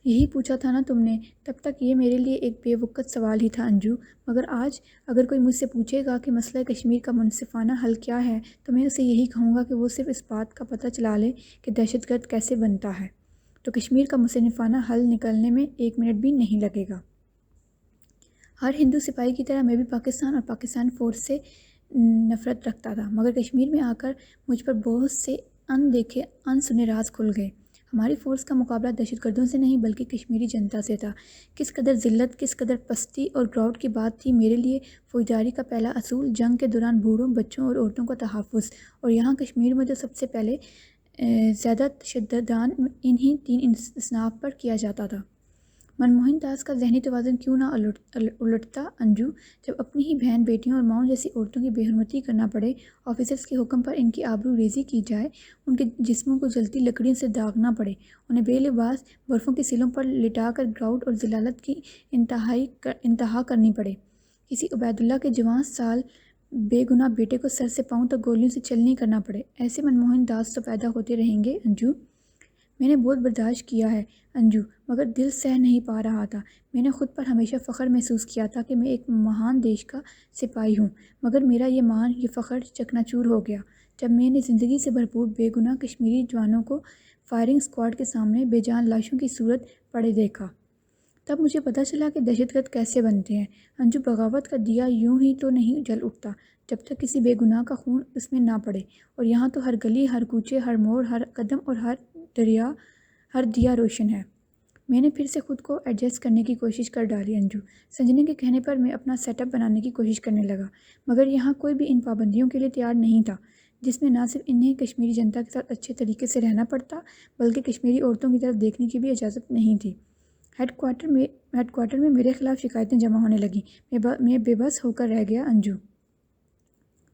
یہی پوچھا تھا نا تم نے؟ تب تک یہ میرے لیے ایک بے وقت سوال ہی تھا انجو، مگر آج اگر کوئی مجھ سے پوچھے گا کہ مسئلہ کشمیر کا منصفانہ حل کیا ہے تو میں اسے یہی کہوں گا کہ وہ صرف اس بات کا پتہ چلا لے کہ دہشت گرد کیسے بنتا ہے، تو کشمیر کا منصفانہ حل نکلنے میں 1 منٹ بھی نہیں لگے گا۔ ہر ہندو سپاہی کی طرح میں بھی پاکستان اور پاکستان فورس سے نفرت رکھتا تھا، مگر کشمیر میں آ کر مجھ پر بہت سے اندیکھے سنے راز کھل گئے۔ ہماری فورس کا مقابلہ دہشت گردوں سے نہیں بلکہ کشمیری جنتا سے تھا۔ کس قدر ذلت، کس قدر پستی اور گراوٹ کی بات تھی! میرے لیے فوجداری کا پہلا اصول جنگ کے دوران بوڑھوں، بچوں اور عورتوں کا تحفظ، اور یہاں کشمیر میں تو سب سے پہلے زیادہ تشددان انہی 3 اصناف پر کیا جاتا تھا۔ منموہن داس کا ذہنی توازن کیوں نہ الٹتا انجو؟ جب اپنی ہی بہن بیٹیوں اور ماؤں جیسی عورتوں کی بے حرمتی کرنا پڑے، آفیسرز کے حکم پر ان کی آبرو ریزی کی جائے، ان کے جسموں کو جلتی لکڑیوں سے داغنا پڑے، انہیں بے لباس برفوں کے سیلوں پر لٹا کر گراوٹ اور ذلالت کی انتہا کرنی پڑے، کسی عبید اللہ کے جوان سال بے گناہ بیٹے کو سر سے پاؤں تک گولیوں سے چلنی کرنا پڑے، ایسے منموہن داس تو پیدا ہوتے رہیں گے انجو۔ میں نے بہت برداشت کیا ہے انجو، مگر دل سہ نہیں پا رہا تھا۔ میں نے خود پر ہمیشہ فخر محسوس کیا تھا کہ میں ایک مہان دیش کا سپاہی ہوں، مگر میرا یہ فخر چکنا چور ہو گیا جب میں نے زندگی سے بھرپور بے گناہ کشمیری جوانوں کو فائرنگ اسکواڈ کے سامنے بے جان لاشوں کی صورت پڑے دیکھا۔ تب مجھے پتہ چلا کہ دہشت گرد کیسے بنتے ہیں۔ انجو، بغاوت کا دیا یوں ہی تو نہیں جل اٹھتا جب تک کسی بے گناہ کا خون اس میں نہ پڑے، اور یہاں تو ہر گلی، ہر کوچے، ہر موڑ، ہر قدم اور ہر دیا روشن ہے۔ میں نے پھر سے خود کو ایڈجسٹ کرنے کی کوشش کر ڈالی انجو۔ سنجنا کے کہنے پر میں اپنا سیٹ اپ بنانے کی کوشش کرنے لگا، مگر یہاں کوئی بھی ان پابندیوں کے لیے تیار نہیں تھا، جس میں نہ صرف انہیں کشمیری جنتا کے ساتھ اچھے طریقے سے رہنا پڑتا بلکہ کشمیری عورتوں کی طرف دیکھنے کی بھی اجازت نہیں تھی۔ ہیڈ کوارٹر میں میرے خلاف شکایتیں جمع ہونے لگیں۔ میں بے بس ہو کر رہ گیا انجو۔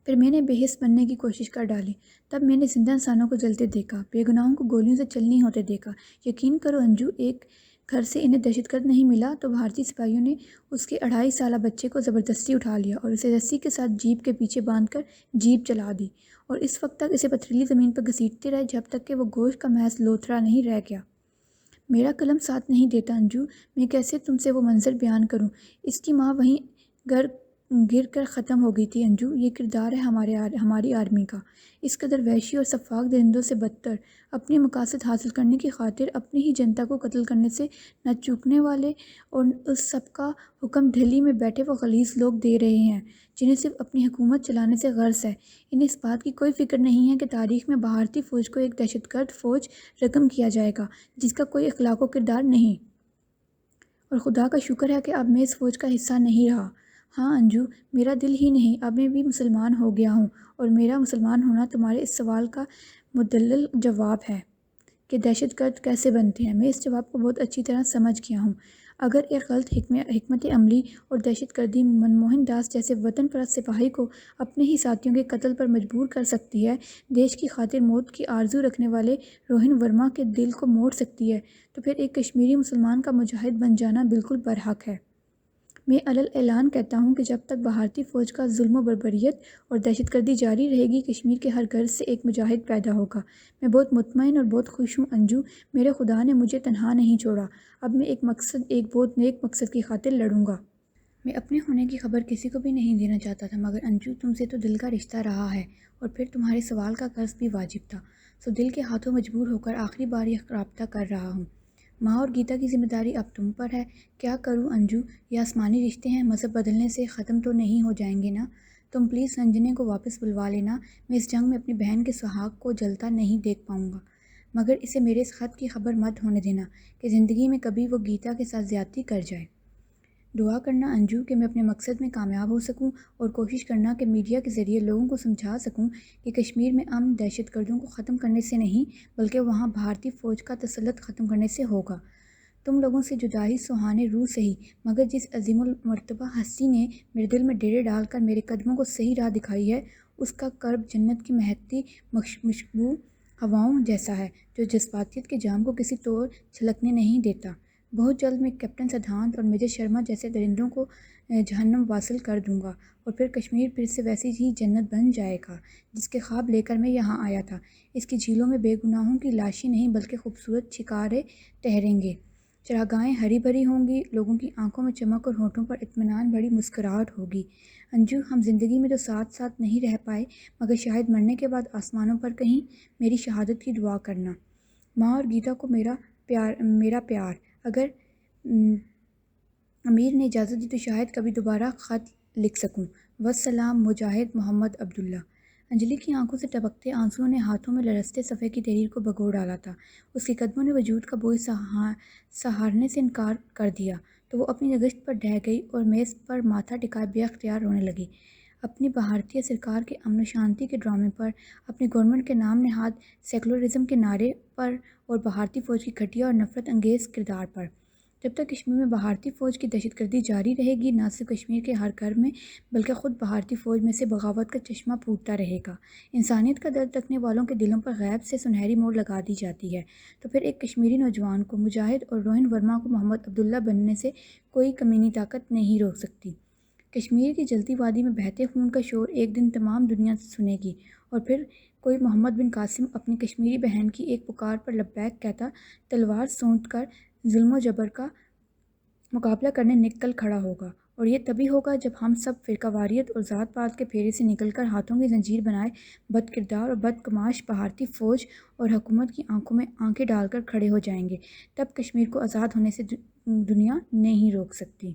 پھر میں نے بے حس بننے کی کوشش کر ڈالی۔ تب میں نے زندہ انسانوں کو جلتے دیکھا، بے گناہوں کو گولیوں سے چلنی ہوتے دیکھا۔ یقین کرو انجو، ایک گھر سے انہیں دہشت گرد نہیں ملا تو بھارتی سپاہیوں نے اس کے 2.5 سالہ بچے کو زبردستی اٹھا لیا اور اسے رسی کے ساتھ جیپ کے پیچھے باندھ کر جیپ چلا دی، اور اس وقت تک اسے پتھریلی زمین پر گھسیٹتے رہے جب تک کہ وہ گوشت کا محض لوتھڑا نہیں رہ گیا۔ میرا قلم ساتھ نہیں دیتا انجو، میں کیسے تم سے وہ منظر بیان کروں؟ اس کی ماں وہیں گر کر ختم ہو گئی تھی انجو۔ یہ کردار ہے ہماری آرمی کا، اس قدر وحشی اور سفاک درندوں سے بدتر، اپنے مقاصد حاصل کرنے کی خاطر اپنی ہی جنتا کو قتل کرنے سے نہ چوکنے والے اور اس سب کا حکم دہلی میں بیٹھے وہ غلیظ لوگ دے رہے ہیں جنہیں صرف اپنی حکومت چلانے سے غرض ہے۔ انہیں اس بات کی کوئی فکر نہیں ہے کہ تاریخ میں بھارتی فوج کو ایک دہشت گرد فوج رقم کیا جائے گا جس کا کوئی اخلاق و کردار نہیں، اور خدا کا شکر ہے کہ اب میں اس فوج کا حصہ نہیں رہا۔ ہاں انجو، میرا دل ہی نہیں، اب میں بھی مسلمان ہو گیا ہوں، اور میرا مسلمان ہونا تمہارے اس سوال کا مدلل جواب ہے کہ دہشت گرد کیسے بنتے ہیں۔ میں اس جواب کو بہت اچھی طرح سمجھ گیا ہوں۔ اگر ایک غلط حکمت عملی اور دہشت گردی منموہن داس جیسے وطن پرست سپاہی کو اپنے ہی ساتھیوں کے قتل پر مجبور کر سکتی ہے، دیش کی خاطر موت کی آرزو رکھنے والے روہن ورما کے دل کو موڑ سکتی ہے، تو پھر ایک کشمیری مسلمان کا مجاہد بن جانا بالکل برحق ہے۔ میں علل اعلان کہتا ہوں کہ جب تک بھارتی فوج کا ظلم و بربریت اور دہشت گردی جاری رہے گی، کشمیر کے ہر گھر سے ایک مجاہد پیدا ہوگا۔ میں بہت مطمئن اور بہت خوش ہوں انجو، میرے خدا نے مجھے تنہا نہیں چھوڑا۔ اب میں ایک بہت نیک مقصد کی خاطر لڑوں گا۔ میں اپنے ہونے کی خبر کسی کو بھی نہیں دینا چاہتا تھا، مگر انجو تم سے تو دل کا رشتہ رہا ہے، اور پھر تمہارے سوال کا قرض بھی واجب تھا، سو دل کے ہاتھوں مجبور ہو کر آخری بار یہ رابطہ کر رہا ہوں۔ ماں اور گیتا کی ذمہ داری اب تم پر ہے۔ کیا کروں انجو، یہ آسمانی رشتے ہیں، مذہب بدلنے سے ختم تو نہیں ہو جائیں گے نا؟ تم پلیز سنجنے کو واپس بلوا لینا، میں اس جنگ میں اپنی بہن کے سہاگ کو جلتا نہیں دیکھ پاؤں گا، مگر اسے میرے اس خط کی خبر مت ہونے دینا کہ زندگی میں کبھی وہ گیتا کے ساتھ زیادتی کر جائے۔ دعا کرنا انجو کہ میں اپنے مقصد میں کامیاب ہو سکوں، اور کوشش کرنا کہ میڈیا کے ذریعے لوگوں کو سمجھا سکوں کہ کشمیر میں امن دہشت گردوں کو ختم کرنے سے نہیں بلکہ وہاں بھارتی فوج کا تسلط ختم کرنے سے ہوگا۔ تم لوگوں سے جدائی سہانے روح سہی، مگر جس عظیم المرتبہ ہستی نے میرے دل میں ڈیرے ڈال کر میرے قدموں کو صحیح راہ دکھائی ہے، اس کا کرب جنت کی مہکتی مشبوع ہواؤں جیسا ہے جو جذباتیت کے جام کو کسی طور چھلکنے نہیں دیتا۔ بہت جلد میں کیپٹن سدھانت اور میجر شرما جیسے درندوں کو جہنم واصل کر دوں گا، اور پھر کشمیر پھر سے ویسی ہی جنت بن جائے گا جس کے خواب لے کر میں یہاں آیا تھا۔ اس کی جھیلوں میں بے گناہوں کی لاشیں نہیں بلکہ خوبصورت شکارے ٹہریں گے، چراگاہیں ہری بھری ہوں گی، لوگوں کی آنکھوں میں چمک اور ہونٹوں پر اطمینان بھری مسکراہٹ ہوگی۔ انجو، ہم زندگی میں تو ساتھ ساتھ نہیں رہ پائے، مگر شاید مرنے کے بعد آسمانوں پر کہیں میری شہادت کی دعا کرنا۔ ماں اور گیتا کو میرا پیار۔ اگر امیر نے اجازت دی تو شاید کبھی دوبارہ خط لکھ سکوں۔ والسلام، مجاہد محمد عبداللہ۔ انجلی کی آنکھوں سے ٹپکتے آنسوؤں نے ہاتھوں میں لرزتے صفحے کی تحریر کو بھگو ڈالا تھا۔ اس کے قدموں نے وجود کا بوجھ سہارنے سے انکار کر دیا تو وہ اپنی نگشت پر ڈھہ گئی اور میز پر ماتھا ٹکائے بے اختیار رونے لگی۔ اپنی بھارتیہ سرکار کے امن و شانتی کے ڈرامے پر، اپنی گورنمنٹ کے نام نہاد سیکولرزم کے نعرے پر، اور بھارتی فوج کی گھٹیا اور نفرت انگیز کردار پر۔ جب تک کشمیر میں بھارتی فوج کی دہشت گردی جاری رہے گی، نہ صرف کشمیر کے ہر گھر میں بلکہ خود بھارتی فوج میں سے بغاوت کا چشمہ پھوٹتا رہے گا۔ انسانیت کا درد رکھنے والوں کے دلوں پر غیب سے سنہری موڑ لگا دی جاتی ہے، تو پھر ایک کشمیری نوجوان کو، مجاہد اور روہن ورما کو محمد عبداللہ بننے سے کوئی کمینی طاقت نہیں روک سکتی۔ کشمیر کی جلتی وادی میں بہتے خون کا شور ایک دن تمام دنیا سنے گی، اور پھر کوئی محمد بن قاسم اپنی کشمیری بہن کی ایک پکار پر لبیک کہتا تلوار سونت کر ظلم و جبر کا مقابلہ کرنے نکل کھڑا ہوگا، اور یہ تبھی ہوگا جب ہم سب فرقہ واریت اور ذات پات کے پھیرے سے نکل کر ہاتھوں کی زنجیر بنائے بد کردار اور بدگماش بھارتی فوج اور حکومت کی آنکھوں میں آنکھیں ڈال کر کھڑے ہو جائیں گے۔ تب کشمیر کو آزاد ہونے سے دنیا نہیں روک سکتی۔